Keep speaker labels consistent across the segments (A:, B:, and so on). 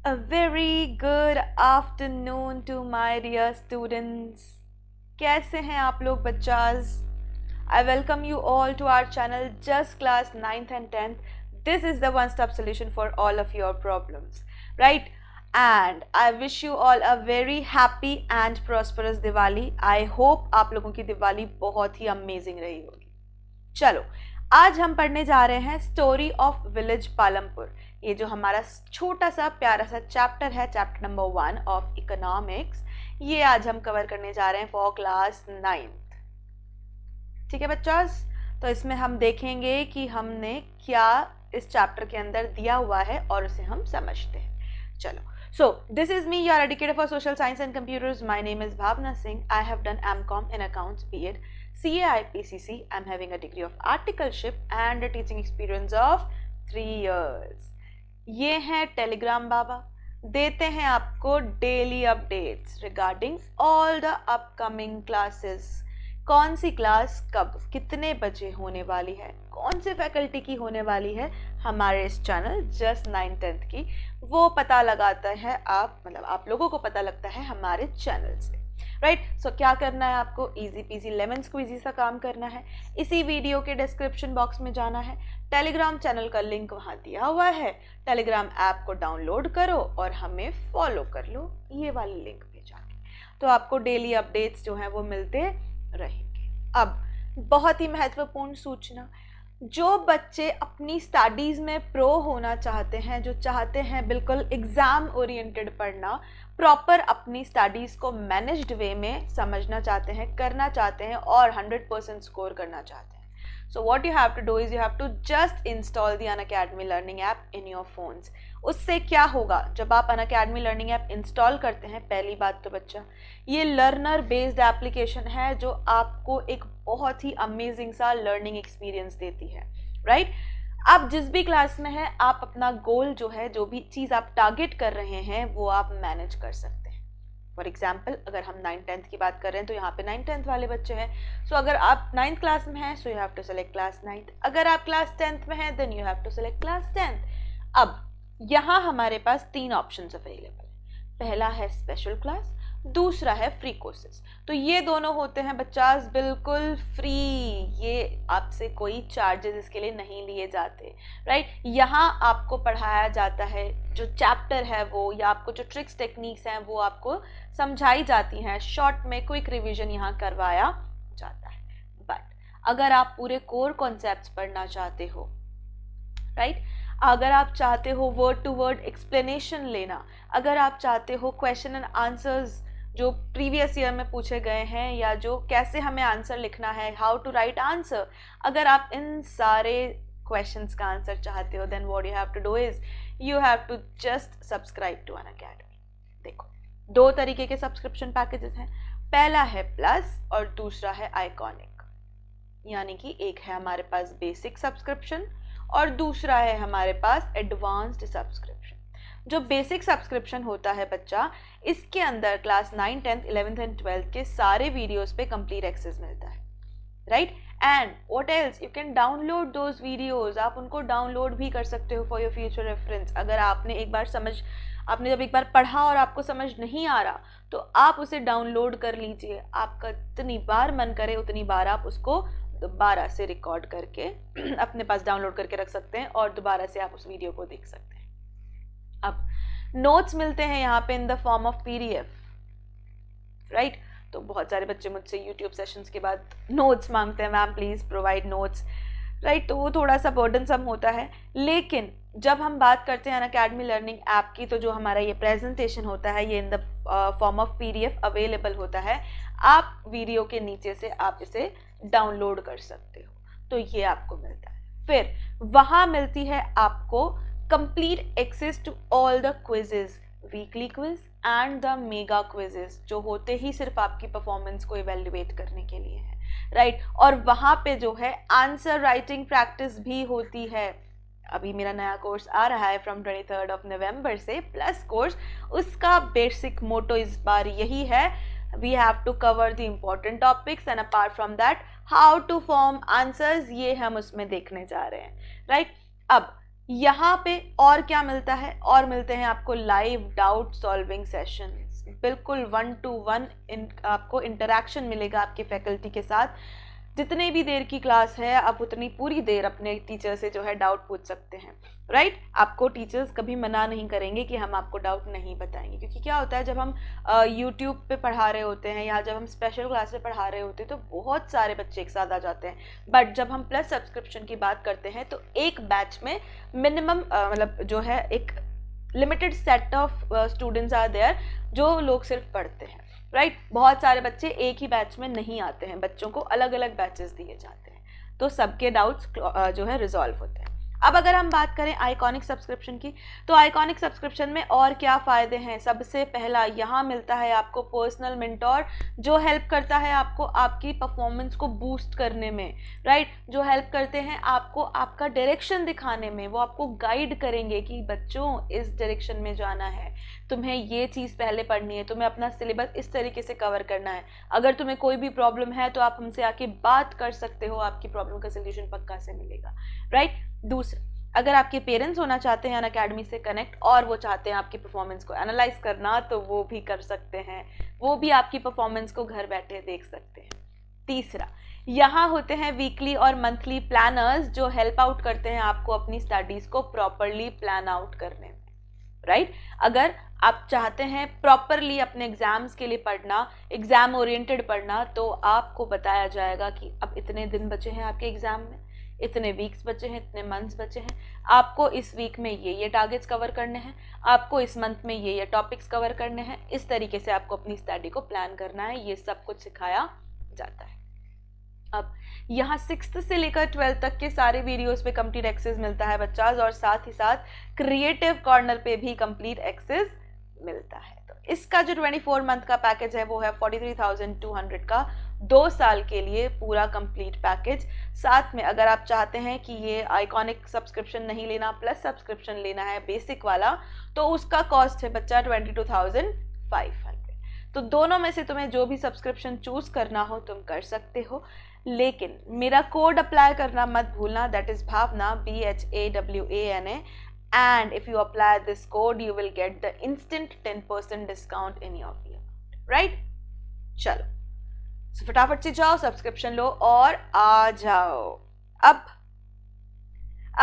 A: A very good afternoon to my dear students. कैसे हैं आप लोग बच्चास? I welcome you all to our channel Just Class 9th and 10th. This is the one-stop solution for all of your problems, right? And I wish you all a very happy and prosperous Diwali. I hope आप लोगों की दिवाली बहुत ही amazing रही होगी. चलो, आज हम पढ़ने जा रहे हैं स्टोरी ऑफ विलेज पालमपुर. ये जो हमारा छोटा सा प्यारा सा चैप्टर है, चैप्टर नंबर 1 ऑफ इकोनॉमिक्स, ये आज हम कवर करने जा रहे हैं फॉर क्लास 9th. ठीक है बच्चों, तो इसमें हम देखेंगे कि हमने क्या इस चैप्टर के अंदर दिया हुआ है और उसे हम समझते हैं. चलो, so this is me, your educator for social science and computers. My name is Bhavna Singh. I have done MCom in accounts, B.Ed, CA IPCC. I'm having a degree of articleship and a teaching experience of 3 years. ये हैं Telegram बाबा, देते हैं आपको daily updates regarding all the upcoming classes. कौन सी class कब कितने बजे होने वाली है, कौन से फैकल्टी की होने वाली है हमारे इस चैनल जस्ट 9th-10th की, वो पता लगाता है आप लोगों को पता लगता है हमारे चैनल से, राइट. सो क्या करना है आपको, इजी पीजी लेमन स्क्वीजी सा काम करना है. इसी वीडियो के डिस्क्रिप्शन बॉक्स में जाना है, टेलीग्राम चैनल का लिंक वहाँ दिया हुआ है, टेलीग्राम ऐप को डाउनलोड करो और हमें फॉलो कर लो ये वाले लिंक पे जाके. तो आपको डेली अपडेट्स जो हैं वो मिलते रहेंगे. अब बहुत ही महत्वपूर्ण सूचना, जो बच्चे अपनी स्टडीज़ में प्रो होना चाहते हैं, जो चाहते हैं बिल्कुल एग्ज़ाम ओरिएंटेड पढ़ना, प्रॉपर अपनी स्टडीज़ को मैनेज्ड वे में समझना चाहते हैं, करना चाहते हैं और 100% स्कोर करना चाहते हैं, so what you have to do is you have to just install the Unacademy learning app in your phones. उससे क्या होगा, जब आप Unacademy learning app इंस्टॉल करते हैं, पहली बात तो बच्चा ये लर्नर बेस्ड एप्लीकेशन है जो आपको एक बहुत ही अमेजिंग सा लर्निंग एक्सपीरियंस देती है, राइट. आप जिस भी क्लास में हैं, आप अपना गोल जो है, जो भी चीज़ आप टारगेट कर रहे हैं, वो आप मैनेज कर सकते हैं. फॉर एग्जाम्पल, अगर हम 9th-10th की बात कर रहे हैं तो यहाँ पे 9th-10th वाले बच्चे हैं. सो अगर आप 9th क्लास में हैं, so you have to select class 9th. अगर आप क्लास 10th में हैं, then you have to select class 10th. अब यहाँ हमारे पास 3 ऑप्शंस अवेलेबल है. पहला है स्पेशल क्लास, दूसरा है फ्री कोर्सेज. तो ये दोनों होते हैं बच्चास बिल्कुल फ्री, ये आपसे कोई चार्जेस इसके लिए नहीं लिए जाते, राइट. यहाँ आपको पढ़ाया जाता है जो चैप्टर है वो, या आपको जो ट्रिक्स टेक्निक्स हैं वो आपको समझाई जाती हैं, शॉर्ट में क्विक रिवीजन यहाँ करवाया जाता है. बट अगर आप पूरे कोर कॉन्सेप्ट्स पढ़ना चाहते हो, राइट, अगर आप चाहते हो वर्ड टू वर्ड एक्सप्लेनेशन लेना, अगर आप चाहते हो क्वेश्चन एंड आंसर्स जो प्रीवियस ईयर में पूछे गए हैं, या जो कैसे हमें आंसर लिखना है, हाउ टू राइट आंसर, अगर आप इन सारे क्वेश्चंस का आंसर चाहते हो, then what you have to do is you have to just subscribe to Unacademy. देखो, 2 तरीके के सब्सक्रिप्शन पैकेजेस हैं. पहला है प्लस और दूसरा है आइकॉनिक. यानी कि एक है हमारे पास बेसिक सब्सक्रिप्शन और दूसरा है हमारे पास एडवांस्ड सब्सक्रिप्शन. जो बेसिक सब्सक्रिप्शन होता है बच्चा, इसके अंदर क्लास 9, 10, 11th एंड 12th के सारे वीडियोस पे कंप्लीट एक्सेस मिलता है, right. And what else, you can download those videos. आप उनको डाउनलोड भी कर सकते हो फॉर योर फ्यूचर रेफरेंस. अगर आपने जब एक बार पढ़ा और आपको समझ नहीं आ रहा, तो आप उसे डाउनलोड कर लीजिए. आपका जितनी बार मन करे उतनी बार आप उसको दोबारा से रिकॉर्ड करके अपने पास डाउनलोड करके रख सकते हैं और दोबारा से आप उस वीडियो को देख सकते हैं. अब नोट्स मिलते हैं यहाँ पे in the form of PDF, right. तो बहुत सारे बच्चे मुझसे YouTube सेशंस के बाद नोट्स मांगते हैं, ma'am please provide notes, right. तो वो थोड़ा सा बर्डनसम होता है. लेकिन जब हम बात करते हैं अनअकैडमी लर्निंग ऐप की, तो जो हमारा ये प्रेजेंटेशन होता है, ये in the form of PDF available होता है. आप वीडियो के नीचे से आप इसे डाउनलोड कर सकते हो, तो ये आपको मिलता है. फिर वहाँ मिलती है आपको complete access to all the quizzes, weekly quiz and the mega quizzes, जो होते ही सिर्फ आपकी परफॉर्मेंस को इवेल्युएट करने के लिए है, राइट. और वहाँ पे जो है आंसर राइटिंग प्रैक्टिस भी होती है. अभी मेरा नया कोर्स आ रहा है फ्रॉम 23rd of November से, प्लस कोर्स. उसका बेसिक मोटो इस बार यही है, we have to cover the important topics and apart from that how to form answers, ये हम उसमें देखने जा रहे हैं, राइट. अब यहाँ पे और क्या मिलता है, और मिलते हैं आपको लाइव डाउट सॉल्विंग सेशंस, बिल्कुल 1 to 1 आपको इंटरेक्शन मिलेगा आपके फैकल्टी के साथ। जितने भी देर की क्लास है आप उतनी पूरी देर अपने टीचर से जो है डाउट पूछ सकते हैं, राइट। आपको टीचर्स कभी मना नहीं करेंगे कि हम आपको डाउट नहीं बताएंगे, क्योंकि क्या होता है जब हम यूट्यूब पे पढ़ा रहे होते हैं या जब हम स्पेशल क्लास में पढ़ा रहे होते हैं तो बहुत सारे बच्चे एक साथ आ जाते हैं, बट जब हम प्लस सब्सक्रिप्शन की बात करते हैं तो एक बैच में मिनिमम मतलब जो है एक limited set of students are there जो लोग सिर्फ पढ़ते हैं, राइट। बहुत सारे बच्चे एक ही बैच में नहीं आते हैं, बच्चों को अलग अलग बैचेस दिए जाते हैं, तो सबके डाउट्स जो है रिजॉल्व होते हैं। अब अगर हम बात करें आइकॉनिक सब्सक्रिप्शन की, तो आइकॉनिक सब्सक्रिप्शन में और क्या फ़ायदे हैं। सबसे पहला, यहाँ मिलता है आपको पर्सनल मेंटोर जो हेल्प करता है आपको आपकी परफॉर्मेंस को बूस्ट करने में, राइट। जो हेल्प करते हैं आपको आपका डायरेक्शन दिखाने में, वो आपको गाइड करेंगे कि बच्चों इस डायरेक्शन में जाना है, तुम्हें ये चीज़ पहले पढ़नी है, तुम्हें अपना सिलेबस इस तरीके से कवर करना है। अगर तुम्हें कोई भी प्रॉब्लम है तो आप हमसे आके बात कर सकते हो, आपकी प्रॉब्लम का सोल्यूशन पक्का से मिलेगा, राइट। दूसरा, अगर आपके पेरेंट्स होना चाहते हैं अनअकैडमी से कनेक्ट और वो चाहते हैं आपकी परफॉर्मेंस को एनालाइज करना, तो वो भी कर सकते हैं, वो भी आपकी परफॉर्मेंस को घर बैठे देख सकते हैं। तीसरा, यहाँ होते हैं वीकली और मंथली प्लानर्स जो हेल्प आउट करते हैं आपको अपनी स्टडीज को प्रॉपरली प्लान आउट करने में, राइट। अगर आप चाहते हैं प्रॉपरली अपने एग्जाम्स के लिए पढ़ना, एग्जाम ओरिएंटेड पढ़ना, तो आपको बताया जाएगा कि अब इतने दिन बचे हैं आपके एग्जाम में, इतने वीक्स बचे हैं, इतने मंथ्स बचे हैं, आपको इस वीक में ये टारगेट्स कवर करने हैं, आपको इस मंथ में ये टॉपिक्स कवर करने हैं, इस तरीके से आपको अपनी स्टडी को प्लान करना है। ये सब कुछ सिखाया जाता है। अब यहाँ 6th से लेकर 12th तक के सारे वीडियोस पे कंप्लीट एक्सेस मिलता है बच्चास, और साथ ही साथ क्रिएटिव कॉर्नर पे भी कंप्लीट एक्सेस मिलता है। तो इसका जो 24 मंथ का पैकेज है वो है 43,200 का, 2 साल के लिए पूरा कंप्लीट पैकेज। साथ में अगर आप चाहते हैं कि ये आइकॉनिक सब्सक्रिप्शन नहीं लेना, प्लस सब्सक्रिप्शन लेना है बेसिक वाला, तो उसका कॉस्ट है बच्चा 22,500। तो दोनों में से तुम्हें जो भी सब्सक्रिप्शन चूज करना हो तुम कर सकते हो, लेकिन मेरा कोड अप्लाई करना मत भूलना, that is Bhawana, BHAWANA, and if you apply this code you will get the instant 10% discount in your fee amount, right? चलो, so फटाफट से जाओ, सब्सक्रिप्शन लो और आ जाओ। अब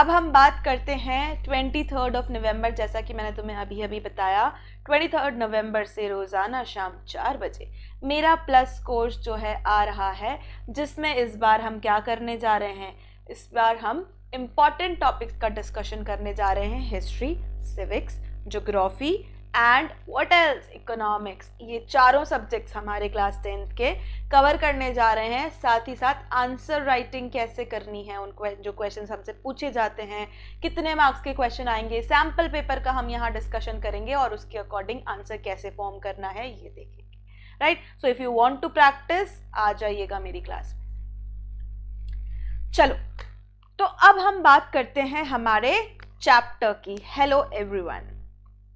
A: हम बात करते हैं 23 नवंबर, जैसा कि मैंने तुम्हें अभी अभी बताया, 23 नवंबर से रोजाना शाम 4 बजे मेरा प्लस कोर्स जो है आ रहा है, जिसमें इस बार हम क्या करने जा रहे हैं, इस बार हम इम्पॉर्टेंट टॉपिक्स का डिस्कशन करने जा रहे हैं। History, civics, geography and what else, economics. ये चारों सब्जेक्ट्स हमारे क्लास 10th के कवर करने जा रहे हैं। साथ ही साथ आंसर राइटिंग कैसे करनी है, उनको जो क्वेश्चंस हमसे पूछे जाते हैं, कितने मार्क्स के क्वेश्चन आएंगे, सैम्पल पेपर का हम यहाँ डिस्कशन करेंगे और उसके अकॉर्डिंग आंसर कैसे फॉर्म करना है ये देखेंगे, right. So if you want to practice, आ जाइएगा मेरी क्लास में। चलो, तो अब हम बात करते हैं हमारे चैप्टर की। Hello everyone,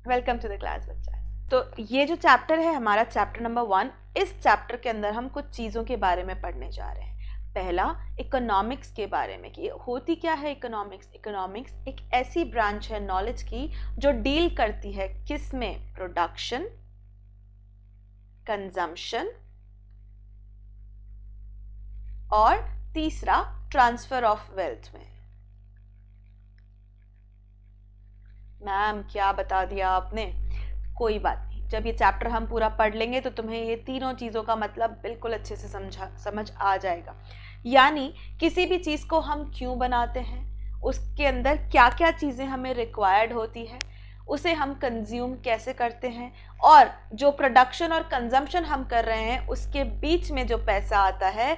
A: welcome to the class बच्चा। तो ये जो चैप्टर है हमारा चैप्टर नंबर 1, इस चैप्टर के अंदर हम कुछ चीज़ों के बारे में पढ़ने जा रहे हैं। पहला, इकोनॉमिक्स के बारे में कि होती क्या है इकोनॉमिक्स। इकोनॉमिक्स एक ऐसी ब्रांच है नॉलेज की जो डील करती है किस में, प्रोडक्शन, कंजम्पशन और तीसरा ट्रांसफर ऑफ वेल्थ में। मैम क्या बता दिया आपने, कोई बात नहीं, जब ये चैप्टर हम पूरा पढ़ लेंगे तो तुम्हें ये तीनों चीज़ों का मतलब बिल्कुल अच्छे से समझ आ जाएगा। यानी किसी भी चीज़ को हम क्यों बनाते हैं, उसके अंदर क्या क्या चीज़ें हमें रिक्वायर्ड होती है, उसे हम कंज्यूम कैसे करते हैं, और जो प्रोडक्शन और कंजम्पशन हम कर रहे हैं उसके बीच में जो पैसा आता है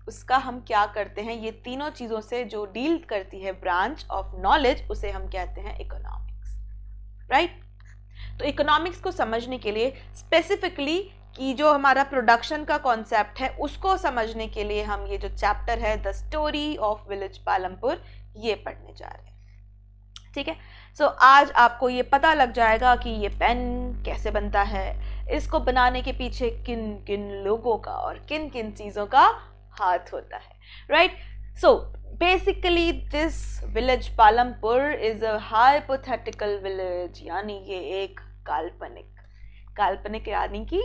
A: उसका हम क्या करते हैं। ये तीनों चीज़ों से जो डील करती है ब्रांच ऑफ नॉलेज, उसे हम कहते हैं इकोनॉमिक्स, राइट। तो इकोनॉमिक्स को समझने के लिए स्पेसिफिकली कि जो हमारा प्रोडक्शन का कॉन्सेप्ट है उसको समझने के लिए हम ये जो चैप्टर है the story of village Palampur, ये पढ़ने जा रहे हैं, ठीक है। सो आज आपको ये पता लग जाएगा कि ये पेन कैसे बनता है, इसको बनाने के पीछे किन किन लोगों का और किन किन चीज़ों का हाथ होता है, right. So basically this village Palampur is a hypothetical village, यानी ये एक काल्पनिक यानी कि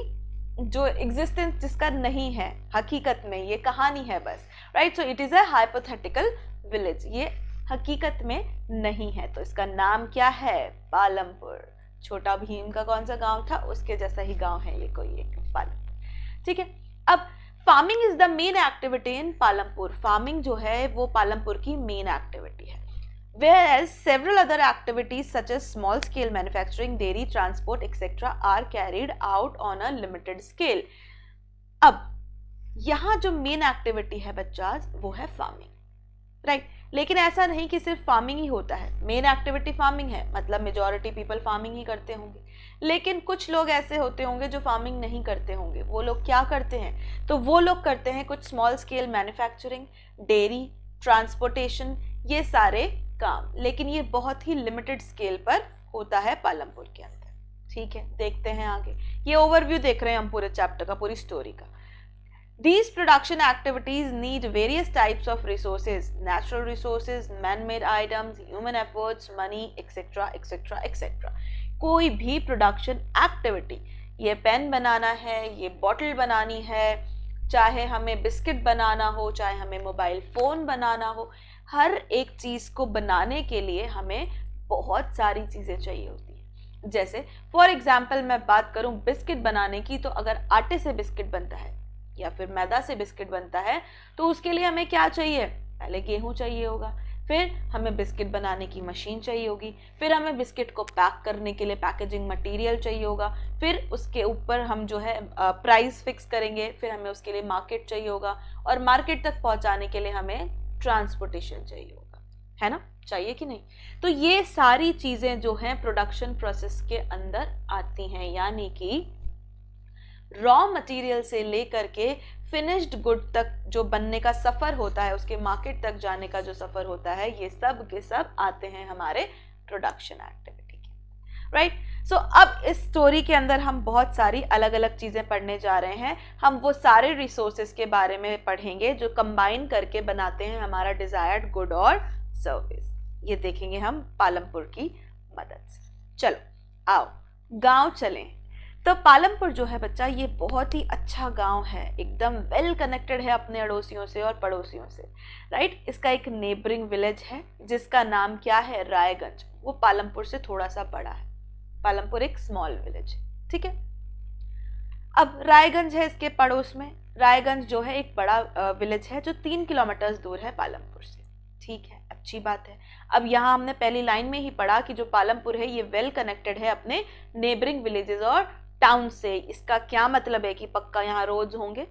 A: जो एग्जिस्टेंस जिसका नहीं है, हकीकत में ये कहानी है बस, right. So it is a hypothetical village, ये हकीकत में नहीं है। तो इसका नाम क्या है? पालमपुर। छोटा भीम का कौन सा गांव था, उसके जैसा ही गांव है ये कोई एक, पालमपुर। ठीक है। अब farming is the main activity in Palampur. Farming जो है वो पालमपुर की मेन एक्टिविटी है। Whereas several other activities such as small scale manufacturing, dairy, transport, etc. are carried out on a limited scale. अब यहाँ जो मेन एक्टिविटी है बच्चा वो है फार्मिंग, राइट। लेकिन ऐसा नहीं कि सिर्फ फार्मिंग ही होता है। मेन एक्टिविटी फार्मिंग है, मतलब मेजॉरिटी पीपल फार्मिंग ही करते होंगे, लेकिन कुछ लोग ऐसे होते होंगे जो फार्मिंग नहीं करते होंगे। वो लोग क्या करते हैं? तो वो लोग करते हैं कुछ small scale manufacturing, dairy, transportation, ये सारे काम, लेकिन ये बहुत ही लिमिटेड स्केल पर होता है पालमपुर के अंदर। ठीक है, देखते हैं आगे। ये ओवरव्यू देख रहे हैं हम पूरे चैप्टर का, पूरी स्टोरी का। These production activities need various types of resources, natural resources, man-made items, human efforts, money, etc., etc., etc. कोई भी प्रोडक्शन एक्टिविटी, ये पेन बनाना है, ये बॉटल बनानी है, चाहे हमें बिस्किट बनाना हो, चाहे हमें मोबाइल फोन बनाना हो, हर एक चीज को बनाने के लिए हमें बहुत सारी चीजें चाहिए होती है। जैसे फॉर एग्जाम्पल मैं बात करूं बिस्किट बनाने की, तो अगर आटे से बिस्किट बनता है या फिर मैदा से बिस्किट बनता है, तो उसके लिए हमें क्या चाहिए? पहले गेहूं चाहिए होगा, फिर हमें बिस्किट बनाने की मशीन चाहिए होगी, फिर हमें बिस्किट को पैक करने के लिए पैकेजिंग मटेरियल चाहिए होगा, फिर उसके ऊपर हम जो है प्राइस फिक्स करेंगे, फिर हमें उसके लिए मार्केट चाहिए होगा, और मार्केट तक पहुंचाने के लिए हमें ट्रांसपोर्टेशन चाहिए होगा, है ना? चाहिए कि नहीं? तो ये सारी चीजें जो हैं प्रोडक्शन प्रोसेस के अंदर आती हैं, यानी कि रॉ मटेरियल से लेकर के फिनिश्ड गुड तक जो बनने का सफर होता है, उसके मार्केट तक जाने का जो सफर होता है, ये सब के सब आते हैं हमारे प्रोडक्शन एक्टिविटी के, राइट। सो अब इस स्टोरी के अंदर हम बहुत सारी अलग अलग चीजें पढ़ने जा रहे हैं। हम वो सारे रिसोर्सेज के बारे में पढ़ेंगे जो कंबाइन करके बनाते हैं हमारा डिजायर्ड गुड और सर्विस। ये देखेंगे हम पालमपुर की मदद से। चलो आओ गांव चलें। तो पालमपुर जो है बच्चा, ये बहुत ही अच्छा गांव है, एकदम वेल कनेक्टेड है अपने अड़ोसियों से और पड़ोसियों से, राइट। इसका एक नेबरिंग विलेज है जिसका नाम क्या है? रायगंज। वो पालमपुर से थोड़ा सा बड़ा है। पालमपुर एक स्मॉल विलेज है, ठीक है। अब रायगंज है इसके पड़ोस में। रायगंज जो है एक बड़ा विलेज है जो 3 किलोमीटर दूर है पालमपुर से, ठीक है, अच्छी बात है। अब यहाँ हमने पहली लाइन में ही पढ़ा कि जो पालमपुर है ये वेल कनेक्टेड है अपने नेबरिंग विलेजेस और टाउन से। इसका क्या मतलब है कि पक्का यहाँ रोड्स होंगे।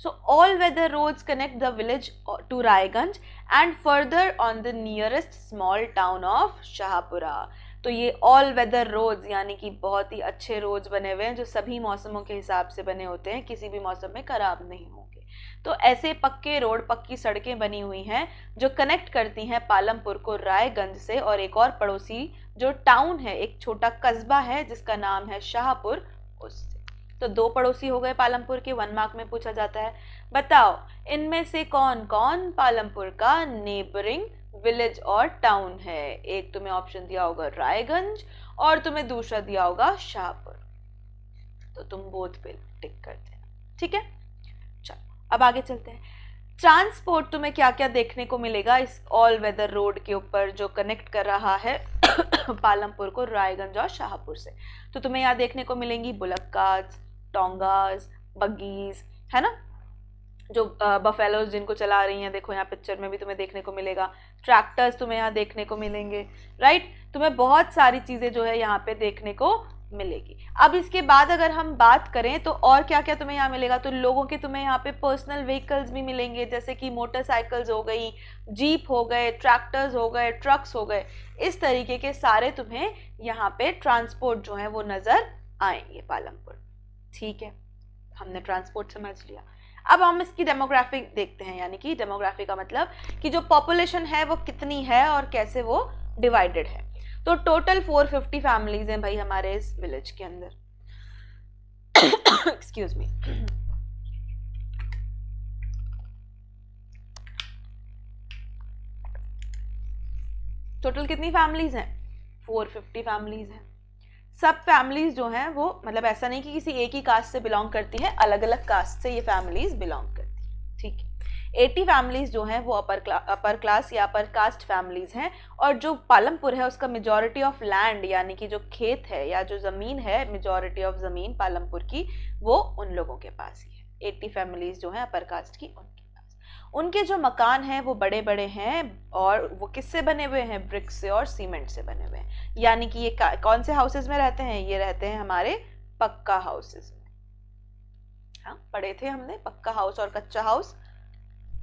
A: So all weather roads connect the village to Raiganj and further on the nearest small town of Shahpura. तो ये ऑल वेदर रोड्स यानी कि बहुत ही अच्छे रोड्स बने हुए हैं जो सभी मौसमों के हिसाब से बने होते हैं, किसी भी मौसम में खराब नहीं होंगे। तो ऐसे पक्के रोड, पक्की सड़कें बनी हुई हैं जो कनेक्ट करती हैं पालमपुर को रायगंज से और एक और पड़ोसी जो टाउन है, एक छोटा कस्बा है जिसका नाम है शाहपुर, उससे। तो 2 पड़ोसी हो गए पालमपुर के। 1 मार्क में पूछा जाता है, बताओ इनमें से कौन कौन पालमपुर का नेबरिंग विलेज और टाउन है? एक तुम्हें ऑप्शन दिया होगा रायगंज और तुम्हें दूसरा दिया होगा शाहपुर। तो तुम बोथ पे टिक कर देना, ठीक है। चलो अब आगे चलते हैं। ट्रांसपोर्ट तुम्हें क्या क्या देखने को मिलेगा इस ऑल वेदर रोड के ऊपर जो कनेक्ट कर रहा है पालमपुर को रायगंज और शाहपुर से? तो तुम्हें यहाँ देखने को मिलेंगी बुलक कार्ट्स, टोंगास, बग्गीज, है ना, जो बफेलोज जिनको चला रही हैं, देखो यहाँ पिक्चर में भी तुम्हें देखने को मिलेगा। ट्रैक्टर्स तुम्हें यहाँ देखने को मिलेंगे, राइट। तुम्हें बहुत सारी चीजें जो है यहाँ पे देखने को मिलेगी। अब इसके बाद अगर हम बात करें तो और क्या क्या तुम्हें यहाँ मिलेगा, तो लोगों के तुम्हें यहाँ पे पर्सनल व्हीकल्स भी मिलेंगे, जैसे कि मोटरसाइकिल्स हो गई, जीप हो गए, ट्रैक्टर्स हो गए, ट्रक्स हो गए, इस तरीके के सारे तुम्हें यहाँ पे ट्रांसपोर्ट जो है वो नजर आएंगे पालमपुर, ठीक है। हमने ट्रांसपोर्ट समझ लिया। अब हम इसकी डेमोग्राफी देखते हैं, यानी कि डेमोग्राफी का मतलब कि जो पॉपुलेशन है वो कितनी है और कैसे वो डिवाइडेड है। तो टोटल 450 फैमिलीज हैं भाई हमारे इस विलेज के अंदर। Excuse me. टोटल कितनी फैमिलीज हैं? 450 फैमिलीज हैं। सब फैमिलीज जो हैं वो मतलब ऐसा नहीं कि किसी एक ही कास्ट से बिलोंग करती हैं, अलग अलग कास्ट से ये फैमिलीज बिलोंग करती हैं, ठीक है। 80 फैमिलीज जो हैं वो अपर क्लास या अपर कास्ट फैमिलीज हैं, और जो पालमपुर है उसका मेजॉरिटी ऑफ लैंड यानी कि जो खेत है या जो ज़मीन है, मेजॉरिटी ऑफ ज़मीन पालमपुर की वो उन लोगों के पास ही है। 80 फैमिलीज जो हैं अपर कास्ट की, उनके पास उनके जो मकान हैं वो बड़े बड़े हैं, और वो किससे बने हुए हैं? ब्रिक से और सीमेंट से बने हुए हैं। यानी कि ये कौन से हाउसेज में रहते हैं? ये रहते हैं हमारे पक्का हाउसेज में। हाँ, पढ़े थे हमने पक्का हाउस और कच्चा हाउस,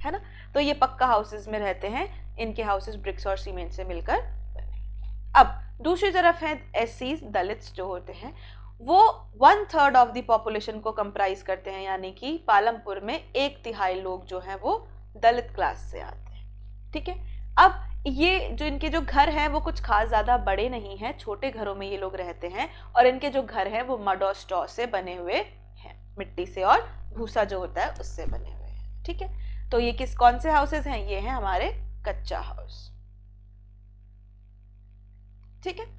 A: है ना। तो ये पक्का हाउसेज में रहते हैं, इनके हाउसेज ब्रिक्स और सीमेंट से मिलकर बने। अब दूसरी तरफ है एससीज, दलित्स जो होते हैं, वो 1/3 ऑफ द पॉपुलेशन को कंप्राइज करते हैं, यानी कि पालमपुर में 1/3 लोग जो हैं वो दलित क्लास से आते हैं, ठीक है। अब ये जो इनके जो घर हैं वो कुछ खास ज्यादा बड़े नहीं हैं, छोटे घरों में ये लोग रहते हैं, और इनके जो घर हैं वो मड और स्ट्रॉ से बने हुए हैं, मिट्टी से और भूसा जो होता है उससे बने हुए हैं, ठीक है। तो ये कौन से हाउसेस हैं? ये हैं हमारे कच्चा हाउस, ठीक है।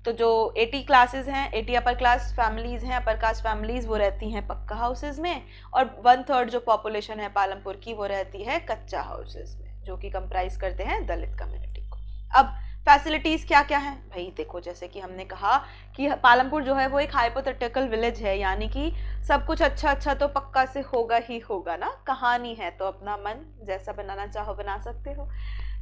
A: तो जो 80 क्लासेस हैं, 80 अपर क्लास फैमिलीज हैं, अपर कास्ट फैमिलीज, वो रहती हैं पक्का हाउसेस में, और 1/3 जो पॉपुलेशन है पालमपुर की वो रहती है कच्चा हाउसेस में, जो कि कंप्राइज करते हैं दलित कम्युनिटी को। अब फैसिलिटीज क्या क्या है भाई? देखो, जैसे कि हमने कहा कि पालमपुर जो है वो एक हाइपोथेटिकल विलेज है, यानी कि सब कुछ अच्छा अच्छा तो पक्का से होगा ही होगा ना, कहानी है तो अपना मन जैसा बनाना चाहो बना सकते हो।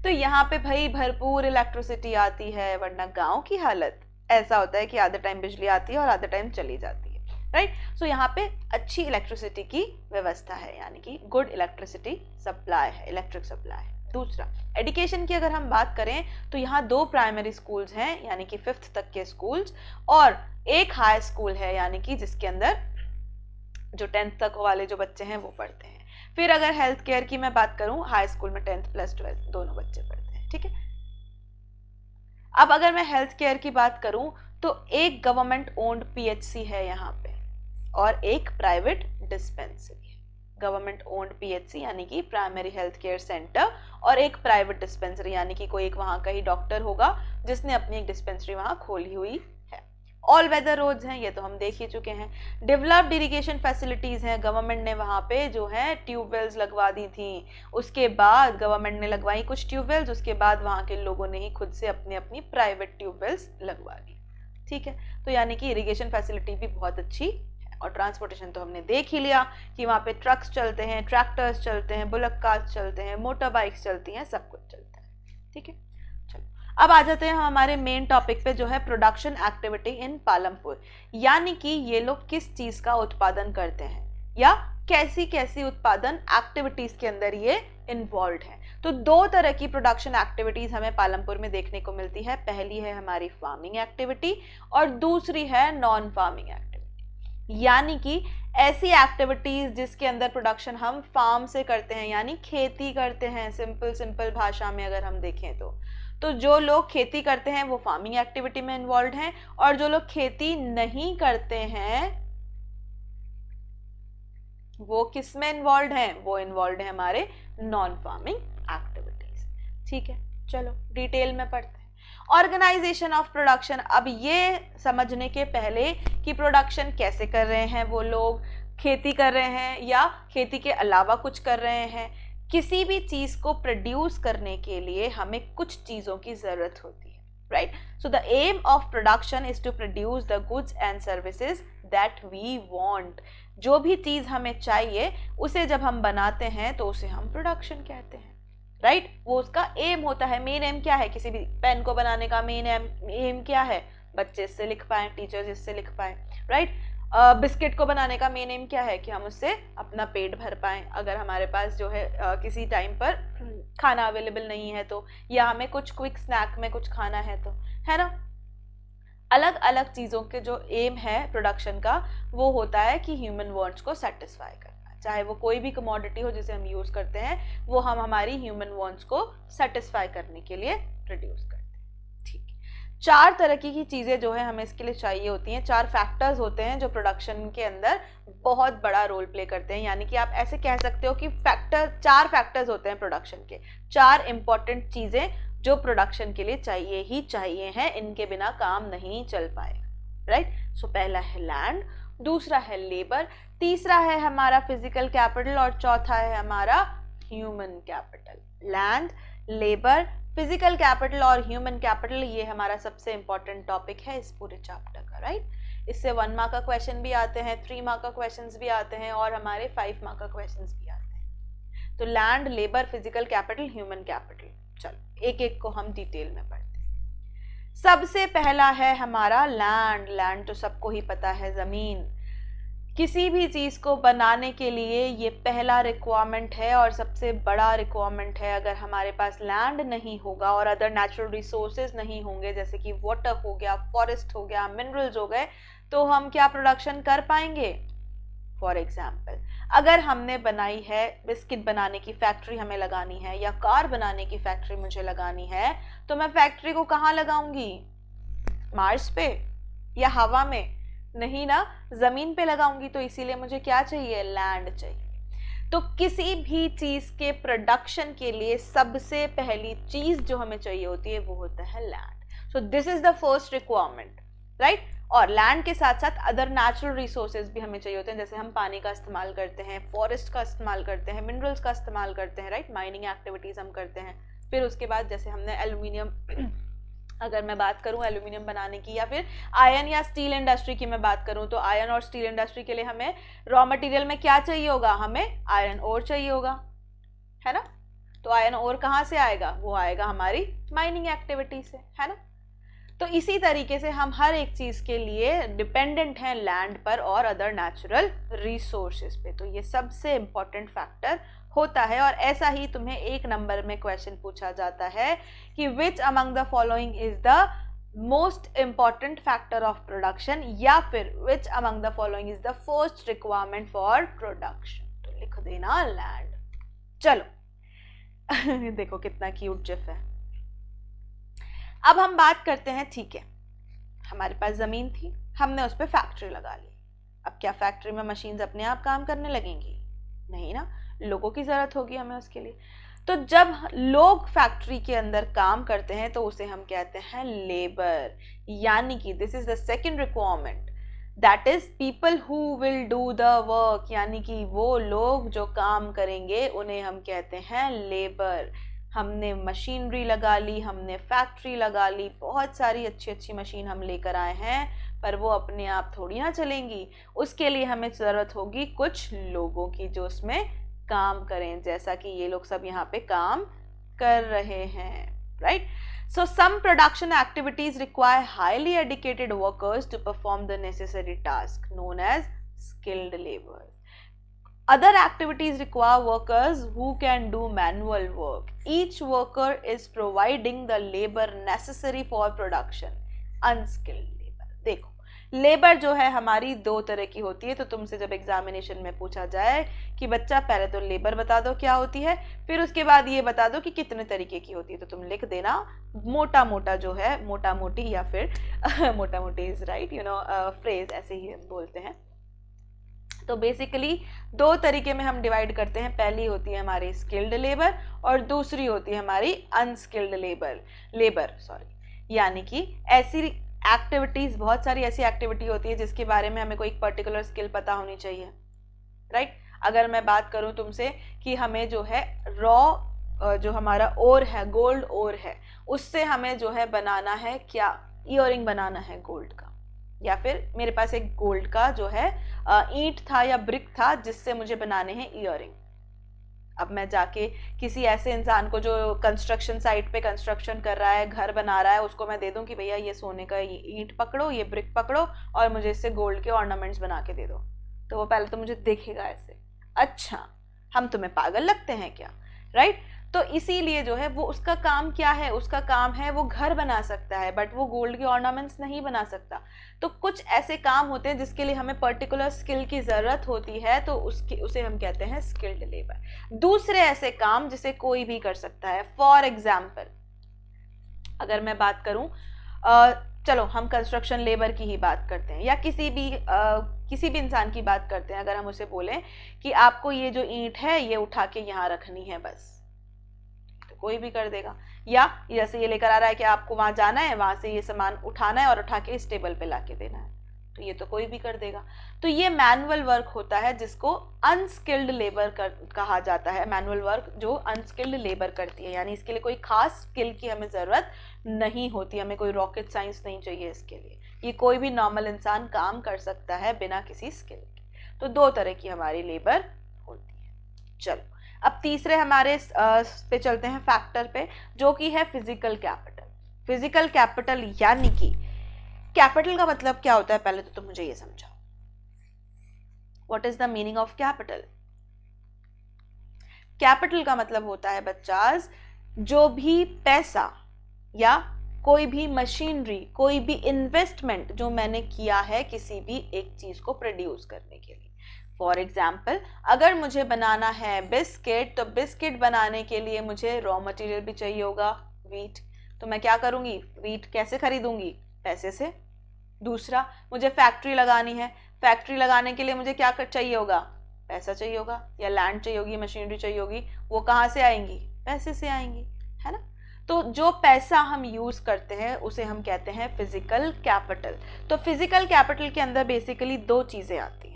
A: तो यहाँ पे भाई भरपूर इलेक्ट्रिसिटी आती है, वरना गांव की हालत ऐसा होता है कि आधे टाइम बिजली आती है और आधे टाइम चली जाती है, राइट। सो यहाँ पे अच्छी इलेक्ट्रिसिटी की व्यवस्था है, यानी कि गुड इलेक्ट्रिसिटी सप्लाई है, इलेक्ट्रिक सप्लाई है। दूसरा, एजुकेशन की अगर हम बात करें तो यहाँ 2 प्राइमरी स्कूल्स हैं, यानी कि 5th तक के स्कूल्स, और एक हाई स्कूल है, यानी कि जिसके अंदर जो 10th तक वाले जो बच्चे हैं वो पढ़ते हैं। फिर अगर हेल्थ केयर की मैं बात करूं, हाई स्कूल में 10th + 12th दोनों बच्चे पढ़ते हैं, ठीक है। अब अगर मैं हेल्थ केयर की बात करूं तो एक गवर्नमेंट ओन्ड पीएचसी है यहाँ पे, और एक प्राइवेट डिस्पेंसरी है। गवर्नमेंट ओन्ड पीएचसी यानी कि प्राइमरी हेल्थ केयर सेंटर, और एक प्राइवेट डिस्पेंसरी यानी कि कोई एक वहां का ही डॉक्टर होगा जिसने अपनी एक डिस्पेंसरी वहां खोली हुई है। ऑल वेदर रोड्स हैं, ये तो हम देख ही चुके हैं। डेवलप्ड इरिगेशन फैसिलिटीज हैं, गवर्नमेंट ने वहां पे जो है ट्यूबवेल्स लगवा दी थी, उसके बाद गवर्नमेंट ने लगवाई कुछ ट्यूबवेल्स, उसके बाद वहां के लोगों ने ही खुद से अपनी अपनी प्राइवेट ट्यूबवेल्स लगवा दी, ठीक है। तो यानी कि इरिगेशन फैसिलिटी भी बहुत अच्छी है। और ट्रांसपोर्टेशन तो हमने देख ही लिया कि वहां पे ट्रक्स चलते हैं, ट्रैक्टर्स चलते हैं, बुलक कार्स चलते हैं, मोटर बाइक्स चलती हैं, सब कुछ चलता है, ठीक है। चलो अब आ जाते हैं हम हमारे मेन टॉपिक पे, जो है प्रोडक्शन एक्टिविटी इन पालमपुर, यानी कि ये लोग किस चीज का उत्पादन करते हैं या कैसी कैसी उत्पादन एक्टिविटीज के अंदर ये इन्वॉल्व है। तो 2 तरह की प्रोडक्शन एक्टिविटीज हमें पालमपुर में देखने को मिलती है। पहली है हमारी फार्मिंग एक्टिविटी और दूसरी है नॉन फार्मिंग एक्टिविटी, यानी कि ऐसी एक्टिविटीज जिसके अंदर प्रोडक्शन हम फार्म से करते हैं, यानी खेती करते हैं। सिंपल भाषा में अगर हम देखें तो जो लोग खेती करते हैं वो फार्मिंग एक्टिविटी में इन्वॉल्व हैं, और जो लोग खेती नहीं करते हैं वो किस में इन्वॉल्व हैं? वो इन्वॉल्व है हमारे नॉन फार्मिंग एक्टिविटीज, ठीक है। चलो डिटेल में पढ़ते हैं। ऑर्गेनाइजेशन ऑफ प्रोडक्शन, अब ये समझने के पहले कि प्रोडक्शन कैसे कर रहे हैं वो लोग, खेती कर रहे हैं या खेती के अलावा कुछ कर रहे हैं। किसी भी चीज को प्रोड्यूस करने के लिए हमें कुछ चीजों की जरूरत होती है, right. So the aim of production is to produce the goods and services that we want. जो भी चीज हमें चाहिए उसे जब हम बनाते हैं तो उसे हम प्रोडक्शन कहते हैं, राइट। वो उसका एम होता है। मेन एम क्या है? किसी भी पेन को बनाने का मेन एम क्या है? बच्चे इससे लिख पाए, टीचर्स इससे लिख पाए, राइट। बिस्किट को बनाने का मेन एम क्या है? कि हम उससे अपना पेट भर पाए, अगर हमारे पास जो है किसी टाइम पर खाना अवेलेबल नहीं है तो, या हमें कुछ क्विक स्नैक में कुछ खाना है तो, है ना। अलग अलग चीजों के जो एम है प्रोडक्शन का वो होता है कि ह्यूमन वांट्स को सेटिस्फाई करना, चाहे वो कोई भी कमोडिटी हो जिसे हम यूज करते हैं, वो हम हमारी ह्यूमन वांट्स को सेटिस्फाई करने के लिए प्रोड्यूस करते हैं, ठीक है। 4 तरह की चीजें जो है हमें इसके लिए चाहिए होती हैं। 4 फैक्टर्स होते हैं जो प्रोडक्शन के अंदर बहुत बड़ा रोल प्ले करते हैं, यानी कि आप ऐसे कह सकते हो कि 4 फैक्टर्स होते हैं प्रोडक्शन के, 4 इंपॉर्टेंट चीजें जो प्रोडक्शन के लिए चाहिए ही चाहिए हैं, इनके बिना काम नहीं चल पाएगा, राइट। सो पहला है लैंड, दूसरा है लेबर, तीसरा है हमारा फिजिकल कैपिटल और चौथा है हमारा human capital. Land, labour, physical capital और ह्यूमन कैपिटल, ये हमारा सबसे इंपॉर्टेंट टॉपिक है इस पूरे चैप्टर का, राइट। इससे 1 मार्क का क्वेश्चन भी आते हैं, 3 मार्क का क्वेश्चन भी आते हैं और हमारे 5 मार्क का क्वेश्चन भी आते हैं। तो land, labour, physical capital, human capital, चलो एक एक को हम डिटेल में पढ़ते हैं। सबसे पहला है हमारा लैंड। लैंड तो सबको ही पता है, जमीन। किसी भी चीज को बनाने के लिए ये पहला रिक्वायरमेंट है और सबसे बड़ा रिक्वायरमेंट है। अगर हमारे पास लैंड नहीं होगा और अदर नेचुरल रिसोर्सेज नहीं होंगे, जैसे कि वाटर हो गया, फॉरेस्ट हो गया, मिनरल्स हो गए, तो हम क्या प्रोडक्शन कर पाएंगे। फॉर एग्जाम्पल, अगर हमने बनाई है बिस्किट बनाने की फैक्ट्री हमें लगानी है, या कार बनाने की फैक्ट्री मुझे लगानी है, तो मैं फैक्ट्री को कहाँ लगाऊंगी, मार्स पे या हवा में, नहीं ना, जमीन पे लगाऊंगी। तो इसीलिए मुझे क्या चाहिए, लैंड चाहिए। तो किसी भी चीज के प्रोडक्शन के लिए सबसे पहली चीज जो हमें चाहिए होती है वो होता है land. So this is the first requirement, right. और लैंड के साथ साथ अदर नेचुरल रिसोर्सेज भी हमें चाहिए होते हैं, जैसे हम पानी का इस्तेमाल करते हैं, फॉरेस्ट का इस्तेमाल करते हैं, मिनरल्स का इस्तेमाल करते हैं, राइट। माइनिंग एक्टिविटीज हम करते हैं। फिर उसके बाद जैसे हमने एल्यूमिनियम अगर मैं बात करूं एल्यूमिनियम बनाने की, या फिर आयरन या स्टील इंडस्ट्री की मैं बात करूं, तो आयरन और स्टील इंडस्ट्री के लिए हमें रॉ मटेरियल में क्या चाहिए होगा, हमें आयरन ओर चाहिए होगा, है ना। तो आयरन ओर कहाँ से आएगा, वो आएगा हमारी माइनिंग एक्टिविटी से, है ना। तो इसी तरीके से हम हर एक चीज के लिए डिपेंडेंट हैं लैंड पर और अदर नेचुरल रिसोर्सेज पे। तो ये सबसे इंपॉर्टेंट फैक्टर होता है। और ऐसा ही तुम्हें 1 नंबर में क्वेश्चन पूछा जाता है कि which among the following is the most important factor of production, या फिर which among the following is the first requirement for production. तो लिख देना लैंड। चलो देखो कितना क्यूट जिफ है। अब हम बात करते हैं, ठीक है, हमारे पास जमीन थी, हमने उस पर फैक्ट्री लगा ली। अब क्या फैक्ट्री में मशीन्स अपने आप काम करने लगेंगी, नहीं ना, लोगों की जरूरत होगी हमें उसके लिए। तो जब लोग फैक्ट्री के अंदर काम करते हैं तो उसे हम कहते हैं लेबर, यानी कि this is the second requirement, that is people who will do the work, यानी कि वो लोग जो काम करेंगे उन्हें हम कहते हैं लेबर। हमने मशीनरी लगा ली, हमने फैक्ट्री लगा ली, बहुत सारी अच्छी अच्छी मशीन हम लेकर आए हैं, पर वो अपने आप थोड़ी ना चलेंगी। उसके लिए हमें ज़रूरत होगी कुछ लोगों की जो उसमें काम करें, जैसा कि ये लोग सब यहाँ पे काम कर रहे हैं, right. So some production activities require highly educated workers to perform the necessary task known as skilled laborers. Other activities require workers who can do manual work. Each worker is providing the labor necessary for production. Unskilled labor. देखो, labour जो है हमारी 2 तरह की होती है। तो तुमसे जब एग्जामिनेशन में पूछा जाए कि बच्चा पहले तो लेबर बता दो क्या होती है, फिर उसके बाद ये बता दो कि कितने तरीके की होती है, तो तुम लिख देना मोटा मोटा जो है, मोटा मोटी, या फिर मोटा मोटी is right, you know, phrase ऐसे ही हम बोलते हैं। तो बेसिकली 2 तरीके में हम डिवाइड करते हैं। पहली होती है हमारी स्किल्ड लेबर और दूसरी होती है हमारी अनस्किल्ड लेबर, यानी कि ऐसी एक्टिविटीज, बहुत सारी ऐसी एक्टिविटी होती है जिसके बारे में हमें कोई एक पर्टिकुलर स्किल पता होनी चाहिए, राइट। अगर मैं बात करूं तुमसे कि हमें जो है रॉ जो हमारा ओर है, गोल्ड ओर है, उससे हमें जो है बनाना है क्या, ईयरिंग बनाना है गोल्ड का, या फिर मेरे पास एक गोल्ड का जो है ईंट था या ब्रिक था जिससे मुझे बनाने हैं ईयरिंग। अब मैं जाके किसी ऐसे इंसान को जो कंस्ट्रक्शन साइट पे कंस्ट्रक्शन कर रहा है, घर बना रहा है, उसको मैं दे दूं कि भैया ये सोने का ईंट पकड़ो, ये ब्रिक पकड़ो और मुझे इससे गोल्ड के ऑर्नामेंट्स बना के दे दो, तो वो पहले तो मुझे देखेगा ऐसे, अच्छा हम तुम्हें पागल लगते हैं क्या, राइट। तो इसीलिए जो है वो उसका काम क्या है, उसका काम है वो घर बना सकता है, बट वो गोल्ड के ऑर्नामेंट्स नहीं बना सकता। तो कुछ ऐसे काम होते हैं जिसके लिए हमें पर्टिकुलर स्किल की जरूरत होती है, तो उसे हम कहते हैं स्किल्ड लेबर। दूसरे ऐसे काम जिसे कोई भी कर सकता है, फॉर एग्जाम्पल अगर मैं बात करूं, चलो हम कंस्ट्रक्शन लेबर की ही बात करते हैं, या किसी भी इंसान की बात करते हैं। अगर हम उसे बोलें कि आपको ये जो ईंट है ये उठा के यहाँ रखनी है बस, तो कोई भी कर देगा। या जैसे ये लेकर आ रहा है कि आपको वहां जाना है, वहां से ये सामान उठाना है और उठा के इस टेबल पे लाके देना है, तो ये तो कोई भी कर देगा। तो ये मैनुअल वर्क होता है जिसको अनस्किल्ड लेबर कहा जाता है। मैनुअल वर्क जो अनस्किल्ड लेबर करती है, यानी इसके लिए कोई खास स्किल की हमें जरूरत नहीं होती, हमें कोई रॉकेट साइंस नहीं चाहिए इसके लिए, ये कोई भी नॉर्मल इंसान काम कर सकता है बिना किसी स्किल के। तो दो तरह की हमारी लेबर होती है। चलो अब तीसरे हमारे पे चलते हैं फैक्टर पे, जो कि है फिजिकल कैपिटल। फिजिकल कैपिटल यानी कि कैपिटल का मतलब क्या होता है, पहले तो तुम मुझे ये समझाओ, what is the meaning of capital. Capital का मतलब होता है बच्चास, जो भी पैसा या कोई भी मशीनरी, कोई भी इन्वेस्टमेंट जो मैंने किया है किसी भी एक चीज को प्रोड्यूस करने के लिए। फॉर एग्जाम्पल, अगर मुझे बनाना है बिस्किट, तो बिस्किट बनाने के लिए मुझे रॉ मटेरियल भी चाहिए होगा, व्हीट। तो मैं क्या करूंगी, व्हीट कैसे खरीदूंगी, पैसे से। दूसरा, मुझे फैक्ट्री लगानी है, फैक्ट्री लगाने के लिए मुझे क्या चाहिए होगा, पैसा चाहिए होगा, या लैंड चाहिए होगी, मशीनरी चाहिए होगी, वो कहाँ से आएंगी, पैसे से आएंगी, है ना। तो जो पैसा हम यूज करते हैं उसे हम कहते हैं फिजिकल कैपिटल। तो फिजिकल कैपिटल के अंदर बेसिकली दो चीजें आती हैं।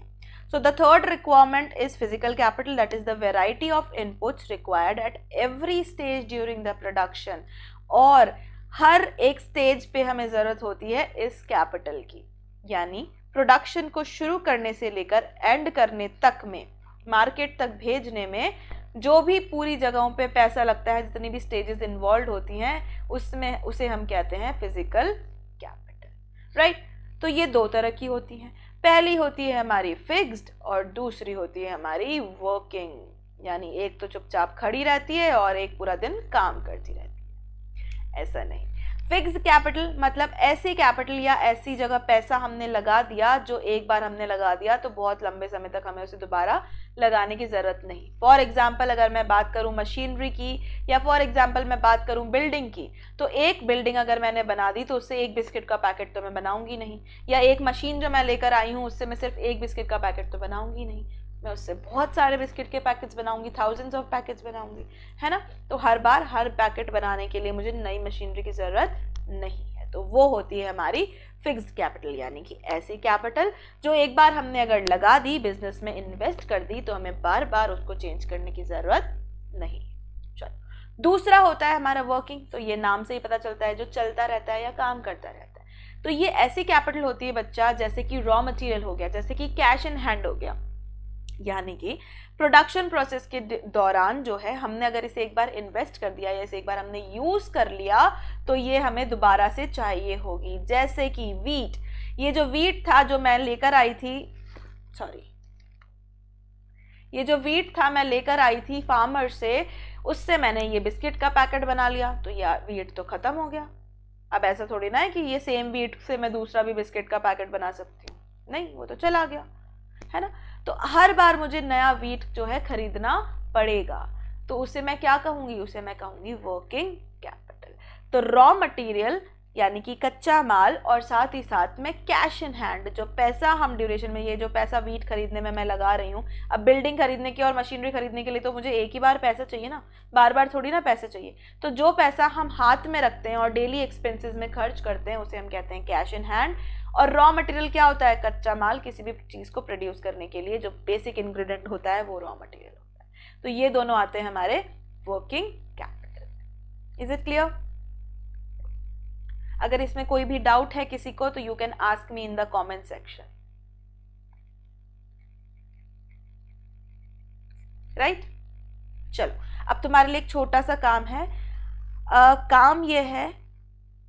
A: So the third requirement is physical capital, that is the variety of inputs required at every stage during the production। और हर एक स्टेज पे हमें जरूरत होती है इस कैपिटल की, यानी प्रोडक्शन को शुरू करने से लेकर एंड करने तक में, मार्केट तक भेजने में जो भी पूरी जगहों पे पैसा लगता है, जितनी भी स्टेजेस इन्वॉल्व होती हैं उसमें, उसे हम कहते हैं फिजिकल कैपिटल, राइट। तो ये दो तरह की होती हैं। पहली होती है हमारी फिक्स्ड और दूसरी होती है हमारी वर्किंग, यानी एक तो चुपचाप खड़ी रहती है और एक पूरा दिन काम करती रहती है। ऐसा नहीं, फिक्स्ड कैपिटल मतलब ऐसी कैपिटल या ऐसी जगह पैसा हमने लगा दिया जो एक बार हमने लगा दिया तो बहुत लंबे समय तक हमें उसे दोबारा लगाने की जरूरत नहीं। फॉर एग्जाम्पल अगर मैं बात करूं मशीनरी की, या फॉर एग्जाम्पल मैं बात करूं बिल्डिंग की, तो एक बिल्डिंग अगर मैंने बना दी तो उससे एक बिस्किट का पैकेट तो मैं बनाऊंगी नहीं, या एक मशीन जो मैं लेकर आई हूं उससे मैं सिर्फ एक बिस्किट का पैकेट तो बनाऊंगी नहीं, मैं उससे बहुत सारे बिस्किट के पैकेट्स बनाऊंगी, थाउजेंड्स ऑफ पैकेट्स बनाऊंगी, है ना। तो हर बार हर पैकेट बनाने के लिए मुझे नई मशीनरी की जरूरत नहीं है। तो वो होती है हमारी फिक्स्ड कैपिटल, यानी कि ऐसी कैपिटल जो एक बार हमने अगर लगा दी, बिजनेस में इन्वेस्ट कर दी, तो हमें बार बार उसको चेंज करने की जरूरत नहीं। चलो दूसरा होता है हमारा वर्किंग। तो ये नाम से ही पता चलता है जो चलता रहता है या काम करता रहता है। तो ये ऐसी कैपिटल होती है बच्चा, जैसे कि रॉ मटेरियल हो गया, जैसे कि कैश इन हैंड हो गया, यानी कि प्रोडक्शन प्रोसेस के दौरान जो है हमने अगर इसे एक बार इन्वेस्ट कर दिया या इसे एक बार हमने यूज कर लिया तो ये हमें दोबारा से चाहिए होगी। जैसे कि वीट, ये जो वीट था जो मैं लेकर आई थी, ये जो वीट था मैं लेकर आई थी फार्मर से, उससे मैंने ये बिस्किट का पैकेट बना लिया, तो ये वीट तो खत्म हो गया। अब ऐसा थोड़ी ना है कि ये सेम वीट से मैं दूसरा भी बिस्किट का पैकेट बना सकती हूँ, नहीं, वो तो चला गया, है ना। तो हर बार मुझे नया वीट जो है खरीदना पड़ेगा, तो उसे मैं क्या कहूंगी, उसे मैं कहूंगी वर्किंग कैपिटल। तो रॉ मटेरियल यानी कि कच्चा माल, और साथ ही साथ में कैश इन हैंड, जो पैसा हम ड्यूरेशन में, ये जो पैसा वीट खरीदने में मैं लगा रही हूँ, अब बिल्डिंग खरीदने की और मशीनरी खरीदने के लिए तो मुझे एक ही बार पैसा चाहिए ना, बार बार थोड़ी ना पैसे चाहिए। तो जो पैसा हम हाथ में रखते हैं और डेली एक्सपेंसेस में खर्च करते हैं उसे हम कहते हैं कैश इन हैंड। और रॉ मटेरियल क्या होता है, कच्चा माल, किसी भी चीज को प्रोड्यूस करने के लिए जो बेसिक इंग्रेडिएंट होता है वो रॉ मटेरियल होता है। तो ये दोनों आते हैं हमारे working capital. Is it clear? अगर इसमें कोई भी डाउट है किसी को तो you can ask me in the comment section, right. चलो अब तुम्हारे लिए एक छोटा सा काम है। काम ये है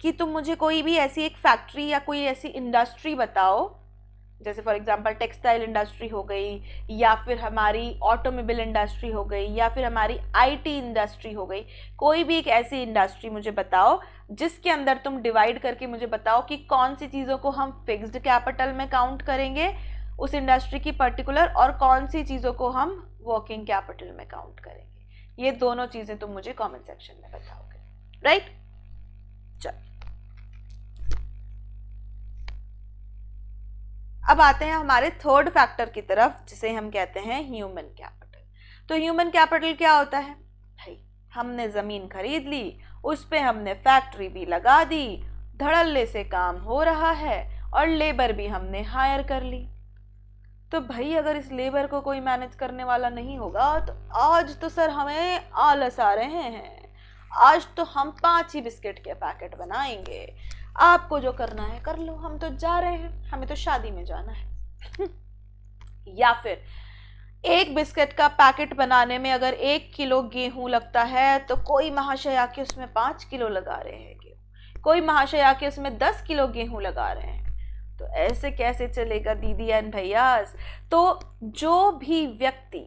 A: कि तुम मुझे कोई भी ऐसी एक फैक्ट्री या कोई ऐसी इंडस्ट्री बताओ, जैसे फॉर एग्जांपल टेक्सटाइल इंडस्ट्री हो गई, या फिर हमारी ऑटोमोबाइल इंडस्ट्री हो गई, या फिर हमारी आईटी इंडस्ट्री हो गई। कोई भी एक ऐसी इंडस्ट्री मुझे बताओ जिसके अंदर तुम डिवाइड करके मुझे बताओ कि कौन सी चीज़ों को हम फिक्स्ड कैपिटल में काउंट करेंगे उस इंडस्ट्री की पर्टिकुलर, और कौन सी चीज़ों को हम वर्किंग कैपिटल में काउंट करेंगे। ये दोनों चीज़ें तुम मुझे कॉमेंट सेक्शन में बताओगे, राइट। चलो अब आते हैं हमारे थर्ड फैक्टर की तरफ, जिसे हम कहते हैं ह्यूमन कैपिटल। तो ह्यूमन कैपिटल क्या होता है भाई? हमने ज़मीन खरीद ली, उस पे हमने फैक्ट्री भी लगा दी, धड़ल्ले से काम हो रहा है और लेबर भी हमने हायर कर ली। तो भाई अगर इस लेबर को कोई मैनेज करने वाला नहीं होगा तो आज तो सर हमें आलस आ रहे हैं, आज तो हम 5 ही बिस्किट के पैकेट बनाएंगे, आपको जो करना है कर लो, हम तो जा रहे हैं, हमें तो शादी में जाना है। या फिर एक बिस्किट का पैकेट बनाने में अगर 1 किलो गेहूं लगता है तो कोई महाशय आके उसमें 5 किलो लगा रहे हैं गेहूं, कोई महाशय आके उसमें 10 किलो गेहूं लगा रहे हैं। तो ऐसे कैसे चलेगा दीदी एंड भैयास। तो जो भी व्यक्ति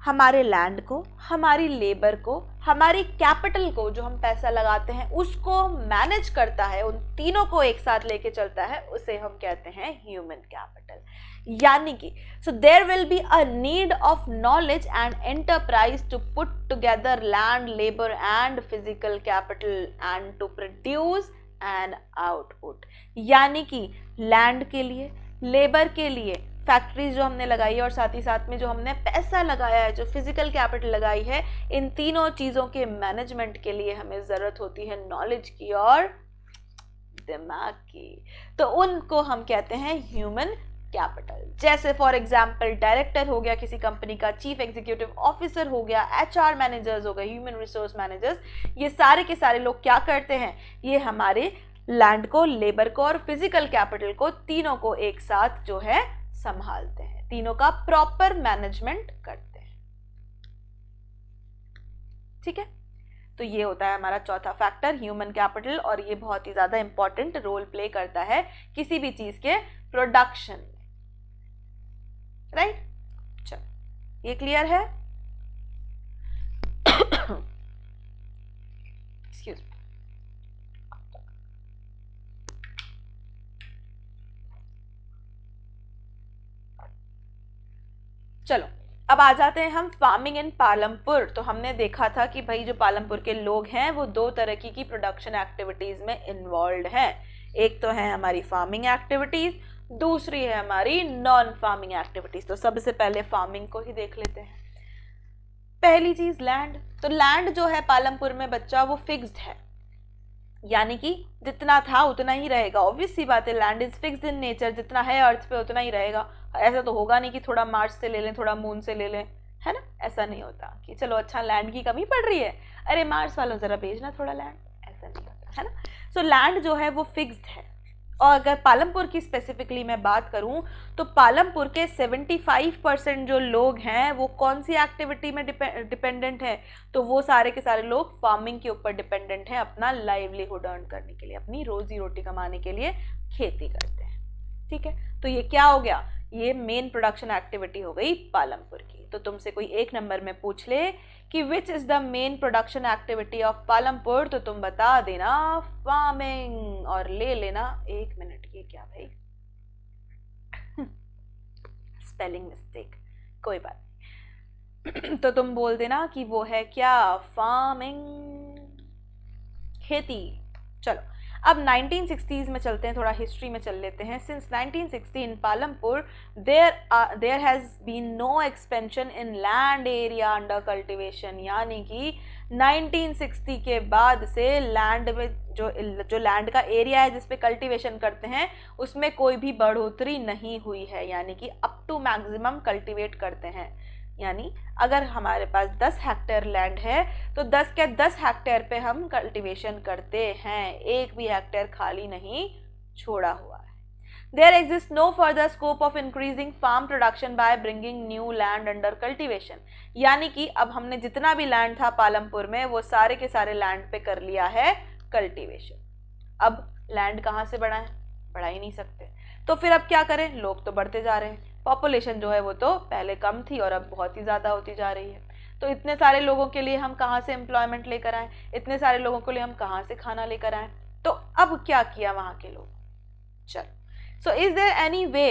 A: हमारे लैंड को, हमारी लेबर को, हमारी कैपिटल को, जो हम पैसा लगाते हैं उसको मैनेज करता है, उन तीनों को एक साथ लेके चलता है, उसे हम कहते हैं ह्यूमन कैपिटल। यानी कि so there will be a need of knowledge and enterprise to put together land, labour and physical capital and to produce an output. यानी कि लैंड के लिए, लेबर के लिए, फैक्ट्रीज जो हमने लगाई है और साथ ही साथ में जो हमने पैसा लगाया है, जो फिजिकल कैपिटल लगाई है, इन तीनों चीज़ों के मैनेजमेंट के लिए हमें ज़रूरत होती है नॉलेज की और दिमाग की। तो उनको हम कहते हैं ह्यूमन कैपिटल। जैसे फॉर एग्जाम्पल डायरेक्टर हो गया किसी कंपनी का, चीफ एग्जीक्यूटिव ऑफिसर हो गया, HR मैनेजर्स हो गए, ह्यूमन रिसोर्स मैनेजर्स, ये सारे के सारे लोग क्या करते हैं, ये हमारे लैंड को, लेबर को और फिजिकल कैपिटल को, तीनों को एक साथ जो है संभालते हैं, तीनों का प्रॉपर मैनेजमेंट करते हैं। ठीक है, तो ये होता है हमारा चौथा फैक्टर ह्यूमन कैपिटल, और ये बहुत ही ज्यादा इंपॉर्टेंट रोल प्ले करता है किसी भी चीज के प्रोडक्शन में। राइट, चलो ये क्लियर है। Excuse me. चलो अब आ जाते हैं हम फार्मिंग इन पालमपुर। तो हमने देखा था कि भाई जो पालमपुर के लोग हैं वो 2 तरह की प्रोडक्शन एक्टिविटीज में इन्वॉल्व हैं। एक तो है हमारी फार्मिंग एक्टिविटीज, दूसरी है हमारी नॉन फार्मिंग एक्टिविटीज। तो सबसे पहले फार्मिंग को ही देख लेते हैं। पहली चीज लैंड। तो लैंड जो है पालमपुर में बच्चा वो फिक्स्ड है, यानी कि जितना था उतना ही रहेगा। ऑब्वियस सी बात है, land is fixed in nature, जितना है अर्थ पे उतना ही रहेगा। ऐसा तो होगा नहीं कि थोड़ा मार्स से ले लें, थोड़ा मून से ले लें, है ना। ऐसा नहीं होता कि चलो अच्छा लैंड की कमी पड़ रही है, अरे मार्स वालों जरा भेजना थोड़ा लैंड, ऐसा नहीं होता, है ना। सो लैंड जो है वो फिक्स्ड है। और अगर पालमपुर की स्पेसिफिकली मैं बात करूं तो पालमपुर के 75% जो लोग हैं वो कौन सी एक्टिविटी में डिपेंडेंट है, तो वो सारे के सारे लोग फार्मिंग के ऊपर डिपेंडेंट हैं अपना लाइवलीहुड अर्न करने के लिए, अपनी रोजी रोटी कमाने के लिए खेती करते हैं। ठीक है, तो ये क्या हो गया, ये मेन प्रोडक्शन एक्टिविटी हो गई पालमपुर की। तो तुमसे कोई एक नंबर में पूछ ले कि which is the main production activity of Palampur, तो तुम बता देना फार्मिंग, और ले लेना 1 मिनट। ये क्या भाई स्पेलिंग मिस्टेक, कोई बात नहीं। तो तुम बोल देना कि वो है क्या, फार्मिंग, खेती। चलो अब 1960s में चलते हैं, थोड़ा हिस्ट्री में चल लेते हैं। Since 1960 in Palampur there has been no expansion in land area under cultivation. यानी कि 1960 के बाद से लैंड में जो लैंड का एरिया है जिसपे कल्टीवेशन करते हैं उसमें कोई भी बढ़ोतरी नहीं हुई है, यानी कि अप टू मैक्सिमम कल्टीवेट करते हैं। यानी अगर हमारे पास 10 हेक्टेयर लैंड है तो 10 के 10 हेक्टेयर पे हम कल्टीवेशन करते हैं, एक भी हेक्टेयर खाली नहीं छोड़ा हुआ है। There exists no further scope of increasing farm production by bringing new land under cultivation। यानी कि अब हमने जितना भी लैंड था पालमपुर में वो सारे के सारे लैंड पे कर लिया है कल्टीवेशन। अब लैंड कहाँ से बढ़ा है, बढ़ा ही नहीं सकते, तो फिर अब क्या करें, लोग तो बढ़ते जा रहे हैं, पॉपुलेशन जो है वो तो पहले कम थी और अब बहुत ही ज़्यादा होती जा रही है। तो इतने सारे लोगों के लिए हम कहाँ से एम्प्लॉयमेंट लेकर आए, इतने सारे लोगों के लिए हम कहाँ से खाना लेकर आए। तो अब क्या किया वहाँ के लोग, चलो so is there any way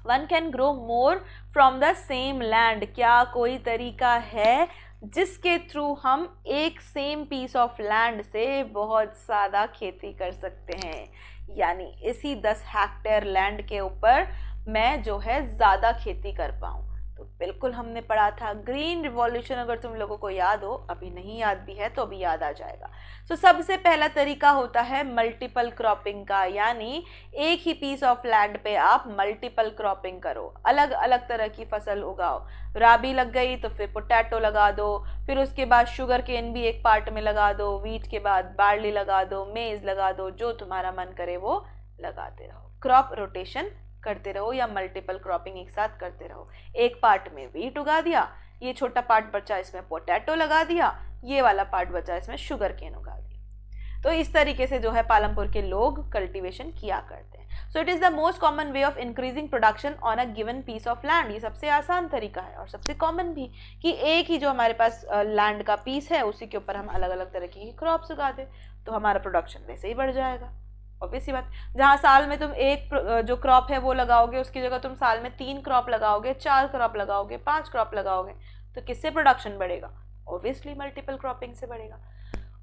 A: one can grow more from the same land. क्या कोई तरीका है जिसके थ्रू हम एक सेम पीस ऑफ लैंड से बहुत ज़्यादा खेती कर सकते हैं, यानी इसी 10 हेक्टेयर लैंड के ऊपर मैं जो है ज़्यादा खेती कर पाऊँ। तो बिल्कुल हमने पढ़ा था ग्रीन रिवॉल्यूशन, अगर तुम लोगों को याद हो, अभी नहीं याद भी है तो अभी याद आ जाएगा। तो सबसे पहला तरीका होता है मल्टीपल क्रॉपिंग का, यानी एक ही पीस ऑफ लैंड पे आप मल्टीपल क्रॉपिंग करो, अलग अलग तरह की फसल उगाओ। राबी लग गई तो फिर पोटैटो लगा दो, फिर उसके बाद शुगर केन भी एक पार्ट में लगा दो, वीट के बाद बार्ली लगा दो, मेज लगा दो, जो तुम्हारा मन करे वो लगाते रहो। क्रॉप रोटेशन करते रहो या मल्टीपल क्रॉपिंग एक साथ करते रहो। एक पार्ट में वीट उगा दिया, ये छोटा पार्ट बचा इसमें पोटैटो लगा दिया, ये वाला पार्ट बचा इसमें शुगर केन उगा दिया। तो इस तरीके से जो है पालमपुर के लोग कल्टीवेशन किया करते हैं। So it is the most common way of increasing production on a given piece of land. ये सबसे आसान तरीका है और सबसे कॉमन भी, कि एक ही जो हमारे पास लैंड का पीस है उसी के ऊपर हम अलग अलग तरह की क्रॉप्स उगा दें तो हमारा प्रोडक्शन वैसे ही बढ़ जाएगा। ऑब्वियस सी बात, जहाँ साल में तुम एक जो क्रॉप है वो लगाओगे, उसकी जगह तुम साल में 3 क्रॉप लगाओगे, 4 क्रॉप लगाओगे, 5 क्रॉप लगाओगे, तो किससे प्रोडक्शन बढ़ेगा? ऑब्वियसली मल्टीपल क्रॉपिंग से बढ़ेगा।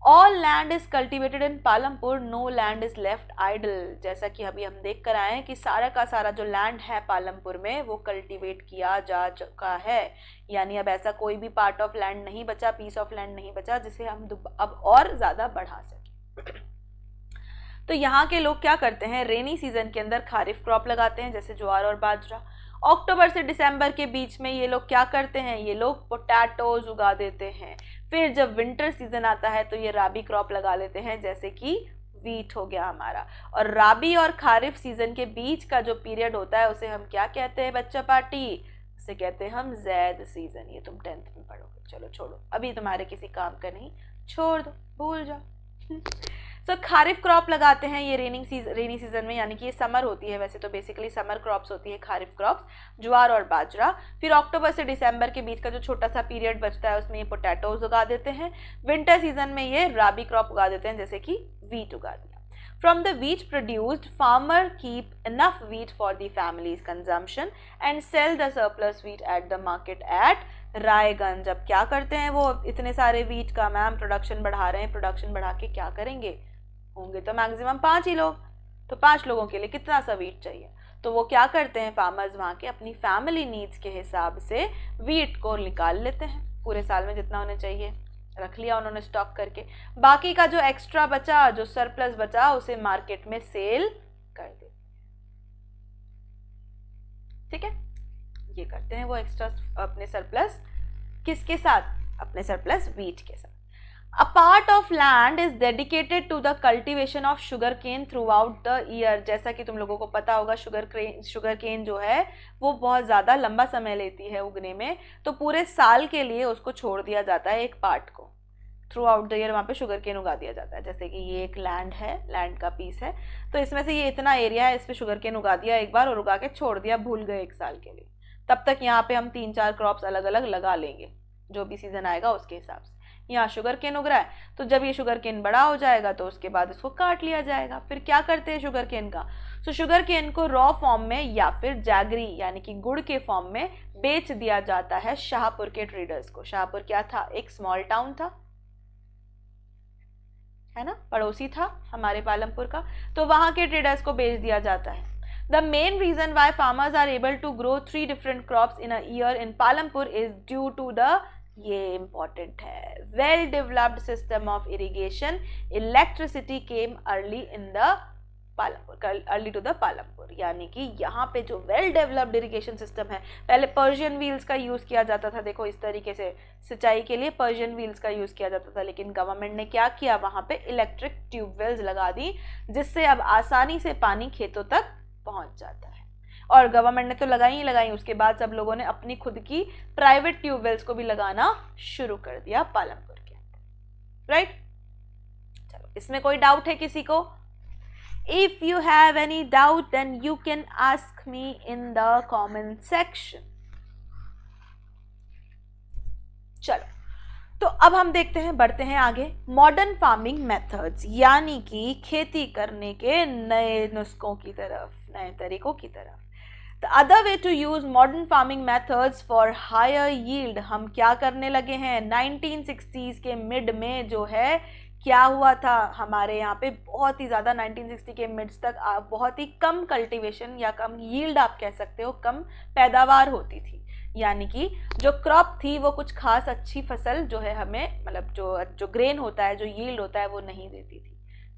A: All land is cultivated in Palampur, no land is left idle. जैसा कि अभी हम देख कर आए कि सारा का सारा जो लैंड है पालमपुर में वो कल्टिवेट किया जा चुका है, यानी अब ऐसा कोई भी पार्ट ऑफ लैंड नहीं बचा, पीस ऑफ लैंड नहीं बचा जिसे हम अब और ज्यादा बढ़ा सकें। तो यहाँ के लोग क्या करते हैं, रेनी सीजन के अंदर खारिफ क्रॉप लगाते हैं जैसे ज्वार और बाजरा। अक्टूबर से दिसंबर के बीच में ये लोग क्या करते हैं, ये लोग पोटैटोज उगा देते हैं। फिर जब विंटर सीजन आता है तो ये राबी क्रॉप लगा लेते हैं जैसे कि वीट हो गया हमारा। और राबी और खारिफ सीजन के बीच का जो पीरियड होता है उसे हम क्या कहते हैं बच्चा पार्टी? उसे कहते हैं हम जैद सीजन। ये तुम 10th में पढ़ोगे। चलो छोड़ो, अभी तुम्हारे किसी काम का नहीं, छोड़ दो, भूल जाओ। सो खारिफ क्रॉप लगाते हैं ये रेनी सीजन में, यानी कि ये समर होती है, वैसे तो बेसिकली समर क्रॉप्स होती है खारिफ क्रॉप्स, ज्वार और बाजरा। फिर अक्टूबर से दिसंबर के बीच का जो छोटा सा पीरियड बचता है उसमें ये पोटैटोज उगा देते हैं। विंटर सीजन में ये राबी क्रॉप उगा देते हैं जैसे कि वीट उगा दिया। From the wheat produced, farmer keep enough wheat for the family's consumption and sell the surplus wheat at the market at Raiganj. अब क्या करते हैं वो इतने सारे वीट का, मैम प्रोडक्शन बढ़ा रहे हैं, प्रोडक्शन बढ़ा के क्या करेंगे? होंगे तो मैक्सिमम 5 ही लोग, तो 5 लोगों के लिए कितना सा वीट चाहिए? तो वो क्या करते हैं फार्मर्स वहाँ के अपनी फैमिली नीड्स के हिसाब से वीट को निकाल लेते हैं, पूरे साल में जितना उन्हें चाहिए रख लिया उन्होंने स्टॉक करके। बाकी का जो एक्स्ट्रा बचा, जो सरप्लस बचा, उसे मार्केट में सेल कर देते। ठीक है, ये करते हैं वो एक्स्ट्रा अपने सरप्लस किसके साथ? अपने सरप्लस वीट के साथ। A part of land is dedicated to the cultivation of sugarcane throughout the year। जैसा कि तुम लोगों को पता होगा शुगर केन जो है वो बहुत ज़्यादा लंबा समय लेती है उगने में, तो पूरे साल के लिए उसको छोड़ दिया जाता है एक पार्ट को। थ्रू आउट द ईयर वहाँ पे शुगर केन उगा दिया जाता है। जैसे कि ये एक लैंड है, लैंड का पीस है, तो इसमें से ये इतना एरिया है, इस पर शुगर केन उगा दिया एक बार और उगा के छोड़ दिया, भूल गए 1 साल के लिए। तब तक यहाँ पे हम 3-4 क्रॉप्स अलग अलग लगा लेंगे, जो भी सीजन आएगा उसके हिसाब से। यहाँ शुगर केन उग रहा है, तो जब ये शुगर केन बड़ा हो जाएगा तो उसके बाद इसको काट लिया जाएगा। फिर क्या करते हैं शुगर केन का? तो शुगर केन को रॉ फॉर्म में या फिर जैगरी यानी कि गुड़ के फॉर्म में बेच दिया जाता है शाहपुर के ट्रेडर्स को। शाहपुर क्या था? एक स्मॉल टाउन था, है ना, पड़ोसी था हमारे पालमपुर का, तो वहां के ट्रेडर्स को बेच दिया जाता है। The main reason why farmers are able to grow 3 different crops in a year in Palampur is due to the, ये important है, well developed system of irrigation. Electricity came early in the early to the Palampur, यानी कि यहाँ पे जो well developed irrigation system है, पहले Persian wheels का यूज़ किया जाता था। देखो इस तरीके से सिंचाई के लिए पर्शियन व्हील्स का यूज़ किया जाता था, लेकिन गवर्नमेंट ने क्या किया, वहाँ पे इलेक्ट्रिक ट्यूबवेल्स लगा दी, जिससे अब आसानी से पानी खेतों तक पहुँच जाता है। और गवर्नमेंट ने तो लगाई ही लगाई, उसके बाद सब लोगों ने अपनी खुद की प्राइवेट ट्यूबवेल्स को भी लगाना शुरू कर दिया पालमपुर के अंदर। राइट, चलो इसमें कोई डाउट है किसी को? If you have any doubt, then you can ask me in the comment section. चलो, तो अब हम देखते हैं, बढ़ते हैं आगे। मॉडर्न फार्मिंग मेथड्स, यानी कि खेती करने के नए नुस्खों की तरफ, नए तरीकों की तरफ। The other way to use modern farming methods for higher yield, हम क्या करने लगे हैं? 1960s के मिड में जो है क्या हुआ था हमारे यहाँ पे, बहुत ही ज़्यादा 1960 के मिड्स तक बहुत ही कम कल्टीवेशन या कम यील्ड आप कह सकते हो, कम पैदावार होती थी, यानी कि जो क्रॉप थी वो कुछ खास अच्छी फसल जो है हमें, मतलब जो ग्रेन होता है, जो यील्ड होता है, वो नहीं देती थी,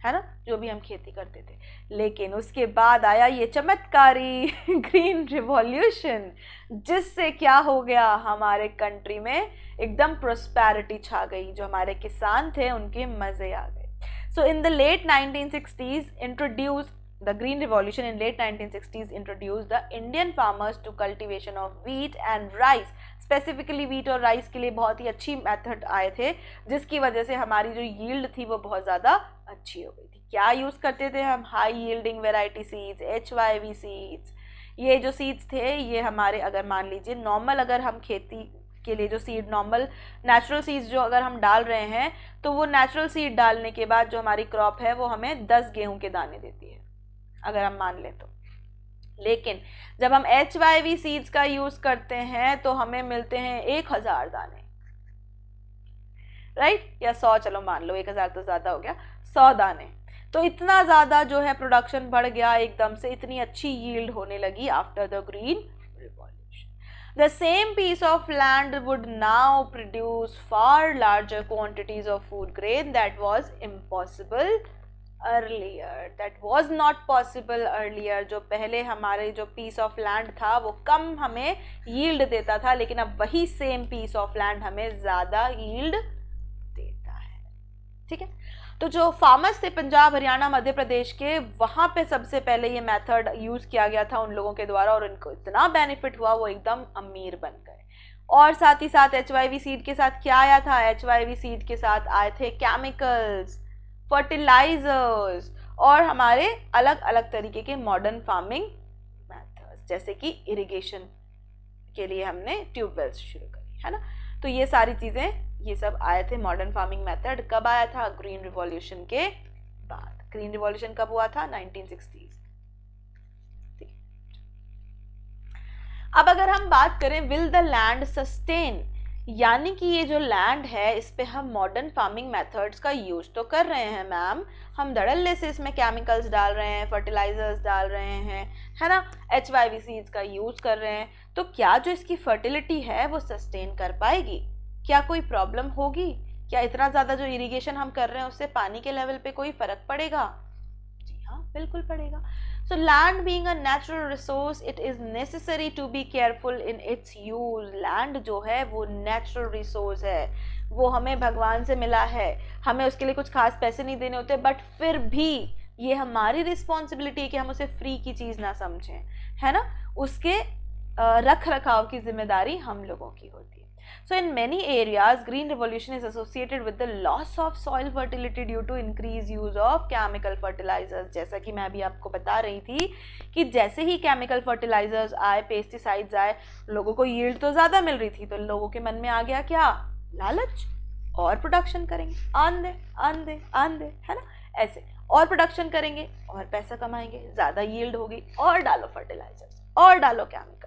A: है ना, जो भी हम खेती करते थे। लेकिन उसके बाद आया ये चमत्कारी ग्रीन रिवॉल्यूशन, जिससे क्या हो गया, हमारे कंट्री में एकदम प्रोस्पेरिटी छा गई, जो हमारे किसान थे उनके मजे आ गए। So in the late 1960s introduce the green revolution in late 1960s introduced the Indian farmers to cultivation of wheat and rice, specifically wheat और rice के लिए बहुत ही अच्छी मेथड आए थे, जिसकी वजह से हमारी जो यील्ड थी वो बहुत ज़्यादा अच्छी हो गई थी। क्या यूज़ करते थे हम, high yielding variety seeds, HYV seeds. ये जो सीड्स थे ये हमारे, अगर मान लीजिए नॉर्मल, अगर हम खेती के लिए जो सीड नॉर्मल नेचुरल सीड्स जो अगर हम डाल रहे हैं, तो वो नेचुरल सीड डालने के बाद जो हमारी क्रॉप है वो हमें 10 गेहूं के दाने देती है, अगर हम मान लें तो। लेकिन जब हम HYV सीड्स का यूज करते हैं तो हमें मिलते हैं 1000 दाने, राइट, या 100, चलो मान लो 1000 तो ज्यादा हो गया, 100 दाने। तो इतना ज्यादा जो है प्रोडक्शन बढ़ गया एकदम से, इतनी अच्छी यील्ड होने लगी after the green revolution. The same piece of land would now produce far larger quantities of food grain that was impossible earlier, that was not possible earlier. जो पहले हमारे जो पीस ऑफ लैंड था वो कम हमें yield देता था, लेकिन अब वही सेम पीस ऑफ लैंड हमें ज्यादा यील्ड देता है। ठीक है, तो जो फार्मर्स थे पंजाब, हरियाणा, मध्य प्रदेश के, वहां पे सबसे पहले ये मेथड यूज किया गया था उन लोगों के द्वारा, और उनको इतना बेनिफिट हुआ वो एकदम अमीर बन गए। और साथ ही साथ HYV सीड के साथ क्या आया था, HYV सीड के साथ आए थे केमिकल्स, फर्टिलाइजर्स और हमारे अलग अलग तरीके के मॉडर्न फार्मिंग मेथड्स, जैसे कि इरिगेशन के लिए हमने ट्यूबवेल्स शुरू करी, है ना। तो ये सारी चीजें, ये सब आए थे मॉडर्न फार्मिंग मेथड। कब आया था, ग्रीन रिवॉल्यूशन के बाद। ग्रीन रिवॉल्यूशन कब हुआ था, 1960s। अब अगर हम बात करें विल द लैंड सस्टेन, यानी कि ये जो लैंड है इस पे हम मॉडर्न फार्मिंग मेथड्स का यूज तो कर रहे हैं मैम, हम धड़ल्ले से इसमें केमिकल्स डाल रहे हैं, फर्टिलाइजर्स डाल रहे हैं, है ना, HYV सीड्स का यूज कर रहे हैं, तो क्या जो इसकी फर्टिलिटी है वो सस्टेन कर पाएगी, क्या कोई प्रॉब्लम होगी, क्या इतना ज्यादा जो इरिगेशन हम कर रहे हैं उससे पानी के लेवल पे कोई फर्क पड़ेगा? जी हाँ, बिल्कुल पड़ेगा। So land being a natural resource, it is necessary to be careful in its use. Land जो है वो natural resource है, वो हमें भगवान से मिला है, हमें उसके लिए कुछ खास पैसे नहीं देने होते, बट फिर भी ये हमारी रिस्पॉन्सिबिलिटी है कि हम उसे फ्री की चीज ना समझें, है ना, उसके रख रखाव की जिम्मेदारी हम लोगों की होती है। So in many areas, green revolution is associated with the loss of soil fertility due to increased use of chemical fertilizers. जैसा कि मैं अभी आपको बता रही थी कि जैसे ही chemical fertilizers आए, पेस्टिसाइड्स आए, लोगों को yield तो ज़्यादा मिल रही थी, तो लोगों के मन में आ गया क्या, लालच, और प्रोडक्शन करेंगे, आंधे आंधे आंधे, है ना, ऐसे और प्रोडक्शन करेंगे और पैसा कमाएंगे, ज़्यादा yield होगी, और डालो फर्टिलाइजर्स और डालो केमिकल्स,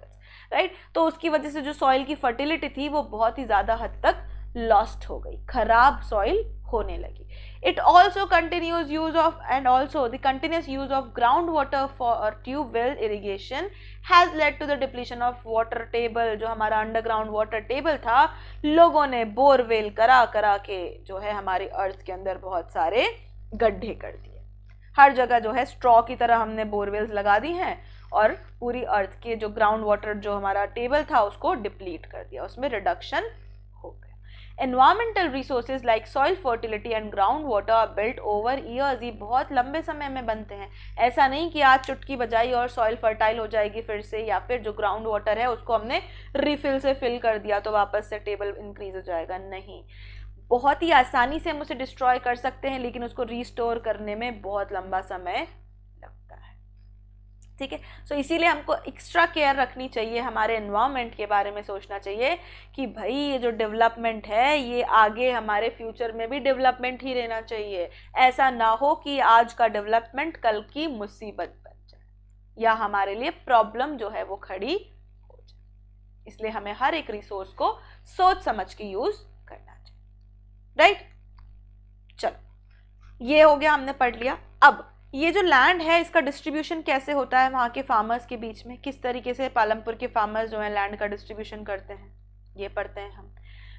A: राइट। तो उसकी वजह से जो सॉइल की फर्टिलिटी थी वो बहुत ही ज्यादा हद तक लॉस्ट हो गई, खराब सॉइल होने लगी। It also continues use of and also the continuous use of ground water for tubewell irrigation has led to the depletion of water table. जो हमारा अंडरग्राउंड वाटर टेबल था, लोगों ने बोरवेल करा करा के जो है हमारी अर्थ के अंदर बहुत सारे गड्ढे कर दिए, हर जगह जो है स्ट्रॉ की तरह हमने बोरवेल्स लगा दी हैं, और पूरी अर्थ के जो ग्राउंड वाटर जो हमारा टेबल था उसको डिप्लीट कर दिया, उसमें रिडक्शन हो गया। Environmental resources like soil fertility and ground water are built over years. ये बहुत लंबे समय में बनते हैं, ऐसा नहीं कि आज चुटकी बजाई और सॉइल फर्टाइल हो जाएगी फिर से, या फिर जो ग्राउंड वाटर है उसको हमने रिफिल से फिल कर दिया तो वापस से टेबल इंक्रीज हो जाएगा, नहीं। बहुत ही आसानी से हम उसे डिस्ट्रॉय कर सकते हैं, लेकिन उसको रिस्टोर करने में बहुत लंबा समय लगता है, ठीक है। सो इसीलिए हमको एक्स्ट्रा केयर रखनी चाहिए, हमारे एनवायरनमेंट के बारे में सोचना चाहिए कि भाई ये जो डेवलपमेंट है ये आगे हमारे फ्यूचर में भी डेवलपमेंट ही रहना चाहिए, ऐसा ना हो कि आज का डेवलपमेंट कल की मुसीबत बन जाए या हमारे लिए प्रॉब्लम जो है वो खड़ी हो जाए। इसलिए हमें हर एक रिसोर्स को सोच समझ के यूज करना चाहिए, राइट। चलो, ये हो गया, हमने पढ़ लिया। अब ये जो लैंड है इसका डिस्ट्रीब्यूशन कैसे होता है वहाँ के फार्मर्स के बीच में, किस तरीके से पालमपुर के फार्मर्स जो है लैंड का डिस्ट्रीब्यूशन करते हैं, ये पढ़ते हैं हम।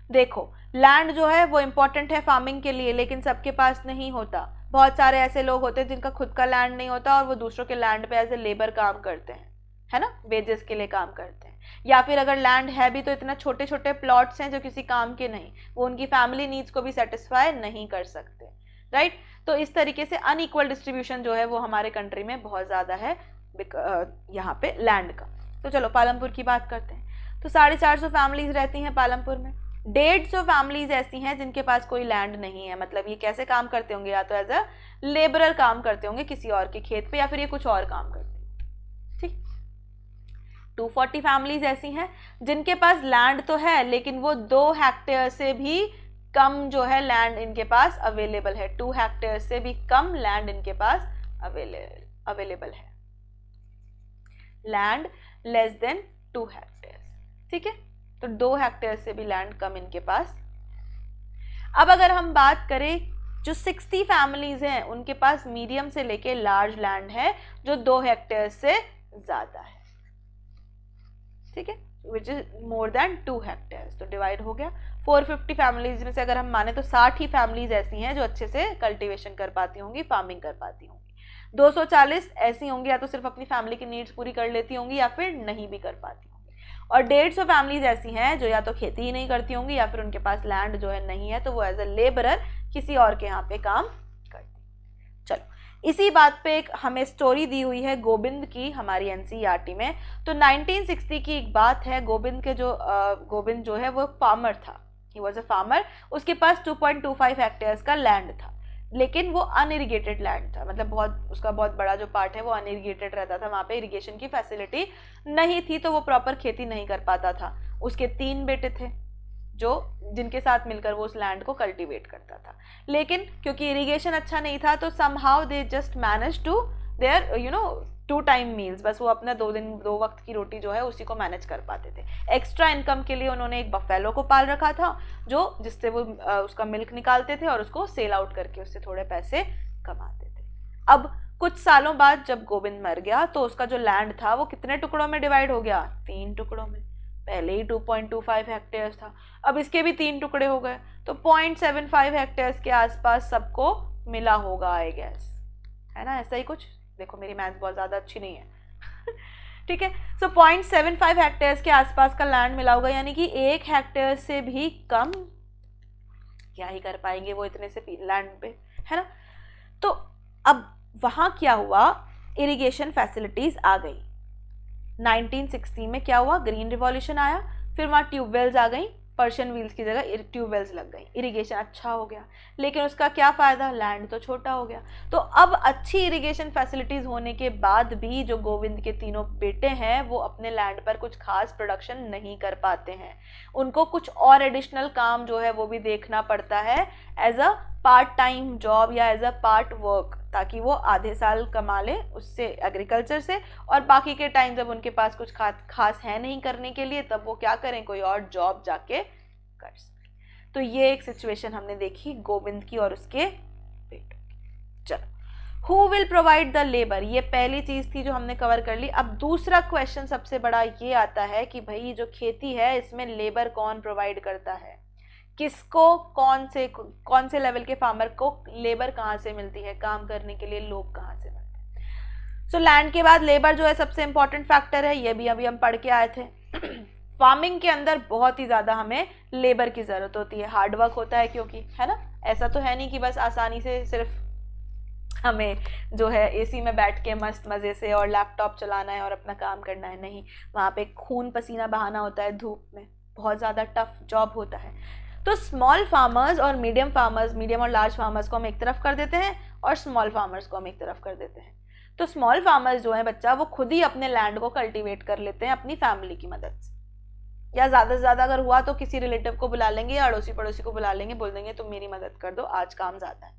A: देखो, लैंड जो है वो इम्पोर्टेंट है फार्मिंग के लिए, लेकिन सबके पास नहीं होता। बहुत सारे ऐसे लोग होते हैं जिनका खुद का लैंड नहीं होता और वो दूसरों के लैंड पे एज ए लेबर काम करते हैं, है ना, वेजेस के लिए काम करते हैं। या फिर अगर लैंड है भी तो इतना छोटे छोटे प्लॉट्स हैं जो किसी काम के नहीं, वो उनकी फैमिली नीड्स को भी सेटिस्फाई नहीं कर सकते, राइट। तो इस तरीके से अनइक्वल डिस्ट्रीब्यूशन जो है वो हमारे कंट्री में बहुत ज़्यादा है यहाँ पे लैंड का। तो चलो पालमपुर की बात करते हैं। तो 450 फैमिलीज रहती हैं पालमपुर में। 150 फैमिलीज ऐसी हैं जिनके पास कोई लैंड नहीं है। मतलब ये कैसे काम करते होंगे, या तो एज अ लेबरर काम करते होंगे किसी और के खेत पे, या फिर ये कुछ और काम करते हैं, ठीक। 240 फैमिलीज ऐसी हैं जिनके पास लैंड तो है लेकिन वो 2 हेक्टेयर से भी कम जो है लैंड इनके पास अवेलेबल है। 2 हेक्टेयर से भी कम लैंड इनके पास अवेलेबल है। लैंड लेस देन 2 हेक्टेयर, ठीक है। तो 2 हेक्टेयर से भी लैंड कम इनके पास। अब अगर हम बात करें जो 60 फैमिलीज हैं उनके पास मीडियम से लेके लार्ज लैंड है जो 2 हेक्टेयर से ज्यादा है, ठीक है, which is more than 2 hectare. तो डिवाइड हो गया। 450 फैमिलीज में से अगर हम माने तो 60 ही फैमिलीज ऐसी हैं जो अच्छे से कल्टीवेशन कर पाती होंगी, फार्मिंग कर पाती होंगी। 240 ऐसी होंगी या तो सिर्फ अपनी फैमिली की नीड्स पूरी कर लेती होंगी या फिर नहीं भी कर पाती होंगी। और 150 फैमिलीज ऐसी हैं जो या तो खेती ही नहीं करती होंगी या फिर उनके पास लैंड जो है नहीं है, तो वो एज अ लेबरर किसी और के यहाँ पे काम करती। चलो, इसी बात पे एक हमें स्टोरी दी हुई है गोविंद की हमारी एनसीईआरटी में। तो 1960 की एक बात है। गोविंद जो है वो फार्मर था, ही वॉज अ फार्मर। उसके पास 2.25 हेक्टेयर्स का लैंड था, लेकिन वो अनइरिगेटेड लैंड था। मतलब उसका बहुत बड़ा जो पार्ट है वो अनइरिगेटेड रहता था, वहाँ पे इरिगेशन की फैसिलिटी नहीं थी, तो वो प्रॉपर खेती नहीं कर पाता था। उसके 3 बेटे थे जिनके साथ मिलकर वो उस लैंड को कल्टीवेट करता था, लेकिन क्योंकि इरिगेशन अच्छा नहीं था तो somehow they just manage to their 2 time meals. बस वो अपना 2 वक्त की रोटी जो है उसी को मैनेज कर पाते थे। एक्स्ट्रा इनकम के लिए उन्होंने एक बफेलो को पाल रखा था जिससे वो उसका मिल्क निकालते थे और उसको सेल आउट करके उससे थोड़े पैसे कमाते थे। अब कुछ सालों बाद जब गोविंद मर गया तो उसका जो लैंड था वो कितने टुकड़ों में डिवाइड हो गया? 3 टुकड़ों में। पहले ही 2.25 हेक्टेयर्स था, अब इसके भी 3 टुकड़े हो गए, तो 0.75 हेक्टेयर्स के आसपास सबको मिला होगा, आई गेस, है ना, ऐसा ही कुछ। देखो मेरी मैथ बहुत ज़्यादा अच्छी नहीं है ठीक है। सो 0.75 हेक्टेयर्स के आसपास का लैंड मिला होगा, यानी कि 1 हेक्टेयर से भी कम क्या ही कर पाएंगे वो इतने से लैंड पे, है ना। तो अब वहाँ क्या हुआ, इरिगेशन फैसिलिटीज आ गई। 1960 में क्या हुआ, ग्रीन रिवॉल्यूशन आया, फिर वहाँ ट्यूबवेल्स आ गई, पर्शियन व्हील्स की जगह ट्यूबवेल्स लग गई, इरिगेशन अच्छा हो गया। लेकिन उसका क्या फ़ायदा, लैंड तो छोटा हो गया। तो अब अच्छी इरिगेशन फैसिलिटीज़ होने के बाद भी जो गोविंद के तीनों बेटे हैं वो अपने लैंड पर कुछ खास प्रोडक्शन नहीं कर पाते हैं। उनको कुछ और एडिशनल काम जो है वो भी देखना पड़ता है as a part time job या एज अ पार्ट वर्क, ताकि वो आधे साल कमा ले उससे, एग्रीकल्चर से, और बाकी के टाइम जब उनके पास कुछ खास है नहीं करने के लिए तब वो क्या करें, कोई और जॉब जाके कर सकें। तो ये एक सिचुएशन हमने देखी गोविंद की और उसके बेटों की। चलो, who will provide the labour, ये पहली चीज थी जो हमने कवर कर ली। अब दूसरा क्वेश्चन सबसे बड़ा ये आता है कि भाई जो खेती है इसमें लेबर कौन प्रोवाइड करता है, किसको, कौन से लेवल के फार्मर को लेबर कहाँ से मिलती है, काम करने के लिए लोग कहाँ से मिलते हैं। सो लैंड के बाद लेबर जो है सबसे इंपॉर्टेंट फैक्टर है, ये भी अभी हम पढ़ के आए थे फार्मिंग के अंदर बहुत ही ज़्यादा हमें लेबर की ज़रूरत होती है, हार्डवर्क होता है क्योंकि, है ना। ऐसा तो है नहीं कि बस आसानी से सिर्फ हमें जो है एसी में बैठ के मस्त मज़े से और लैपटॉप चलाना है और अपना काम करना है, नहीं, वहाँ पे खून पसीना बहाना होता है धूप में, बहुत ज़्यादा टफ जॉब होता है। तो स्मॉल फार्मर्स और मीडियम और लार्ज फार्मर्स को हम एक तरफ कर देते हैं और स्मॉल फार्मर्स को हम एक तरफ कर देते हैं। तो स्मॉल फार्मर्स जो है बच्चा, वो खुद ही अपने लैंड को कल्टीवेट कर लेते हैं अपनी फैमिली की मदद से, या ज़्यादा से ज़्यादा अगर हुआ तो किसी रिलेटिव को बुला लेंगे या अड़ोसी पड़ोसी को बुला लेंगे, बोल देंगे तुम मेरी मदद कर दो, आज काम ज़्यादा है,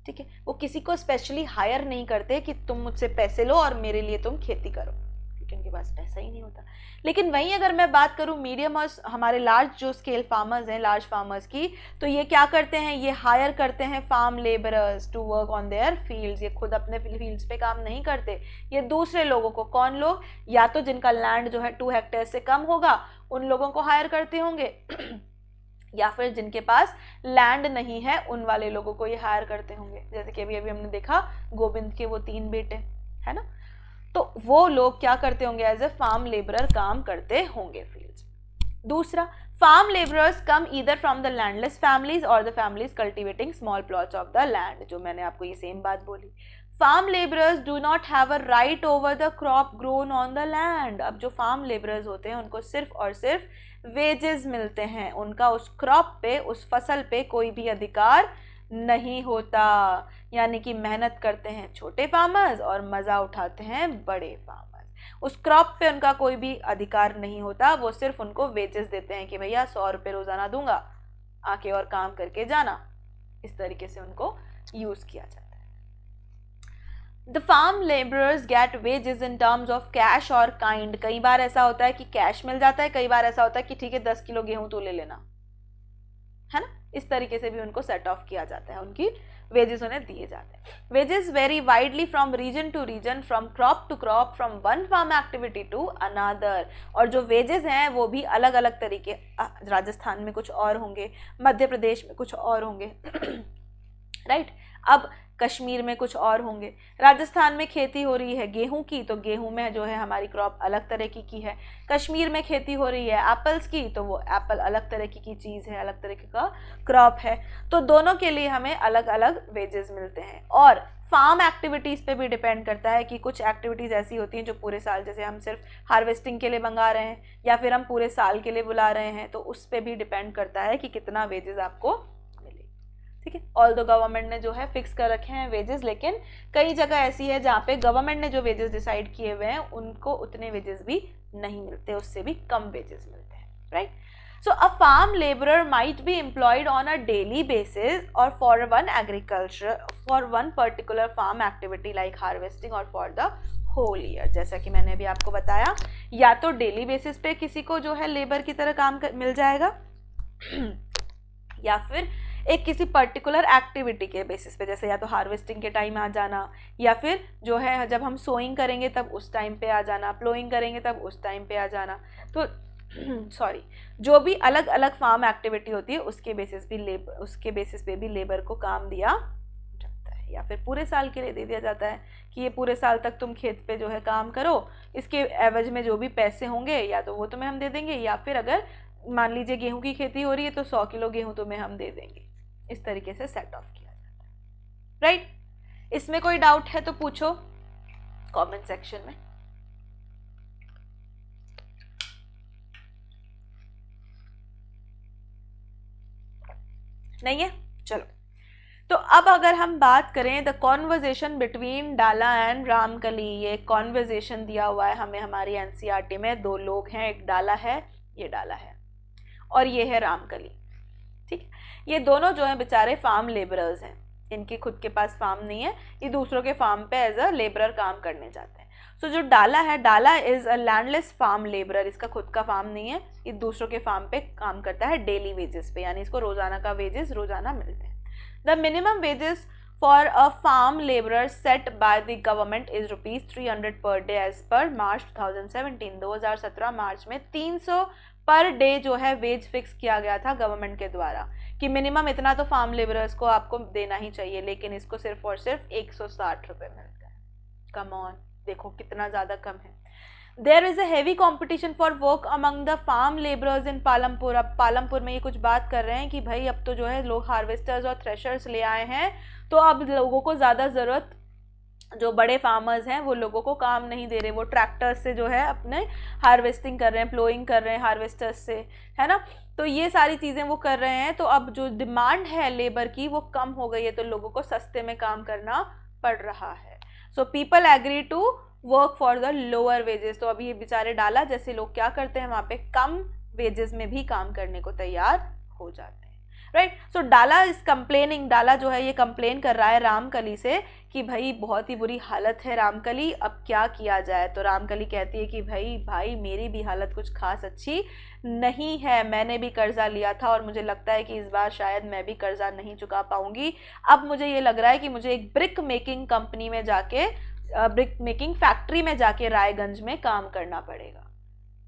A: ठीक है। वो किसी को स्पेशली हायर नहीं करते कि तुम मुझसे पैसे लो और मेरे लिए तुम खेती करो, क्योंकि उनके पास पैसा ही नहीं होता। लेकिन वहीं अगर मैं बात करूं मीडियम और हमारे लार्ज जो स्केल फार्मर्स हैं, लार्ज फार्मर्स की, तो ये क्या करते हैं, ये हायर करते हैं farm labourers to work on their fields. ये खुद अपने फील्ड्स पे काम नहीं करते, ये दूसरे लोगों को, कौन लोग, या तो जिनका लैंड जो है 2 हेक्टेयर से कम होगा उन लोगों को हायर करते होंगे या फिर जिनके पास लैंड नहीं है उन वाले लोगों को ये हायर करते होंगे। जैसे कि अभी अभी हमने देखा गोविंद के वो 3 बेटे, है ना, तो वो लोग क्या करते होंगे, एज ए फार्म लेबरर काम करते होंगे फील्ड्स। दूसरा, farm labourers come either from the landless families or the families cultivating small plots of the land. जो मैंने आपको ये सेम बात बोली, farm labourers do not have a right over the crop grown on the land. अब जो farm labourers होते हैं उनको सिर्फ और सिर्फ वेजेस मिलते हैं, उनका उस क्रॉप पे, उस फसल पे कोई भी अधिकार नहीं होता। यानी कि मेहनत करते हैं छोटे फार्मर्स और मज़ा उठाते हैं बड़े फार्मर्स। उस क्रॉप पे उनका कोई भी अधिकार नहीं होता, वो सिर्फ उनको वेजेस देते हैं कि भैया 100 रुपये रोज़ाना दूंगा, आके और काम करके जाना। इस तरीके से उनको यूज़ किया जाता है। The farm labourers get wages in terms of cash और काइंड। कई बार ऐसा होता है कि कैश मिल जाता है, कई बार ऐसा होता है कि ठीक है 10 किलो गेहूं तो ले लेना, है ना। इस तरीके से भी उनको सेट ऑफ किया जाता है, उनकी वेजेस उन्हें दिए जाते हैं। Wages vary widely from region to region, from crop to crop, from one farm activity to another. और जो वेजेस हैं वो भी अलग अलग तरीके, राजस्थान में कुछ और होंगे, मध्य प्रदेश में कुछ और होंगे राइट। अब कश्मीर में कुछ और होंगे। राजस्थान में खेती हो रही है गेहूं की, तो गेहूं में जो है हमारी क्रॉप अलग तरह की है। कश्मीर में खेती हो रही है एप्पल्स की, तो वो एप्पल अलग तरह की चीज़ है, अलग तरह का क्रॉप है। तो दोनों के लिए हमें अलग अलग वेजेस मिलते हैं। और फार्म एक्टिविटीज़ पे भी डिपेंड करता है कि कुछ एक्टिविटीज़ ऐसी होती हैं जो पूरे साल, जैसे हम सिर्फ हार्वेस्टिंग के लिए मंगा रहे हैं या फिर हम पूरे साल के लिए बुला रहे हैं, तो उस पर भी डिपेंड करता है कि कितना वेजेस आपको, ठीक है। ऑल दो गवर्नमेंट ने जो है फिक्स कर रखे हैं वेजेस, लेकिन कई जगह ऐसी है जहाँ पे गवर्नमेंट ने जो वेजेस डिसाइड किए हुए हैं उनको उतने वेजेस भी नहीं मिलते, उससे भी कम वेजेस मिलते हैं, right. So a farm labourer might be employed on a daily basis or for one agriculture, for one particular farm activity like harvesting or for the whole year. जैसा कि मैंने अभी आपको बताया, या तो डेली बेसिस पे किसी को जो है लेबर की तरह काम मिल जाएगा या फिर एक किसी पर्टिकुलर एक्टिविटी के बेसिस पे, जैसे या तो हार्वेस्टिंग के टाइम आ जाना, या फिर जो है जब हम सोइंग करेंगे तब उस टाइम पे आ जाना, प्लोइंग करेंगे तब उस टाइम पे आ जाना। तो सॉरी, जो भी अलग अलग फार्म एक्टिविटी होती है उसके बेसिस पे भी लेबर को काम दिया जाता है, या फिर पूरे साल के लिए दे दिया जाता है कि ये पूरे साल तक तुम खेत पे जो है काम करो, इसके एवज में जो भी पैसे होंगे या तो वो तुम्हें हम दे देंगे, या फिर अगर मान लीजिए गेहूं की खेती हो रही है तो 100 किलो गेहूं तुम्हें हम दे देंगे। इस तरीके से सेट ऑफ किया जाता है, राइट। इसमें कोई डाउट है तो पूछो कमेंट सेक्शन में। नहीं है, चलो। तो अब अगर हम बात करें द कॉन्वर्जेशन बिटवीन डाला एंड रामकली, ये कॉन्वर्जेशन दिया हुआ है हमें हमारी एनसीईआरटी में। 2 लोग हैं, एक डाला है, ये डाला है, और ये है रामकली, ठीक। ये दोनों जो हैं बेचारे फार्म लेबरर्स हैं, इनके खुद के पास फार्म नहीं है, ये दूसरों के फार्म पे एज अ लेबरर काम करने जाते हैं। सो जो डाला है, Dala is a landless farm labourer, इसका खुद का फार्म नहीं है, ये दूसरों के फार्म पे काम करता है डेली वेजेस पे, यानी इसको रोजाना का वेजेस रोजाना मिलते हैं। The minimum wages for a farm labourer set by the government is ₹300 per day as per मार्च 2017। 2017 मार्च में 300 पर डे जो है वेज फिक्स किया गया था गवर्नमेंट के द्वारा कि मिनिमम इतना तो फार्म लेबरर्स को आपको देना ही चाहिए, लेकिन इसको सिर्फ और सिर्फ 160 रुपये मिलता है। कम ऑन, देखो कितना ज़्यादा कम है। There is a heavy competition for work among the farm labourers in Palampur. अब पालमपुर में ये कुछ बात कर रहे हैं कि भाई अब तो जो है लोग हार्वेस्टर्स और थ्रेशर्स ले आए हैं, तो अब लोगों को ज़्यादा ज़रूरत, जो बड़े फार्मर्स हैं वो लोगों को काम नहीं दे रहे, वो ट्रैक्टर्स से जो है अपने हार्वेस्टिंग कर रहे हैं, प्लोइंग कर रहे हैं हार्वेस्टर्स से, है ना। तो ये सारी चीज़ें वो कर रहे हैं, तो अब जो डिमांड है लेबर की वो कम हो गई है, तो लोगों को सस्ते में काम करना पड़ रहा है। So people agree to work for the lower wages. तो अभी ये बेचारे डाला जैसे लोग क्या करते हैं, वहाँ पे कम वेजेस में भी काम करने को तैयार हो जाते हैं। राइट। सो डाला इज कंप्लेनिंग, डाला जो है ये कंप्लेन कर रहा है रामकली से कि भाई बहुत ही बुरी हालत है रामकली, अब क्या किया जाए। तो रामकली कहती है कि भाई मेरी भी हालत कुछ खास अच्छी नहीं है, मैंने भी कर्जा लिया था और मुझे लगता है कि इस बार शायद मैं भी कर्जा नहीं चुका पाऊंगी। अब मुझे ये लग रहा है कि मुझे एक ब्रिक मेकिंग कंपनी में जाके, ब्रिक मेकिंग फैक्ट्री में जाके रायगंज में काम करना पड़ेगा।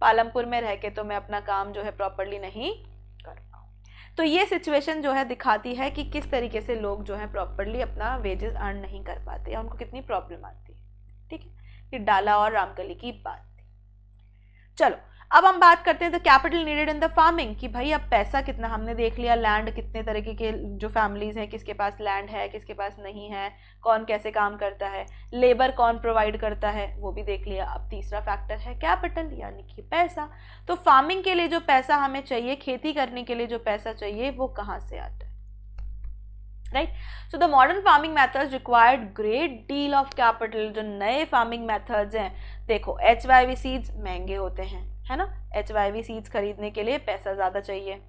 A: पालमपुर में रह के तो मैं अपना काम जो है प्रॉपरली नहीं कर पाऊँ। तो ये सिचुएशन जो है दिखाती है कि किस तरीके से लोग जो है प्रॉपरली अपना वेजेस अर्न नहीं कर पाते हैं, उनको कितनी प्रॉब्लम आती है। ठीक है, ये डाला और रामकली की बात थी। चलो अब हम बात करते हैं the capital needed in the farming, कि भाई अब पैसा कितना, हमने देख लिया लैंड कितने तरीके के जो फैमिलीज हैं, किसके पास लैंड है किसके पास नहीं है, कौन कैसे काम करता है, लेबर कौन प्रोवाइड करता है वो भी देख लिया। अब तीसरा फैक्टर है कैपिटल यानी कि पैसा। तो फार्मिंग के लिए जो पैसा हमें चाहिए, खेती करने के लिए जो पैसा चाहिए वो कहाँ से आता है, right. So the modern farming methods required great deal of capital. जो नए फार्मिंग मेथड्स हैं, देखो HYV सीड्स महंगे होते हैं, है ना, HYV सीड्स खरीदने के लिए पैसा ज़्यादा चाहिए,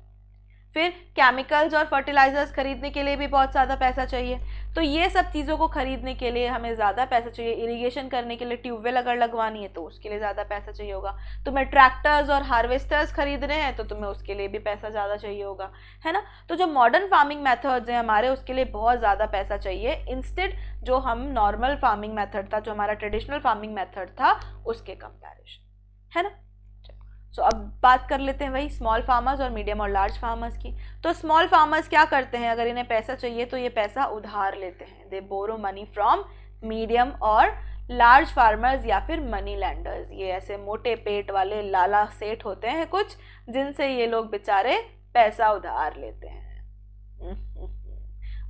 A: फिर केमिकल्स और फर्टिलाइजर्स खरीदने के लिए भी बहुत ज़्यादा पैसा चाहिए। तो ये सब चीज़ों को खरीदने के लिए हमें ज़्यादा पैसा चाहिए। इरिगेशन करने के लिए ट्यूबवेल अगर लगवानी है तो उसके लिए ज़्यादा पैसा चाहिए होगा। तुम्हें ट्रैक्टर्स और हार्वेस्टर्स खरीदने हैं तो तुम्हें उसके लिए भी पैसा ज़्यादा चाहिए होगा, है ना। तो जो मॉडर्न फार्मिंग मेथड्स हैं हमारे, उसके लिए बहुत ज़्यादा पैसा चाहिए, इंस्टेड जो हम नॉर्मल फार्मिंग मेथड था, जो हमारा ट्रेडिशनल फार्मिंग मेथड था उसके कंपेरिजन, है ना। सो अब बात कर लेते हैं वही स्मॉल फार्मर्स और मीडियम और लार्ज फार्मर्स की। तो स्मॉल फार्मर्स क्या करते हैं, अगर इन्हें पैसा चाहिए तो ये पैसा उधार लेते हैं। दे बोरो मनी फ्रॉम मीडियम और लार्ज फार्मर्स या फिर मनी लैंडर्स। ये ऐसे मोटे पेट वाले लाला सेठ होते हैं कुछ, जिनसे ये लोग बेचारे पैसा उधार लेते हैं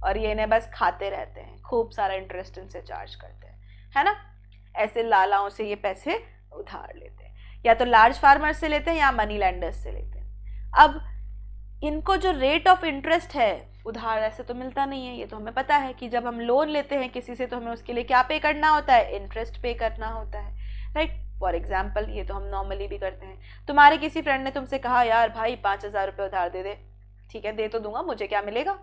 A: और ये इन्हें बस खाते रहते हैं, खूब सारा इंटरेस्ट इनसे चार्ज करते हैं, है ना। ऐसे लालाओं से ये पैसे उधार लेते हैं, या तो लार्ज फार्मर्स से लेते हैं या मनी लैंडर्स से लेते हैं। अब इनको जो रेट ऑफ इंटरेस्ट है, उधार ऐसे तो मिलता नहीं है, ये तो हमें पता है कि जब हम लोन लेते हैं किसी से तो हमें उसके लिए क्या पे करना होता है, इंटरेस्ट पे करना होता है, राइट। फॉर एग्जाम्पल ये तो हम नॉर्मली भी करते हैं। तुम्हारे किसी फ्रेंड ने तुमसे कहा यार भाई 5,000 रुपये उधार दे दे, ठीक है दे तो दूंगा, मुझे क्या मिलेगा,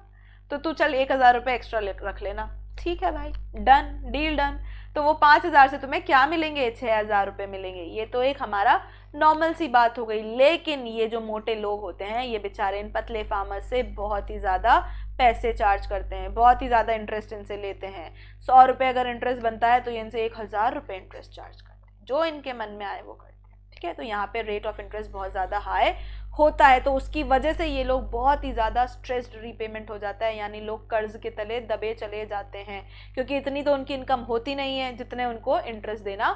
A: तो तू चल 1,000 रुपये एक्स्ट्रा रख लेना, ठीक है भाई, डन, डील डन। तो वो 5,000 से तुम्हें क्या मिलेंगे, 6,000 रुपये मिलेंगे। ये तो एक हमारा नॉर्मल सी बात हो गई। लेकिन ये जो मोटे लोग होते हैं ये बेचारे इन पतले फार्मर्स से बहुत ही ज़्यादा पैसे चार्ज करते हैं, बहुत ही ज़्यादा इंटरेस्ट इनसे लेते हैं। 100 रुपये अगर इंटरेस्ट बनता है तो ये इनसे 1,000 रुपये इंटरेस्ट चार्ज करते हैं, जो इनके मन में आए वो करते हैं, ठीक है। तो यहाँ पे रेट ऑफ इंटरेस्ट बहुत ज़्यादा हाई होता है, तो उसकी वजह से ये लोग बहुत ही ज़्यादा स्ट्रेस्ड रीपेमेंट हो जाता है, यानी लोग कर्ज के तले दबे चले जाते हैं, क्योंकि इतनी तो उनकी इनकम होती नहीं है जितने उनको इंटरेस्ट देना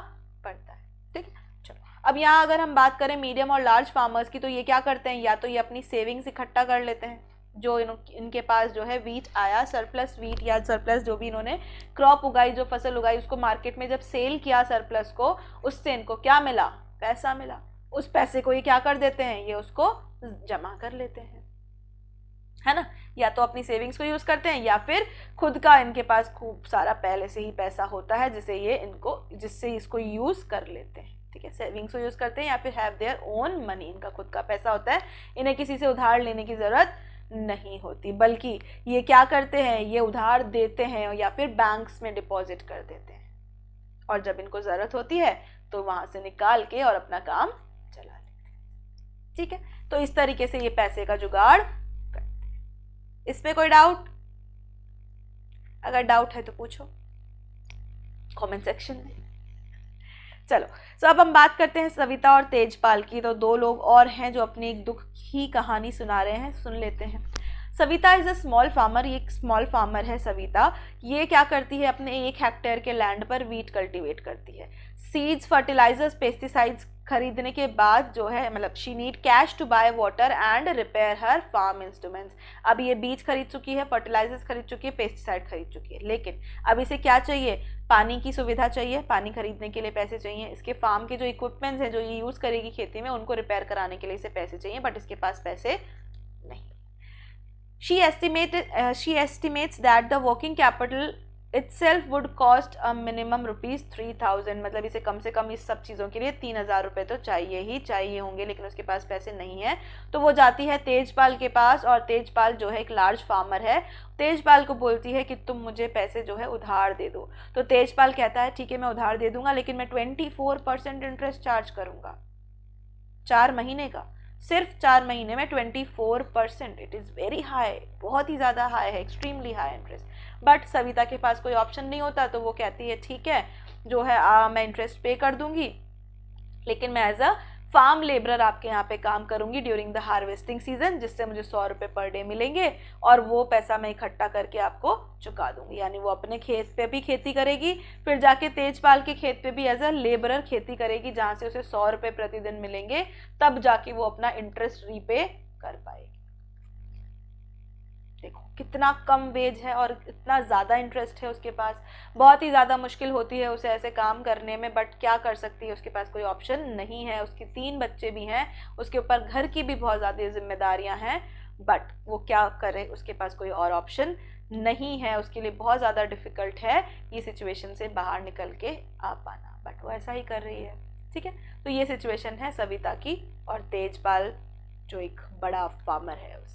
A: पड़ता है, ठीक है। चलो अब यहाँ अगर हम बात करें मीडियम और लार्ज फार्मर्स की, तो ये क्या करते हैं, या तो ये अपनी सेविंग्स इकट्ठा कर लेते हैं, जो इनके पास जो है वीट आया, सरप्लस वीट या सरप्लस जो भी इन्होंने क्रॉप उगाई, जो फसल उगाई, उसको मार्केट में जब सेल किया सरप्लस को, उससे इनको क्या मिला, पैसा मिला। उस पैसे को ये क्या कर देते हैं, ये उसको जमा कर लेते हैं, है ना। या तो अपनी सेविंग्स को यूज करते हैं या फिर खुद का इनके पास खूब सारा पहले से ही पैसा होता है जिससे इसको यूज कर लेते हैं, ठीक है। सेविंग्स को यूज करते हैं या फिर हैव देयर ओन मनी, इनका खुद का पैसा होता है, इन्हें किसी से उधार लेने की जरूरत नहीं होती, बल्कि ये क्या करते हैं, ये उधार देते हैं या फिर बैंक्स में डिपॉजिट कर देते हैं, और जब इनको जरूरत होती है तो वहां से निकाल के और अपना काम चला लेते हैं, ठीक है। तो इस तरीके से ये पैसे का जुगाड़ करते हैं। इसमें कोई डाउट, अगर डाउट है तो पूछो कमेंट सेक्शन में। चलो सो अब हम बात करते हैं सविता और तेजपाल की। तो दो लोग और हैं जो अपनी एक दुख की कहानी सुना रहे हैं, सुन लेते हैं। Savita is a small farmer, ये एक स्मॉल फार्मर है सविता। ये क्या करती है, अपने 1 हेक्टेयर के लैंड पर वीट कल्टीवेट करती है। सीड्स, फर्टिलाइजर्स, पेस्टिसाइड्स खरीदने के बाद जो है, मतलब she need cash to buy water and repair her farm instruments. अब ये बीज खरीद चुकी है, फर्टिलाइजर्स खरीद चुकी है, पेस्टिसाइड खरीद चुकी है, लेकिन अब इसे क्या चाहिए, पानी की सुविधा चाहिए, पानी खरीदने के लिए पैसे चाहिए। इसके फार्म के जो इक्विपमेंट्स हैं जो ये यूज़ करेगी खेती में, उनको रिपेयर कराने के लिए इसे पैसे चाहिए, बट इसके पास पैसे नहीं। She estimates that the working capital itself would cost a minimum ₹3,000, मतलब इसे कम से कम इस सब चीज़ों के लिए 3,000 रुपये तो चाहिए ही चाहिए होंगे, लेकिन उसके पास पैसे नहीं है। तो वो जाती है तेजपाल के पास, और तेजपाल जो है एक लार्ज फार्मर है। तेजपाल को बोलती है कि तुम मुझे पैसे जो है उधार दे दो। तो तेजपाल कहता है ठीक है मैं उधार दे दूंगा, लेकिन मैं 24% इंटरेस्ट चार्ज करूंगा 4 महीने का, सिर्फ 4 महीने में 24%। इट इज़ वेरी हाई, बहुत ही ज़्यादा हाई है, extremely high interest. But Savita के पास कोई ऑप्शन नहीं होता, तो वो कहती है ठीक है जो है मैं इंटरेस्ट पे कर दूंगी, लेकिन मैं एज अ फार्म लेबरर आपके यहाँ पे काम करूंगी ड्यूरिंग द हार्वेस्टिंग सीजन, जिससे मुझे 100 रुपये पर डे मिलेंगे, और वो पैसा मैं इकट्ठा करके आपको चुका दूंगी। यानी वो अपने खेत पे भी खेती करेगी, फिर जाके तेजपाल के खेत पे भी एज अ लेबरर खेती करेगी, जहाँ से उसे 100 रुपये प्रतिदिन मिलेंगे, तब जाके वो अपना इंटरेस्ट रीपे कर पाएगी। देखो कितना कम वेज है और इतना ज़्यादा इंटरेस्ट है उसके पास। बहुत ही ज़्यादा मुश्किल होती है उसे ऐसे काम करने में, बट क्या कर सकती है, उसके पास कोई ऑप्शन नहीं है। उसके 3 बच्चे भी हैं, उसके ऊपर घर की भी बहुत ज़्यादा जिम्मेदारियां हैं, बट वो क्या करे, उसके पास कोई और ऑप्शन नहीं है। उसके लिए बहुत ज़्यादा डिफ़िकल्ट है ये सिचुएशन से बाहर निकल के आ पाना, बट वो ऐसा ही कर रही है। ठीक है, तो ये सिचुएशन है सविता की और तेजपाल जो एक बड़ा फार्मर है उसकी।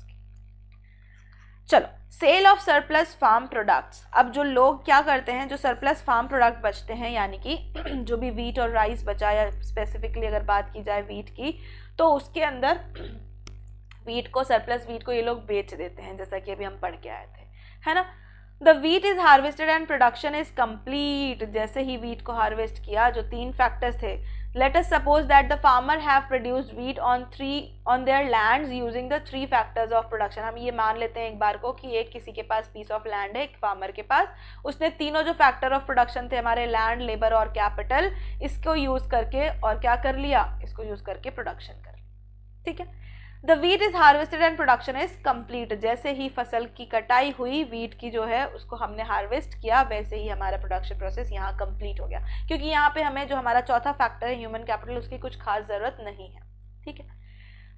A: चलो, sale of surplus farm products. अब जो लोग क्या करते हैं, जो सरप्लस फार्म प्रोडक्ट बचते हैं, यानी कि जो भी वीट और राइस बचा, या स्पेसिफिकली अगर बात की जाए वीट की, तो उसके अंदर वीट को, सरप्लस वीट को ये लोग बेच देते हैं, जैसा कि अभी हम पढ़ के आए थे, है ना। The wheat is harvested and production is complete. जैसे ही वीट को हार्वेस्ट किया, जो 3 फैक्टर्स थे, let us suppose that the farmer have produced wheat on their lands using the 3 factors of production। हम ये मान लेते हैं एक बार को कि एक किसी के पास पीस ऑफ लैंड है, एक फार्मर के पास, उसने तीनों जो फैक्टर ऑफ प्रोडक्शन थे हमारे, लैंड, लेबर और कैपिटल, इसको यूज करके और क्या कर लिया, इसको यूज करके प्रोडक्शन कर लिया। ठीक है, the wheat is harvested and production is complete. जैसे ही फसल की कटाई हुई, वीट की जो है उसको हमने हार्वेस्ट किया, वैसे ही हमारा प्रोडक्शन प्रोसेस यहाँ कंप्लीट हो गया, क्योंकि यहाँ पे हमें जो हमारा चौथा फैक्टर है ह्यूमन कैपिटल, उसकी कुछ खास जरूरत नहीं है। ठीक है,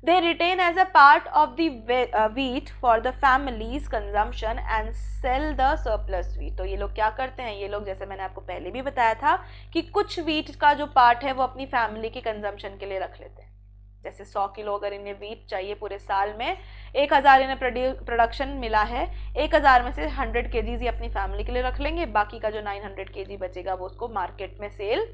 A: they retain as a part of the wheat for the family's consumption and sell the surplus wheat. तो ये लोग क्या करते हैं, ये लोग जैसे मैंने आपको पहले भी बताया था कि कुछ वीट का जो पार्ट है वो अपनी फैमिली के कंजम्पशन के लिए रख लेते हैं। जैसे 100 किलो अगर इन्हें वीट चाहिए पूरे साल में, 1000 इन्हें प्रोडक्शन मिला है, 1000 में से 100 kg ये अपनी फैमिली के लिए रख लेंगे, बाकी का जो 900 kg बचेगा वो उसको मार्केट में सेल।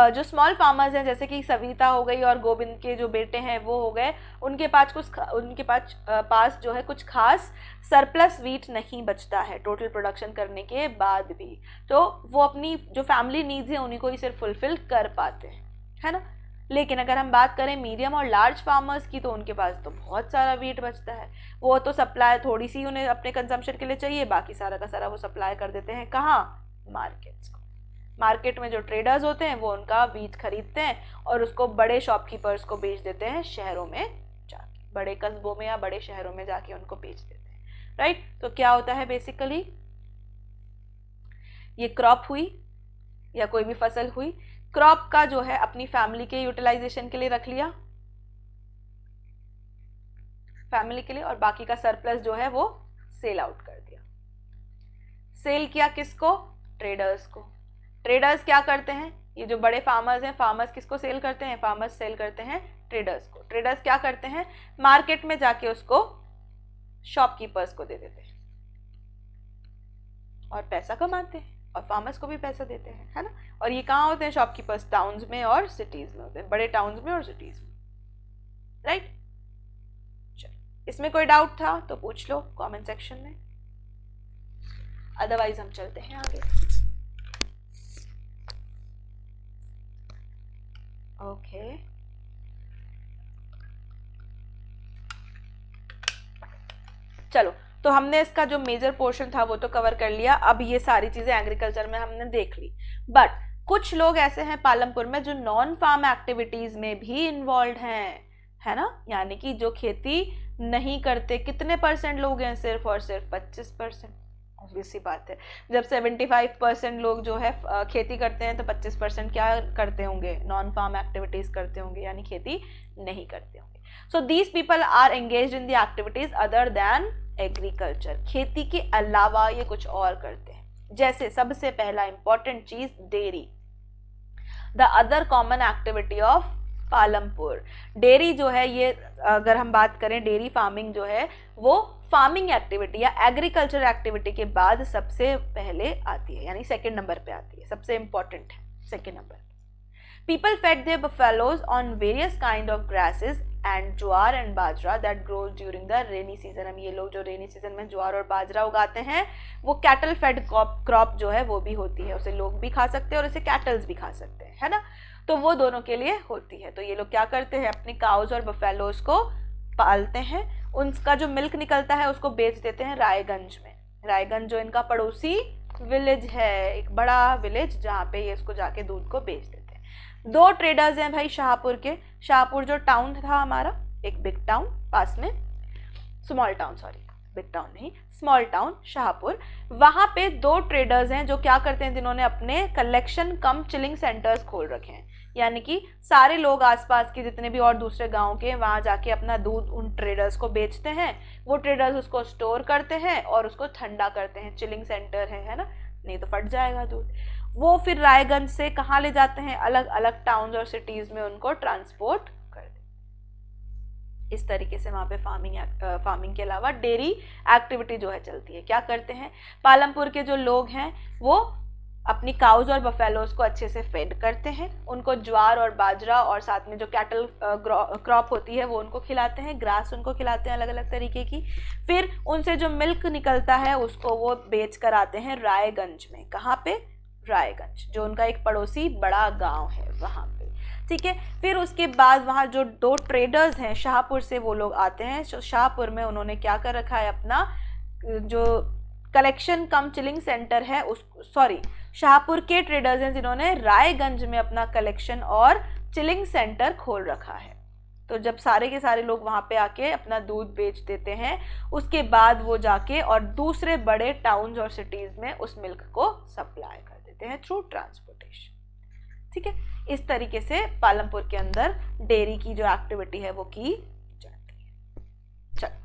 A: जो स्मॉल फार्मर्स हैं, जैसे कि सविता हो गई और गोविंद के जो बेटे हैं वो हो गए, उनके पास जो है कुछ खास सरप्लस वीट नहीं बचता है टोटल प्रोडक्शन करने के बाद भी, तो वो अपनी जो फैमिली नीड्स हैं उन्हीं को ही सिर्फ फुलफिल कर पाते हैं, है ना। लेकिन अगर हम बात करें मीडियम और लार्ज फार्मर्स की, तो उनके पास तो बहुत सारा वीट बचता है। वो तो सप्लाई थोड़ी सी उन्हें अपने कंजम्पशन के लिए चाहिए, बाकी सारा का सारा वो सप्लाई कर देते हैं कहाँ, मार्केट्स को। मार्केट में जो ट्रेडर्स होते हैं वो उनका वीट खरीदते हैं और उसको बड़े शॉपकीपर्स को बेच देते हैं शहरों में जाके, बड़े कस्बों में या बड़े शहरों में जाके उनको बेच देते हैं, राइट। तो क्या होता है बेसिकली, ये क्रॉप हुई या कोई भी फसल हुई, क्रॉप का जो है अपनी फैमिली के यूटिलाइजेशन के लिए रख लिया, फैमिली के लिए, और बाकी का सरप्लस जो है वो सेल आउट कर दिया। सेल किया किसको, ट्रेडर्स को। ट्रेडर्स क्या करते हैं, ये जो बड़े फार्मर्स हैं, फार्मर्स किसको सेल करते हैं, फार्मर्स सेल करते हैं ट्रेडर्स को। ट्रेडर्स क्या करते हैं, मार्केट में जाके उसको शॉपकीपर्स को दे देते हैं और पैसा कमाते हैं, और फार्मर्स को भी पैसा देते हैं, है ना। और ये कहाँ होते हैं शॉपकीपर्स, टाउन्स में और सिटीज में होते हैं, बड़े टाउन्स में और सिटीज में, राइट। चलो, इसमें कोई डाउट था तो पूछ लो कमेंट सेक्शन में, अदरवाइज हम चलते हैं आगे। ओके, चलो, तो हमने इसका जो मेजर पोर्शन था वो तो कवर कर लिया। अब ये सारी चीजें एग्रीकल्चर में हमने देख ली, बट कुछ लोग ऐसे हैं पालमपुर में जो नॉन फार्म एक्टिविटीज में भी इन्वॉल्व हैं, है ना। यानी कि जो खेती नहीं करते, कितने % लोग हैं, सिर्फ और सिर्फ 25%। ऑब्वियस सी बात है, जब 75% लोग जो है खेती करते हैं तो 25% क्या करते होंगे, नॉन फार्म एक्टिविटीज करते होंगे, यानी खेती नहीं करते होंगे। So these people are engaged in the activities other than agriculture, खेती के अलावा ये कुछ और करते हैं। जैसे सबसे पहला इंपॉर्टेंट चीज dairy, the other common activity of Palampur. Dairy जो है ये, अगर हम बात करें डेयरी फार्मिंग जो है वो फार्मिंग एक्टिविटी या एग्रीकल्चर एक्टिविटी के बाद सबसे पहले आती है, यानी सेकंड नंबर पे आती है, सबसे इंपॉर्टेंट है second number. People fed their buffaloes on various kind of grasses and jowar and bajra that grows during the rainy season. हम ये लोग जो रेनी सीजन में ज्वार और बाजरा उगाते हैं वो कैटल फेड क्रॉप जो है वो भी होती है, उसे लोग भी खा सकते हैं और उसे कैटल्स भी खा सकते हैं, है ना, तो वो दोनों के लिए होती है। तो ये लोग क्या करते हैं, अपनी काउज और बफेलोज को पालते हैं, उनका जो मिल्क निकलता है उसको बेच देते हैं रायगंज में। रायगंज जो इनका पड़ोसी विलेज है, एक बड़ा विलेज, जहाँ पे ये इसको जाके दूध को बेच देते हैं। 2 ट्रेडर्स हैं भाई शाहपुर के। शाहपुर जो टाउन था हमारा, एक बिग टाउन पास में, small town, sorry big town नहीं, स्मॉल टाउन शाहपुर, वहां पे 2 ट्रेडर्स हैं जो क्या करते हैं, जिन्होंने अपने कलेक्शन कम चिलिंग सेंटर्स खोल रखे हैं, यानी कि सारे लोग आसपास के जितने भी और दूसरे गांव के वहां जाके अपना दूध उन ट्रेडर्स को बेचते हैं, वो ट्रेडर्स उसको स्टोर करते हैं और उसको ठंडा करते हैं, चिलिंग सेंटर है ना, नहीं तो फट जाएगा दूध। वो फिर रायगंज से कहाँ ले जाते हैं, अलग अलग टाउन्स और सिटीज में उनको ट्रांसपोर्ट कर देते हैं। इस तरीके से वहाँ पे फार्मिंग के अलावा डेयरी एक्टिविटी जो है चलती है। क्या करते हैं, पालमपुर के जो लोग हैं वो अपनी काउज और बफेलोज को अच्छे से फेड करते हैं, उनको ज्वार और बाजरा और साथ में जो कैटल क्रॉप होती है वो उनको खिलाते हैं, ग्रास उनको खिलाते हैं अलग अलग तरीके की। फिर उनसे जो मिल्क निकलता है उसको वो बेच कर आते हैं रायगंज में। कहाँ पे, रायगंज, जो उनका एक पड़ोसी बड़ा गांव है वहाँ पे, ठीक है। फिर उसके बाद वहाँ जो 2 ट्रेडर्स हैं शाहपुर से, वो लोग आते हैं। शाहपुर में उन्होंने क्या कर रखा है, अपना जो कलेक्शन कम चिलिंग सेंटर है उस, सॉरी, शाहपुर के ट्रेडर्स हैं जिन्होंने रायगंज में अपना कलेक्शन और चिलिंग सेंटर खोल रखा है। तो जब सारे के सारे लोग वहाँ पे आके अपना दूध बेच देते हैं, उसके बाद वो जाके और दूसरे बड़े टाउन्स और सिटीज में उस मिल्क को सप्लाई कर देते हैं थ्रू ट्रांसपोर्टेशन, ठीक है। इस तरीके से पालमपुर के अंदर डेयरी की जो एक्टिविटी है वो की जाती है। चलो,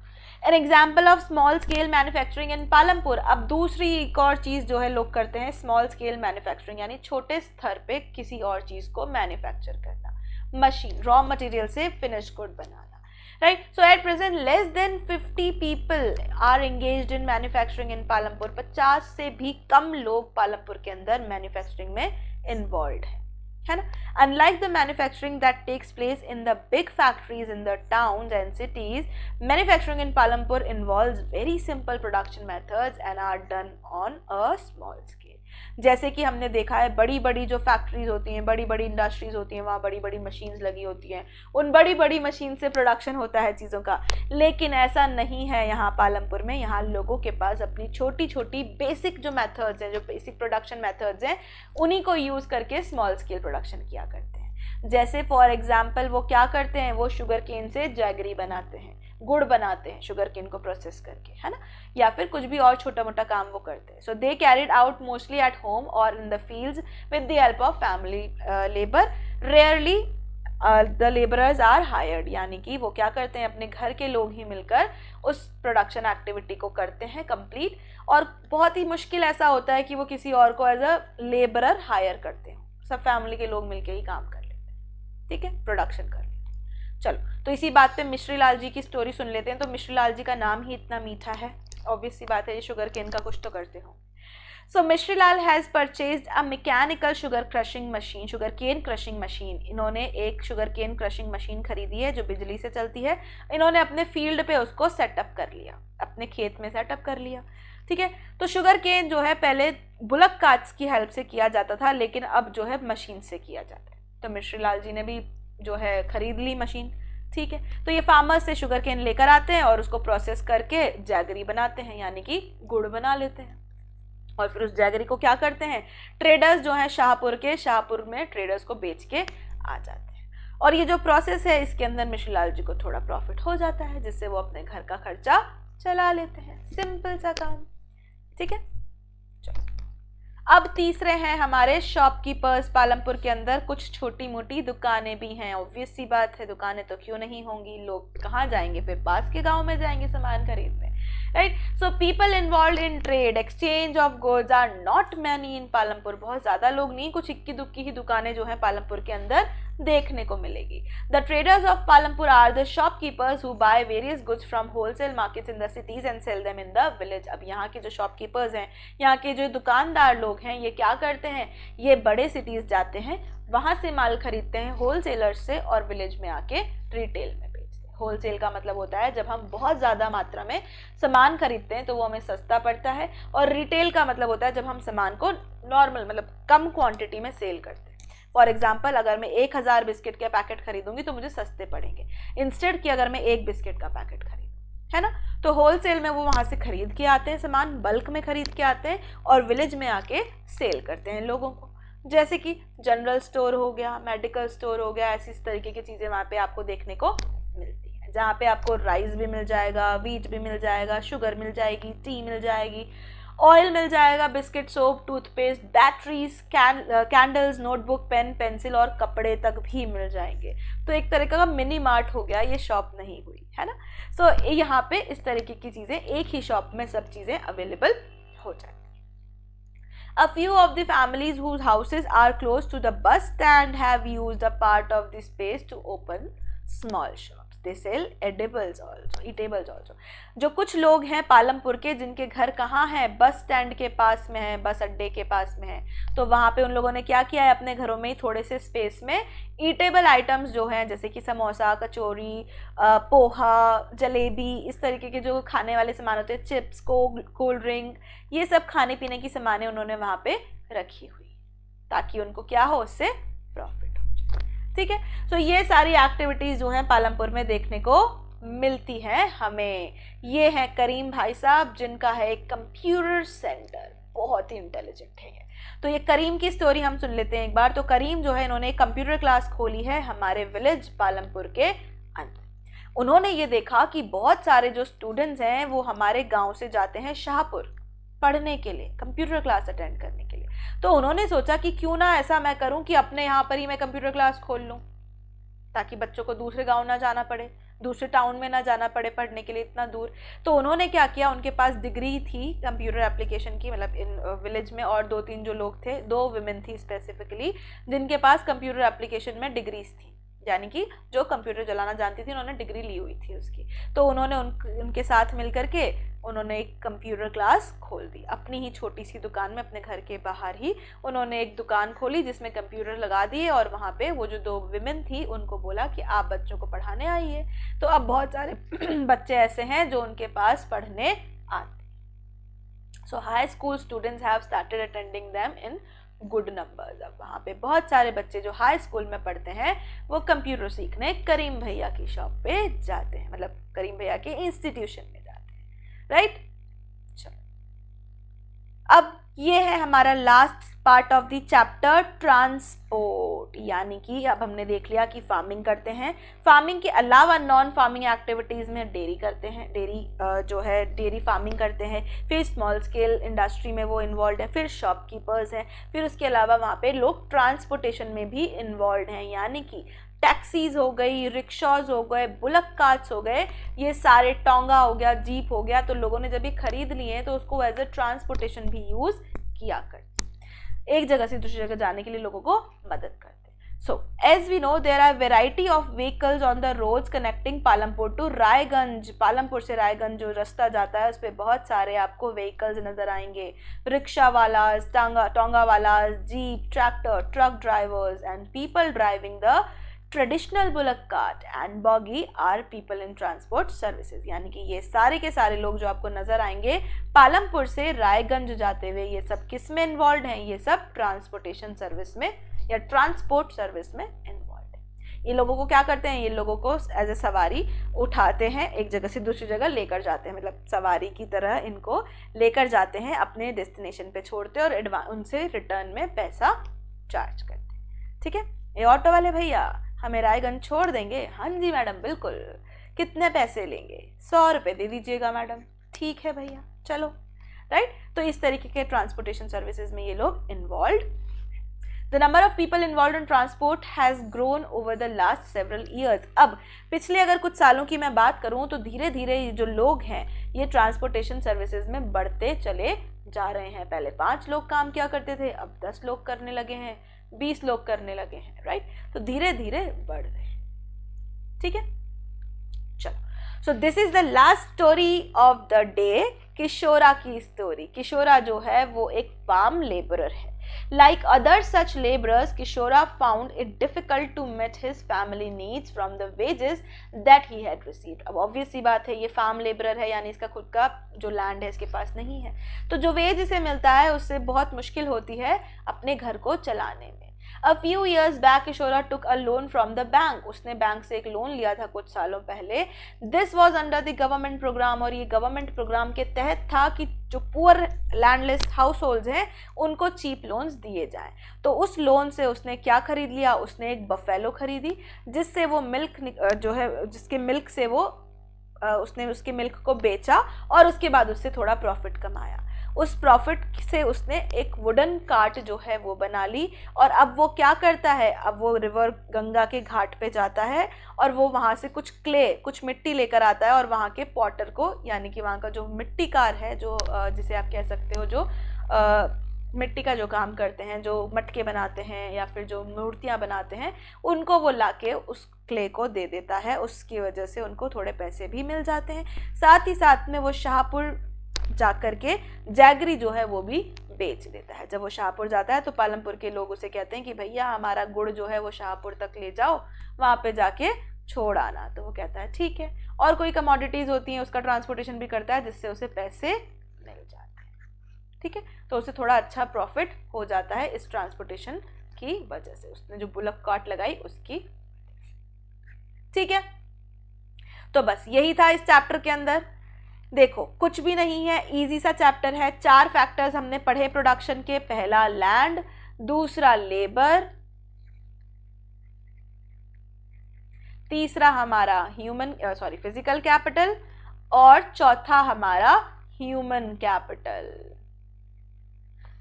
A: an example of small scale manufacturing in Palampur. अब दूसरी एक और चीज जो है लोग करते हैं, स्मॉल स्केल मैन्युफैक्चरिंग, यानी छोटे स्तर पे किसी और चीज को मैन्युफैक्चर करना, मशीन, रॉ मटेरियल से फिनिश गुड बनाना, right. So at present less than 50 people are engaged in manufacturing in Palampur. 50 से भी कम लोग पालमपुर के अंदर मैन्युफैक्चरिंग में इन्वॉल्व है ना। Unlike the manufacturing that takes place in the big factories in the towns and cities, manufacturing in Palampur involves very simple production methods and are done on a small scale. जैसे कि हमने देखा है बड़ी बड़ी जो फैक्ट्रीज होती हैं, बड़ी बड़ी इंडस्ट्रीज होती हैं, वहाँ बड़ी बड़ी मशीन्स लगी होती हैं, उन बड़ी बड़ी मशीन से प्रोडक्शन होता है चीज़ों का। लेकिन ऐसा नहीं है यहाँ पालमपुर में। यहाँ लोगों के पास अपनी छोटी छोटी बेसिक जो मेथड्स हैं, जो बेसिक प्रोडक्शन मेथड्स हैं, उन्हीं को यूज़ करके स्मॉल स्केल प्रोडक्शन किया करते हैं। जैसे फॉर एग्जाम्पल वो क्या करते हैं, वो शुगर केन से जैगरी बनाते हैं, गुड़ बनाते हैं शुगर केन को प्रोसेस करके, है ना, या फिर कुछ भी और छोटा मोटा काम वो करते हैं। So they carried out mostly at home और in the fields with the help of family labour, rarely the labourers are hired, यानी कि वो क्या करते हैं, अपने घर के लोग ही मिलकर उस प्रोडक्शन एक्टिविटी को करते हैं कंप्लीट। और बहुत ही मुश्किल ऐसा होता है कि वो किसी और को एज अ लेबरर हायर करते हो, सब फैमिली के लोग मिलकर ही काम कर लेते हैं, ठीक है, प्रोडक्शन कर लेते हैं। चलो, तो इसी बात पे मिश्री लाल जी की स्टोरी सुन लेते हैं। तो मिश्री लाल जी का नाम ही इतना मीठा है, ऑब्वियस सी बात है, ये शुगर केन का कुछ तो करते हो। So Mishri Lal has purchased a mechanical sugar crushing machine, sugar cane crushing machine. इन्होंने एक शुगर केन क्रशिंग मशीन खरीदी है जो बिजली से चलती है। इन्होंने अपने फील्ड पे उसको सेटअप कर लिया, अपने खेत में सेटअप कर लिया, ठीक है। तो शुगर केन जो है पहले बुलक कार्ट्स की हेल्प से किया जाता था, लेकिन अब जो है मशीन से किया जाता है। तो मिश्री लाल जी ने भी जो है खरीद ली मशीन, ठीक है। तो ये फार्मर्स से शुगर केन लेकर आते हैं और उसको प्रोसेस करके जैगरी बनाते हैं, यानी कि गुड़ बना लेते हैं। और फिर उस जैगरी को क्या करते हैं, ट्रेडर्स जो हैं शाहपुर में ट्रेडर्स को बेच के आ जाते हैं। और ये जो प्रोसेस है इसके अंदर मिश्री लाल जी को थोड़ा प्रॉफिट हो जाता है, जिससे वो अपने घर का खर्चा चला लेते हैं। सिंपल सा काम, ठीक है। अब तीसरे हैं हमारे शॉपकीपर्स। पालमपुर के अंदर कुछ छोटी मोटी दुकानें भी हैं। ऑब्वियस सी बात है, दुकानें तो क्यों नहीं होंगी, लोग कहाँ जाएंगे, फिर पास के गांव में जाएंगे सामान खरीदने, right. So people involve in trade, exchange of goods are not many in Palampur. बहुत ज्यादा लोग नहीं, कुछ इक्की दुक्की ही दुकानें जो है पालमपुर के अंदर देखने को मिलेगी। The traders of Palampur are the shopkeepers who buy various goods from wholesale markets in the cities and sell them in the village. अब यहाँ के जो शॉपकीपर्स हैं, यहाँ के जो दुकानदार लोग हैं, ये क्या करते हैं, ये बड़े सिटीज जाते हैं, वहां से माल खरीदते हैं होलसेलर्स से और विलेज में आके रिटेल में बेचते हैं। होलसेल का मतलब होता है जब हम बहुत ज़्यादा मात्रा में सामान खरीदते हैं तो वो हमें सस्ता पड़ता है, और रिटेल का मतलब होता है जब हम सामान को नॉर्मल मतलब कम क्वांटिटी में सेल करते हैं। फॉर एग्जाम्पल, अगर मैं 1000 बिस्किट के पैकेट खरीदूंगी तो मुझे सस्ते पड़ेंगे, इंस्टेड कि अगर मैं 1 बिस्किट का पैकेट खरीदूँ, है ना। तो होलसेल में वो वहाँ से खरीद के आते हैं सामान, बल्क में खरीद के आते हैं और विलेज में आके सेल करते हैं लोगों को। जैसे कि जनरल स्टोर हो गया, मेडिकल स्टोर हो गया, ऐसी तरीके की चीज़ें वहाँ पे आपको देखने को मिलती हैं, जहाँ पे आपको राइस भी मिल जाएगा, वीट भी मिल जाएगा, शुगर मिल जाएगी, टी मिल जाएगी, ऑयल मिल जाएगा, biscuit, soap, toothpaste, batteries, candles, notebook, pen, pencil और कपड़े तक भी मिल जाएंगे। तो एक तरीके का मिनी मार्ट हो गया, ये शॉप नहीं हुई, है ना। सो यहाँ पे इस तरीके की चीज़ें एक ही शॉप में सब चीज़ें अवेलेबल हो जाती हैं। A few of the families whose houses are close to the bus stand have used a part of the space to open small shops. They sell edibles also, eatables also. जो कुछ लोग हैं पालमपुर के जिनके घर कहाँ हैं, बस स्टैंड के पास में है, बस अड्डे के पास में है, तो वहाँ पे उन लोगों ने क्या किया है, अपने घरों में ही थोड़े से स्पेस में ईटेबल आइटम्स जो हैं, जैसे कि समोसा, कचौरी, पोहा, जलेबी, इस तरीके के जो खाने वाले सामान होते हैं, चिप्स, कोल्ड ड्रिंक, ये सब खाने पीने की सामानें उन्होंने वहाँ पे रखी हुई ताकि उनको क्या हो, उससे प्रॉफिट। ठीक है। तो ये सारी एक्टिविटीज जो हैं पालमपुर में देखने को मिलती हैं हमें। ये हैं करीम भाई साहब, जिनका है एक कंप्यूटर सेंटर, बहुत ही इंटेलिजेंट है ये। तो ये करीम की स्टोरी हम सुन लेते हैं एक बार। तो करीम जो है, इन्होंने एक कंप्यूटर क्लास खोली है हमारे विलेज पालमपुर के अंदर। उन्होंने ये देखा कि बहुत सारे जो स्टूडेंट्स हैं वो हमारे गाँव से जाते हैं शाहपुर पढ़ने के लिए, कंप्यूटर क्लास अटेंड करने के लिए। तो उन्होंने सोचा कि क्यों ना ऐसा मैं करूं कि अपने यहाँ पर ही मैं कंप्यूटर क्लास खोल लूं, ताकि बच्चों को दूसरे गांव ना जाना पड़े, दूसरे टाउन में ना जाना पड़े पढ़ने के लिए इतना दूर। तो उन्होंने क्या किया, उनके पास डिग्री थी कंप्यूटर एप्लीकेशन की, मतलब इन विलेज में और 2-3 जो लोग थे, 2 विमेन थी स्पेसिफिकली, जिनके पास कंप्यूटर एप्लीकेशन में डिग्रीज थी, यानी कि जो कंप्यूटर चलाना जानती थी, उन्होंने डिग्री ली हुई थी उसकी। तो उन्होंने उनके साथ मिल करके उन्होंने एक कंप्यूटर क्लास खोल दी अपनी ही छोटी सी दुकान में, अपने घर के बाहर ही उन्होंने एक दुकान खोली जिसमें कंप्यूटर लगा दिए, और वहाँ पे वो जो 2 विमेन थी उनको बोला कि आप बच्चों को पढ़ाने आइए। तो अब बहुत सारे बच्चे ऐसे हैं जो उनके पास पढ़ने आते। So high school students have started attending them in good numbers. अब वहाँ पे बहुत सारे बच्चे जो हाई स्कूल में पढ़ते हैं वो कंप्यूटर सीखने करीम भैया की शॉप पे जाते हैं, मतलब करीम भैया के इंस्टीट्यूशन में जाते हैं, राइट। चलो, अब ये है हमारा last part of the chapter, transport. यानी कि अब हमने देख लिया कि फार्मिंग करते हैं, फार्मिंग के अलावा नॉन फार्मिंग एक्टिविटीज़ में डेयरी करते हैं, जो है डेयरी फार्मिंग करते हैं, फिर स्मॉल स्केल इंडस्ट्री में वो इन्वॉल्व है, फिर शॉपकीपर्स हैं, फिर उसके अलावा वहाँ पे लोग ट्रांसपोर्टेशन में भी इन्वॉल्व हैं, यानी कि टैक्सीज हो गई, रिक्शाज हो गए, बुलक कार्ट्स हो गए, ये सारे, टोंगा हो गया, जीप हो गया, तो लोगों ने जब ये खरीद लिए हैं तो उसको एज ए ट्रांसपोर्टेशन भी यूज़ किया करते, एक जगह से दूसरी जगह जाने के लिए लोगों को मदद करते। So, as we know, there are variety of vehicles on the roads connecting Palampur to Raiganj. Palampur से रायगंज जो रास्ता जाता है उस पर बहुत सारे आपको व्हीकल्स नजर आएंगे, rickshaw wallahs, tonga wallahs, jeep, tractor, truck drivers and people driving the traditional bullock cart and buggy are people in transport services. यानी कि ये सारे के सारे लोग जो आपको नजर आएंगे पालमपुर से रायगंज जाते हुए, ये सब किस में इन्वॉल्व हैं, ये सब ट्रांसपोर्टेशन सर्विस में या ट्रांसपोर्ट सर्विस में इन्वॉल्व है। ये लोगों को क्या करते हैं, ये लोगों को एज ए सवारी उठाते हैं, एक जगह से दूसरी जगह लेकर जाते हैं, मतलब सवारी की तरह इनको लेकर जाते हैं, अपने डेस्टिनेशन पे छोड़ते हैं और उनसे रिटर्न में पैसा चार्ज करते हैं। ठीक है, ये ऑटो वाले भैया हमें रायगंज छोड़ देंगे? हाँ जी मैडम, बिल्कुल। कितने पैसे लेंगे? 100 रुपये दे दीजिएगा मैडम। ठीक है भैया, चलो। राइट? तो इस तरीके के ट्रांसपोर्टेशन सर्विसेज में ये लोग involve. The number of people involved in transport has grown over the last several years. अब पिछले अगर कुछ सालों की मैं बात करूं तो धीरे धीरे ये जो लोग हैं ये ट्रांसपोर्टेशन सर्विसेज में बढ़ते चले जा रहे हैं। पहले 5 लोग काम किया करते थे, अब 10 लोग करने लगे हैं, 20 लोग करने लगे हैं, राइट? तो धीरे धीरे बढ़ रहे हैं, ठीक है? चलो, so this is the last story of the day, Kishora की स्टोरी। किशोरा जो है वो एक फार्म लेबरर है। Like other such laborers, Kishora found it difficult to meet his family needs from the wages that he had received. अब obvious सी बात है, ये फार्म लेबरर है, यानी इसका खुद का जो लैंड है इसके पास नहीं है, तो जो वेज इसे मिलता है उससे बहुत मुश्किल होती है अपने घर को चलाने में। A few years back, Kishora took a loan from the bank. उसने बैंक से एक लोन लिया था कुछ सालों पहले। This was under the government program, और ये गवर्नमेंट प्रोग्राम के तहत था कि जो पुअर लैंडलेस हाउस होल्ड्स हैं उनको चीप लोन्स दिए जाएं। तो उस लोन से उसने क्या खरीद लिया? उसने एक बफेलो खरीदी, जिससे वो मिल्क जो है, जिसके मिल्क से वो उसने उसके मिल्क को बेचा और उसके बाद उससे थोड़ा प्रॉफिट कमाया। उस प्रॉफिट से उसने एक वुडन कार्ट जो है वो बना ली, और अब वो क्या करता है, अब वो रिवर गंगा के घाट पे जाता है और वो वहाँ से कुछ क्ले, कुछ मिट्टी लेकर आता है, और वहाँ के पॉटर को, यानी कि वहाँ का जो मिट्टीकार है, जो जिसे आप कह सकते हो जो मिट्टी का जो काम करते हैं, जो मटके बनाते हैं या फिर जो मूर्तियाँ बनाते हैं, उनको वो लाके उस क्ले को दे देता है। उसकी वजह से उनको थोड़े पैसे भी मिल जाते हैं। साथ ही साथ में वो शाहपुर जाकर के जैगरी जो है वो भी बेच देता है। जब वो शाहपुर जाता है तो पालमपुर के लोग उसे कहते हैं कि भैया हमारा गुड़ जो है वो शाहपुर तक ले जाओ, वहाँ पे जाके छोड़ आना। तो वो कहता है ठीक है, और कोई कमोडिटीज़ होती हैं उसका ट्रांसपोर्टेशन भी करता है, जिससे उसे पैसे मिल जाते हैं, ठीक है? तो उसे थोड़ा अच्छा प्रॉफिट हो जाता है इस ट्रांसपोर्टेशन की वजह से, उसने जो बुलक कार्ट लगाई उसकी, ठीक है? तो बस यही था इस चैप्टर के अंदर। देखो कुछ भी नहीं है, इजी सा चैप्टर है। 4 फैक्टर्स हमने पढ़े प्रोडक्शन के। पहला लैंड, दूसरा लेबर, तीसरा हमारा फिजिकल कैपिटल, और चौथा हमारा ह्यूमन कैपिटल।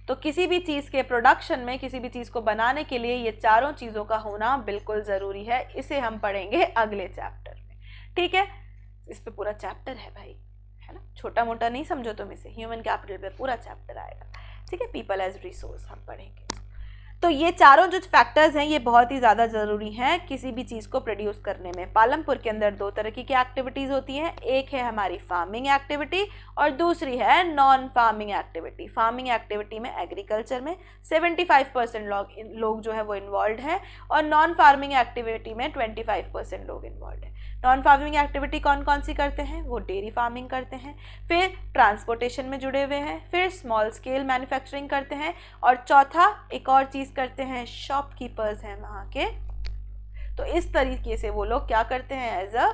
A: तो किसी भी चीज के प्रोडक्शन में, किसी भी चीज को बनाने के लिए ये चारों चीजों का होना बिल्कुल जरूरी है। इसे हम पढ़ेंगे अगले चैप्टर में, ठीक है? इस पे पूरा चैप्टर है भाई, है ना? छोटा मोटा नहीं समझो तुम इसे, ह्यूमन कैपिटल पे पूरा चैप्टर आएगा, ठीक है? पीपल एज रिसोर्स हम पढ़ेंगे। तो ये चारों जो फैक्टर्स हैं ये बहुत ही ज़्यादा ज़रूरी हैं किसी भी चीज़ को प्रोड्यूस करने में। पालमपुर के अंदर 2 तरह की एक्टिविटीज़ होती हैं, एक है हमारी फार्मिंग एक्टिविटी और दूसरी है non farming activity. Farming activity में एग्रीकल्चर में 75% लोग जो है वो इन्वॉल्व हैं, और नॉन फार्मिंग एक्टिविटी में 25% लोग इन्वॉल्व हैं। नॉन फार्मिंग एक्टिविटी कौन कौन सी करते हैं? वो डेयरी फार्मिंग करते हैं, फिर ट्रांसपोर्टेशन में जुड़े हुए हैं, फिर स्मॉल स्केल मैन्युफैक्चरिंग करते हैं, और चौथा एक और चीज़ करते हैं, शॉपकीपर्स हैं वहाँ के। तो इस तरीके से वो लोग क्या करते हैं, as a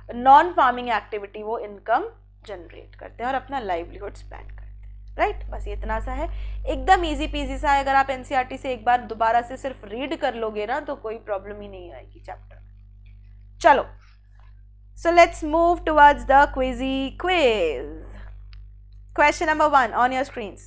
A: non farming activity वो इनकम जनरेट करते हैं और अपना लाइवलीहुड स्पेंड करते हैं, राइट? बस इतना सा है, एकदम इजी पीजी सा है। अगर आप एनसीईआरटी से एक बार दोबारा से सिर्फ रीड कर लोगे ना तो कोई प्रॉब्लम ही नहीं आएगी चैप्टर में। चलो, so let's move towards the quizzy quiz. Question number 1 on your screens.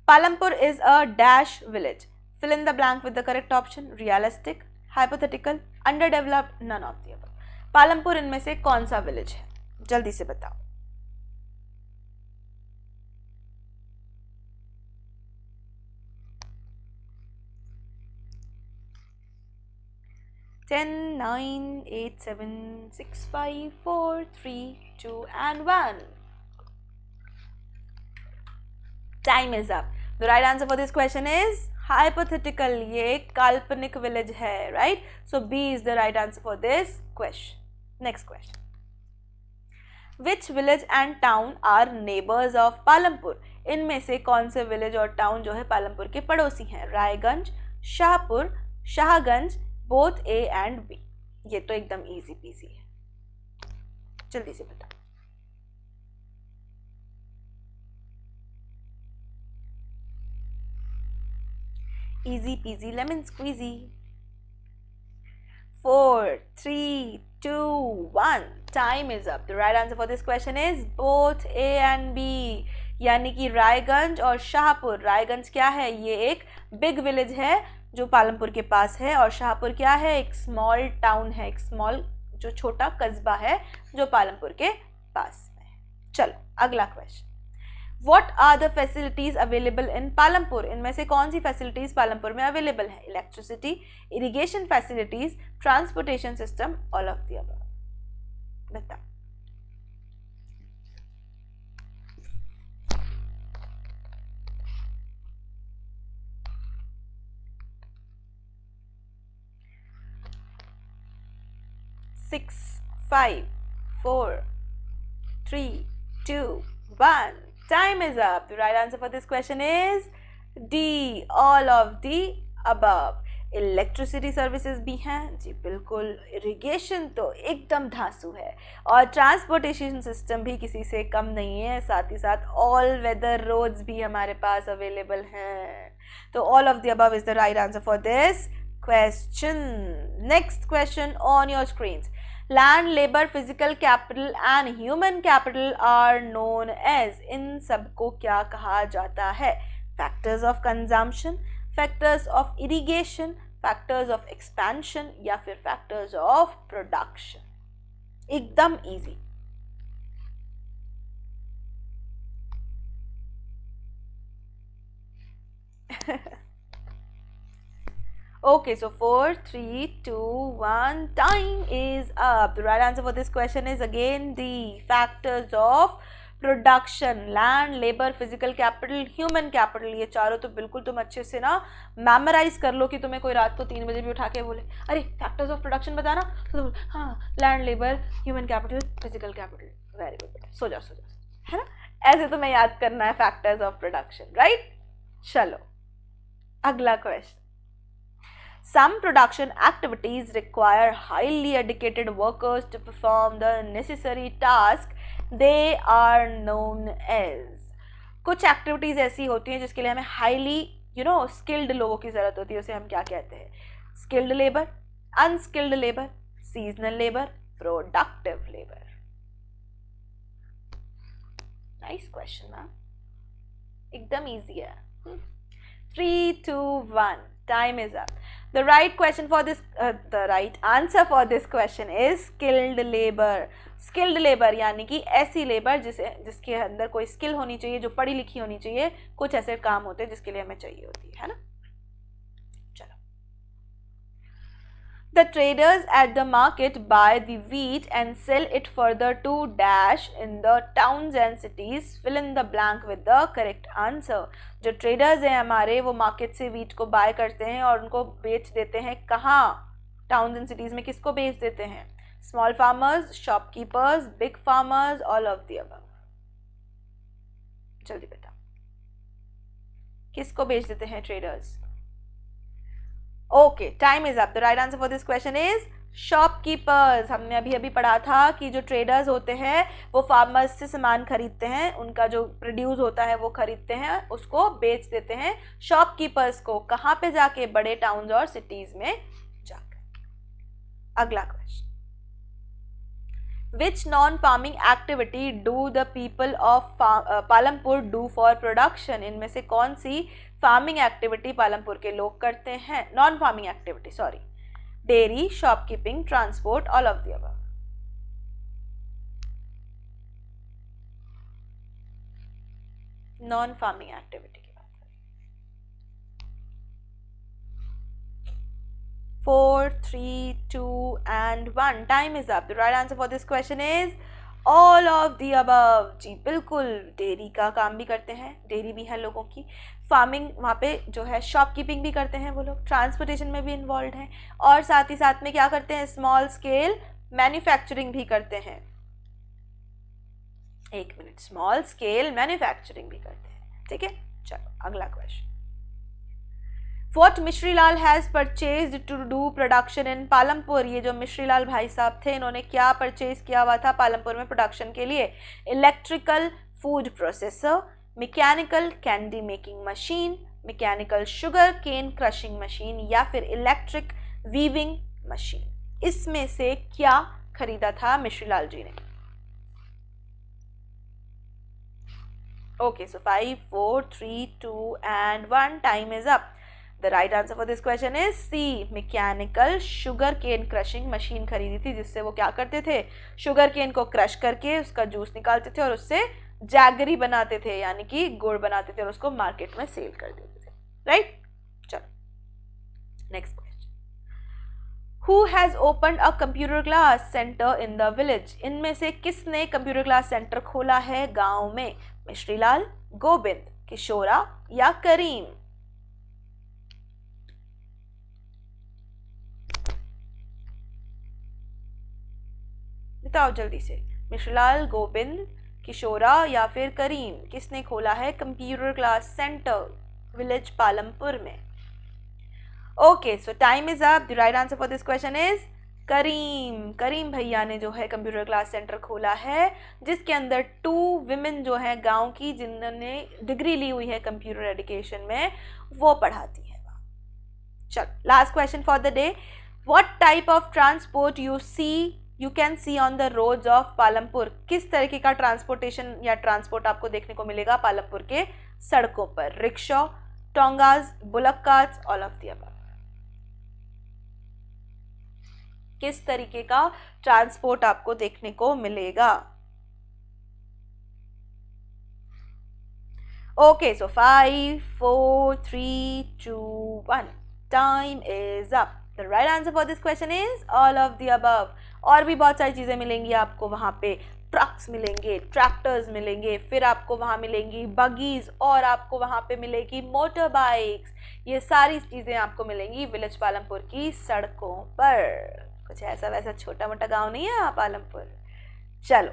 A: Palampur is a dash village. Fill in the blank with the correct option. Realistic, hypothetical, underdeveloped, none of the above. Palampur इनमें से कौन सा village है? जल्दी से बताओ। Ten, 9, 8, 7, 6, 5, 4, 3, 2 and 1. Time is up. The right answer for this question is hypothetical. ये काल्पनिक विलेज है, right? So B is the right answer for this question. Next question. Which village and town are neighbors of Palampur? इनमें से कौन से village और town जो है पालमपुर के पड़ोसी हैं? Raiganj, Shahpur, Shahganj, both A and B। ये तो एकदम इजी पीजी है, जल्दी से बताओ। Easy peasy lemon squeezy. 4, 3, 2, 1। time is up. The right answer for this question is both A and B. यानी कि रायगंज और शाहपुर. रायगंज क्या है? ये एक बिग विलेज है जो पालमपुर के पास है, और शाहपुर क्या है? एक स्मॉल टाउन है, एक स्मॉल जो छोटा कस्बा है जो पालमपुर के पास में है. चलो अगला question. What are the facilities available in Palampur? इनमें से कौन सी फैसिलिटीज पालमपुर में अवेलेबल है? Electricity, irrigation facilities, transportation system, all of the above. बता. Six, 5, 4, 3, 2, 1. Time is up. The right answer for this question is D. All of the above. Electricity services भी हैं जी, बिल्कुल. Irrigation तो एकदम धांसू है, और ट्रांसपोर्टेशन सिस्टम भी किसी से कम नहीं है. साथ ही साथ ऑल वेदर रोड्स भी हमारे पास अवेलेबल हैं. तो all of the above is the right answer for this question. Next question on your screens. Land, labor, physical capital and human capital are known as. इन सबको क्या कहा जाता है? Factors of consumption, factors of irrigation, factors of expansion या फिर factors of production. एकदम easy. Okay, so 4, 3, 2, 1. Time is up. The right answer for this question is again the factors of production. Land, labor, physical capital, human capital. ये चारों तो बिल्कुल तुम अच्छे से ना मेमोराइज कर लो कि तुम्हें कोई रात को 3 बजे भी उठा के बोले अरे फैक्टर्स ऑफ प्रोडक्शन बताना, तो तुम हाँ land, labour, human capital, physical capital. Very good. So जाओ है ना. ऐसे तुम्हें याद करना है फैक्टर्स ऑफ प्रोडक्शन, राइट. चलो अगला question. Some production activities require highly educated workers to perform the necessary task. They are known as. कुछ एक्टिविटीज ऐसी होती हैं जिसके लिए हमें हाईली स्किल्ड लोगों की जरूरत होती है. उसे हम क्या कहते हैं? Skilled labour, unskilled labour, seasonal labour, productive labour. Nice question ma'am, एकदम इजी है. 3, 2, 1. Time is up. The right answer for this question is skilled labor. Skilled labor यानी कि ऐसी लेबर जिसके अंदर कोई स्किल होनी चाहिए, जो पढ़ी लिखी होनी चाहिए. कुछ ऐसे काम होते हैं जिसके लिए हमें चाहिए होती है ना. चलो. The traders at the market buy the wheat and sell it further to dash in the towns and cities. Fill in the blank with the correct answer. जो ट्रेडर्स हैं हमारे, वो मार्केट से वीट को बाय करते हैं और उनको बेच देते हैं. कहाँ? टाउन्स एंड सिटीज में. किसको बेच देते हैं? Small farmers, shopkeepers, big farmers, all of the above. जल्दी बताओ किसको बेच देते हैं traders? Okay, time is up. The right answer for this question is shopkeepers. हमने अभी पढ़ा था कि जो ट्रेडर्स होते हैं वो फार्मर्स से सामान खरीदते हैं, उनका जो प्रोड्यूस होता है वो खरीदते हैं, उसको बेच देते हैं शॉपकीपर्स को. कहाँ पे जाके? बड़े टाउन्स और सिटीज में जाकर. अगला question. Which non-farming activity do the people of Palampur do for production? इनमें से कौन सी फार्मिंग एक्टिविटी पालमपुर के लोग करते हैं? Non farming activity, sorry. Dairy, shopkeeping, transport, all of the above. Non farming activity की बात करें. 4, 3, 2 and 1. Time is up. The right answer for this question is all of the above. जी बिल्कुल. Dairy का काम भी करते हैं, डेयरी भी है लोगों की. फार्मिंग वहाँ पे जो है, शॉपकीपिंग भी करते हैं वो लोग, ट्रांसपोर्टेशन में भी इन्वॉल्व हैं, और साथ ही साथ में क्या करते हैं? स्मॉल स्केल मैन्युफैक्चरिंग भी करते हैं. एक मिनट. स्मॉल स्केल मैन्युफैक्चरिंग भी करते हैं. ठीक है. चलो अगला question. What Mishrilal has purchased to do production in Palampur? ये जो मिश्रीलाल भाई साहब थे, इन्होंने क्या परचेज किया हुआ था पालमपुर में प्रोडक्शन के लिए? Electrical food processor, mechanical candy making machine, mechanical sugar cane crushing machine, या फिर इलेक्ट्रिक वीविंग मशीन. इसमें से क्या खरीदा था मिश्री लाल जी ने? Okay, so 5, 4, 3, 2 and 1. Time is up. The right answer for this question is C. Mechanical sugar cane crushing machine खरीदी थी, जिससे वो क्या करते थे, शुगर केन को क्रश करके उसका जूस निकालते थे और उससे जैगरी बनाते थे, यानी कि गुड़ बनाते थे और उसको मार्केट में सेल कर देते थे. राइट? चलो next question. Who has opened a computer class center in the village? इनमें से किसने कंप्यूटर क्लास सेंटर खोला है गांव में? मिश्रीलाल, गोविंद, किशोरा या करीम? बताओ जल्दी से. मिश्रीलाल, गोविंद, किशोरा या फिर करीम, किसने खोला है computer class centre village Palampur में? Okay, so time is up. The right answer for this question is Karim. Karim भैया ने जो है कंप्यूटर क्लास सेंटर खोला है, जिसके अंदर 2 विमेन जो है गांव की, जिन्होंने डिग्री ली हुई है कंप्यूटर एजुकेशन में, वो पढ़ाती है. चल, last question for the day. What type of transport you can see on the roads of Palampur? किस तरीके का ट्रांसपोर्टेशन या ट्रांसपोर्ट आपको देखने को मिलेगा पालमपुर के सड़कों पर? Rickshaw, tongas, bullock carts, all of the above. किस तरीके का ट्रांसपोर्ट आपको देखने को मिलेगा? Okay, so 5, 4, 3, 2, 1. Time is up. The right answer for this question is all of the above. और भी बहुत सारी चीजें मिलेंगी आपको वहां पे. ट्रक्स मिलेंगे, ट्रैक्टर्स मिलेंगे, फिर आपको वहां मिलेंगी बगीज, और आपको वहां पे मिलेगी मोटर बाइक्स. ये सारी चीजें आपको मिलेंगी विलेज पालमपुर की सड़कों पर. कुछ ऐसा वैसा छोटा मोटा गांव नहीं है पालमपुर. चलो,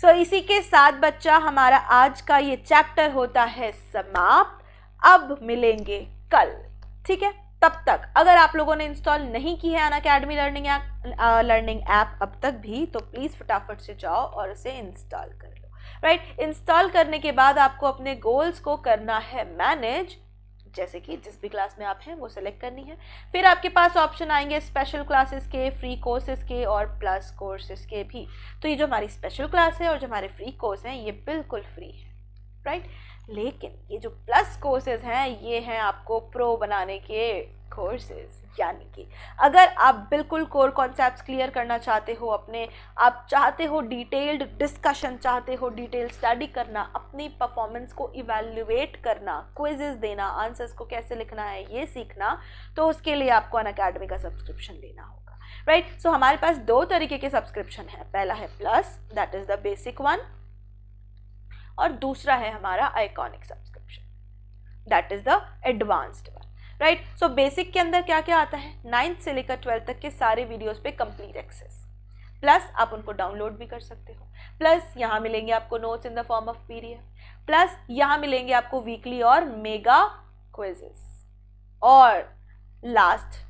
A: सो इसी के साथ बच्चा हमारा आज का ये चैप्टर होता है समाप्त. अब मिलेंगे कल, ठीक है? तब तक अगर आप लोगों ने इंस्टॉल नहीं की है अनअकैडमी लर्निंग ऐप अब तक भी, तो प्लीज फटाफट से जाओ और उसे इंस्टॉल कर लो. राइट? इंस्टॉल करने के बाद आपको अपने गोल्स को करना है मैनेज. जैसे कि जिस भी क्लास में आप हैं वो सेलेक्ट करनी है. फिर आपके पास ऑप्शन आएंगे स्पेशल क्लासेस के, फ्री कोर्सेज के और प्लस कोर्सेज के भी. तो ये जो हमारी स्पेशल क्लास है और जो हमारे फ्री कोर्स हैं, ये बिल्कुल फ्री है. राइट? लेकिन ये जो प्लस कोर्सेज हैं, ये हैं आपको प्रो बनाने के कोर्सेज. यानी कि अगर आप बिल्कुल कोर कॉन्सेप्ट्स क्लियर करना चाहते हो अपने, आप चाहते हो डिटेल्ड डिस्कशन, चाहते हो डिटेल स्टडी करना, अपनी परफॉर्मेंस को इवैल्यूएट करना, क्विजेस देना, आंसर्स को कैसे लिखना है ये सीखना, तो उसके लिए आपको अनअकैडमी का सब्सक्रिप्शन लेना होगा. राइट? सो हमारे पास 2 तरीके के सब्सक्रिप्शन है. पहला है plus, that is the basic one, और दूसरा है हमारा iconic subscription, that is the advanced one. Right? So basic के अंदर क्या क्या आता है? 9th से लेकर 12th तक के सारे वीडियोस पे कंप्लीट एक्सेस, प्लस आप उनको डाउनलोड भी कर सकते हो, प्लस यहाँ मिलेंगे आपको notes in the form of PDF, plus यहाँ मिलेंगे आपको वीकली और मेगा क्विजेस, और last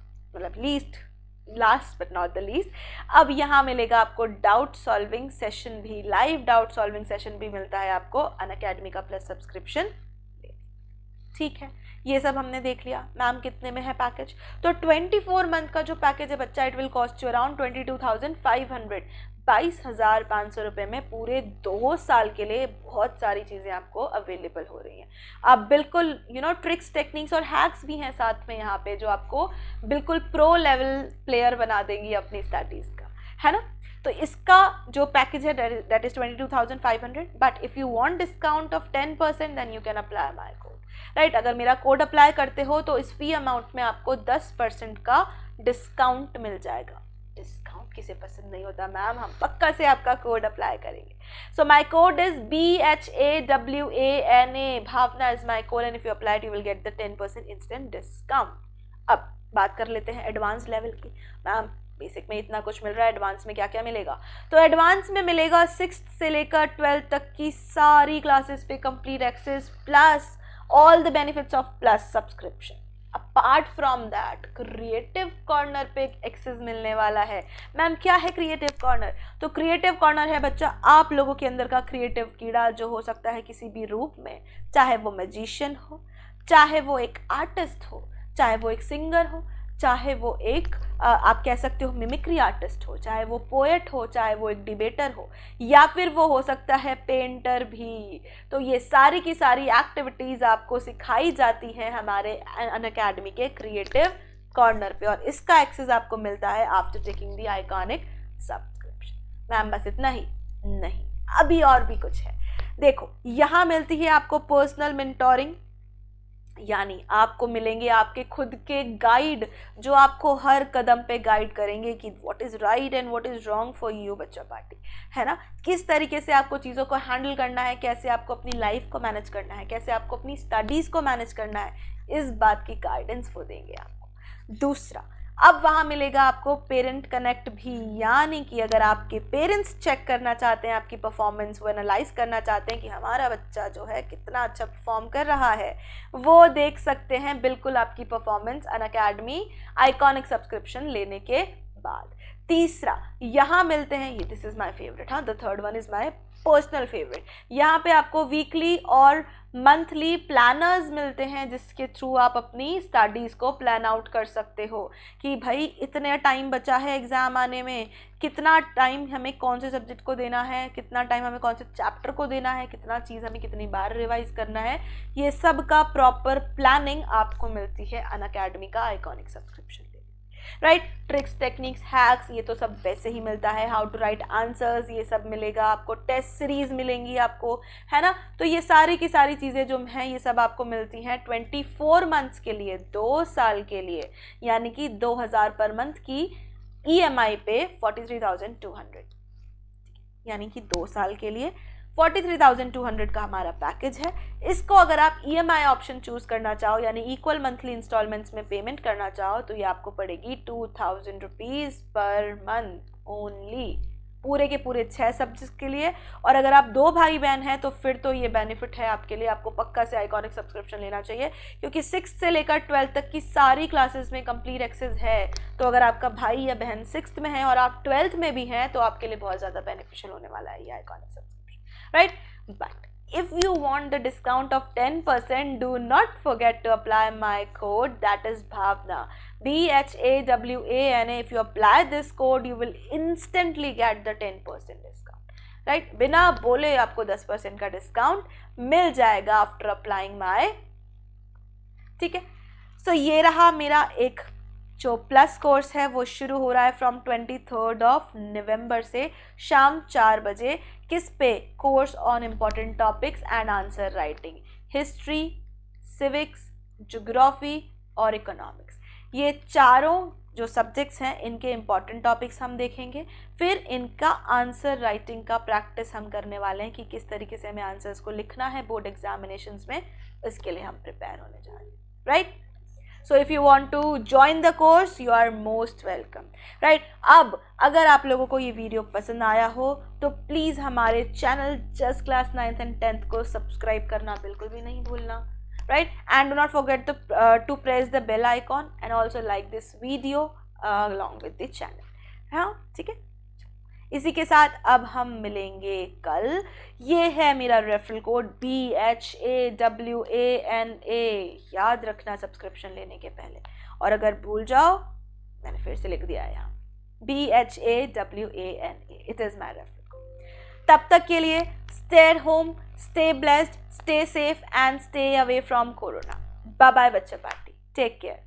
A: but not the least, अब यहाँ मिलेगा आपको डाउट सॉल्विंग सेशन भी, लाइव डाउट सॉल्विंग सेशन भी मिलता है आपको अनअकैडमी का प्लस सब्सक्रिप्शन. ठीक है, ये सब हमने देख लिया. मैम कितने में है पैकेज? तो 24 मंथ का जो पैकेज है बच्चा, it will cost you around 22,500, 22,500 रुपये में पूरे 2 साल के लिए बहुत सारी चीज़ें आपको अवेलेबल हो रही हैं. आप बिल्कुल ट्रिक्स, टेक्निक्स और हैक्स भी हैं साथ में यहाँ पे, जो आपको बिल्कुल प्रो लेवल प्लेयर बना देंगी अपनी स्टडीज़ का, है ना? तो इसका जो पैकेज है that is 22,500, but if you want discount of 10% then you can apply my code. Right? अगर मेरा कोड अप्लाई करते हो तो इस फी अमाउंट में आपको 10% का डिस्काउंट मिल जाएगा. डिस्काउंट किसे पसंद नहीं होता मैम, हम पक्का से आपका कोड अप्लाई करेंगे. So my code is BHAWANA, Bhawana is my code, and if you apply you will get the 10% instant discount. अब बात कर लेते हैं एडवांस लेवल की. मैम बेसिक में इतना कुछ मिल रहा है, एडवांस में क्या क्या मिलेगा? तो एडवांस में मिलेगा 6th से लेकर 12th तक की सारी क्लासेस पे complete access, plus all the benefits of plus subscription. Apart from that creative corner पे एक्सेस मिलने वाला है. मैम क्या है क्रिएटिव कॉर्नर? तो क्रिएटिव कॉर्नर है बच्चा आप लोगों के अंदर का क्रिएटिव कीड़ा, जो हो सकता है किसी भी रूप में, चाहे वो मैजिशियन हो, चाहे वो एक आर्टिस्ट हो, चाहे वो एक सिंगर हो, चाहे वो एक आप कह सकते हो मिमिक्री आर्टिस्ट हो, चाहे वो पोएट हो, चाहे वो एक डिबेटर हो, या फिर वो हो सकता है पेंटर भी। तो ये सारी की सारी एक्टिविटीज़ आपको सिखाई जाती हैं हमारे अनअकैडमी के क्रिएटिव कॉर्नर पे, और इसका एक्सेस आपको मिलता है after taking the iconic subscription. Ma'am बस इतना ही? नहीं, अभी और भी कुछ है। देखो, यहाँ मिलती है आपको पर्सनल मेंटोरिंग, यानी आपको मिलेंगे आपके खुद के गाइड जो आपको हर कदम पे गाइड करेंगे कि what is right and what is wrong for you बच्चा पार्टी, है ना। किस तरीके से आपको चीज़ों को हैंडल करना है, कैसे आपको अपनी लाइफ को मैनेज करना है, कैसे आपको अपनी स्टडीज़ को मैनेज करना है, इस बात की गाइडेंस वो देंगे आपको। दूसरा, अब वहाँ मिलेगा आपको पेरेंट कनेक्ट भी, यानी कि अगर आपके पेरेंट्स चेक करना चाहते हैं आपकी परफॉर्मेंस, वो एनालाइज करना चाहते हैं कि हमारा बच्चा जो है कितना अच्छा परफॉर्म कर रहा है, वो देख सकते हैं बिल्कुल आपकी परफॉर्मेंस अनअकैडमी आइकॉनिक सब्सक्रिप्शन लेने के बाद। तीसरा, यहाँ मिलते हैं, ये दिस इज़ माई फेवरेट, हाँ, the third one is my personal favourite. यहाँ पे आपको वीकली और मंथली प्लानर्स मिलते हैं जिसके थ्रू आप अपनी स्टडीज़ को प्लान आउट कर सकते हो कि भाई इतने टाइम बचा है एग्ज़ाम आने में, कितना टाइम हमें कौन से सब्जेक्ट को देना है, कितना टाइम हमें कौन से चैप्टर को देना है, कितना चीज़ हमें कितनी बार रिवाइज करना है, ये सब का प्रॉपर प्लानिंग आपको मिलती है अनअकैडमी का iconic subscription. Right, tricks, techniques, hacks, ये तो सब वैसे ही मिलता है। हाउ टू राइट आंसर्स, ये सब मिलेगा आपको। टेस्ट सीरीज मिलेंगी आपको, है ना। तो ये सारी की सारी चीज़ें जो हैं ये सब आपको मिलती हैं 24 मंथ्स के लिए, 2 साल के लिए, यानी कि 2000 पर मंथ की EMI पे 43,200, यानी कि 2 साल के लिए 43,200 का हमारा पैकेज है। इसको अगर आप EMI ऑप्शन चूज करना चाहो, यानी इक्वल मंथली इंस्टॉलमेंट्स में पेमेंट करना चाहो, तो ये आपको पड़ेगी 2,000 रुपीज़ पर मंथ ओनली, पूरे के पूरे 6 सब्जेक्ट के लिए। और अगर आप 2 भाई बहन हैं तो फिर तो ये बेनिफिट है आपके लिए, आपको पक्का से आइकॉनिक सब्सक्रिप्शन लेना चाहिए, क्योंकि 6th से लेकर 12th तक की सारी क्लासेस में कंप्लीट एक्सेस है। तो अगर आपका भाई या बहन 6th में है और आप 12th में भी हैं तो आपके लिए बहुत ज़्यादा बेनिफिशियल होने वाला है ये iconic subscription, right? But if you want the discount of 10%, do not forget to apply my code, that is Bhavna, BHAWANA. If you apply this code, you will instantly get the 10% discount, right? बिना बोले आपको 10% का discount मिल जाएगा after applying my, ठीक है। सो ये रहा मेरा एक जो प्लस कोर्स है, वो शुरू हो रहा है फ्रॉम 23 नवंबर से शाम 4 बजे। किस पे? Course on important topics and answer writing, history, civics, geography और इकोनॉमिक्स। ये चारों जो सब्जेक्ट्स हैं इनके इम्पॉर्टेंट टॉपिक्स हम देखेंगे, फिर इनका आंसर राइटिंग का प्रैक्टिस हम करने वाले हैं कि किस तरीके से हमें आंसर्स को लिखना है बोर्ड एग्जामिनेशंस में, इसके लिए हम प्रिपेयर होने जा रहे हैं, right. So if you want to join the course, you are most welcome, right? अब अगर आप लोगों को ये वीडियो पसंद आया हो तो प्लीज़ हमारे channel just class 9th and 10th को सब्सक्राइब करना बिल्कुल भी नहीं भूलना, right? And do not forget to press the bell icon and also like this video along with the channel, हाँ, ठीक है। इसी के साथ अब हम मिलेंगे कल। ये है मेरा रेफरल कोड BHAWANA, याद रखना सब्सक्रिप्शन लेने के पहले, और अगर भूल जाओ मैंने फिर से लिख दिया है यहाँ BHAWANA, it is my referral code. तब तक के लिए stay at home, stay blessed, stay safe and stay away from corona. Bye bye बच्चा पार्टी, टेक केयर।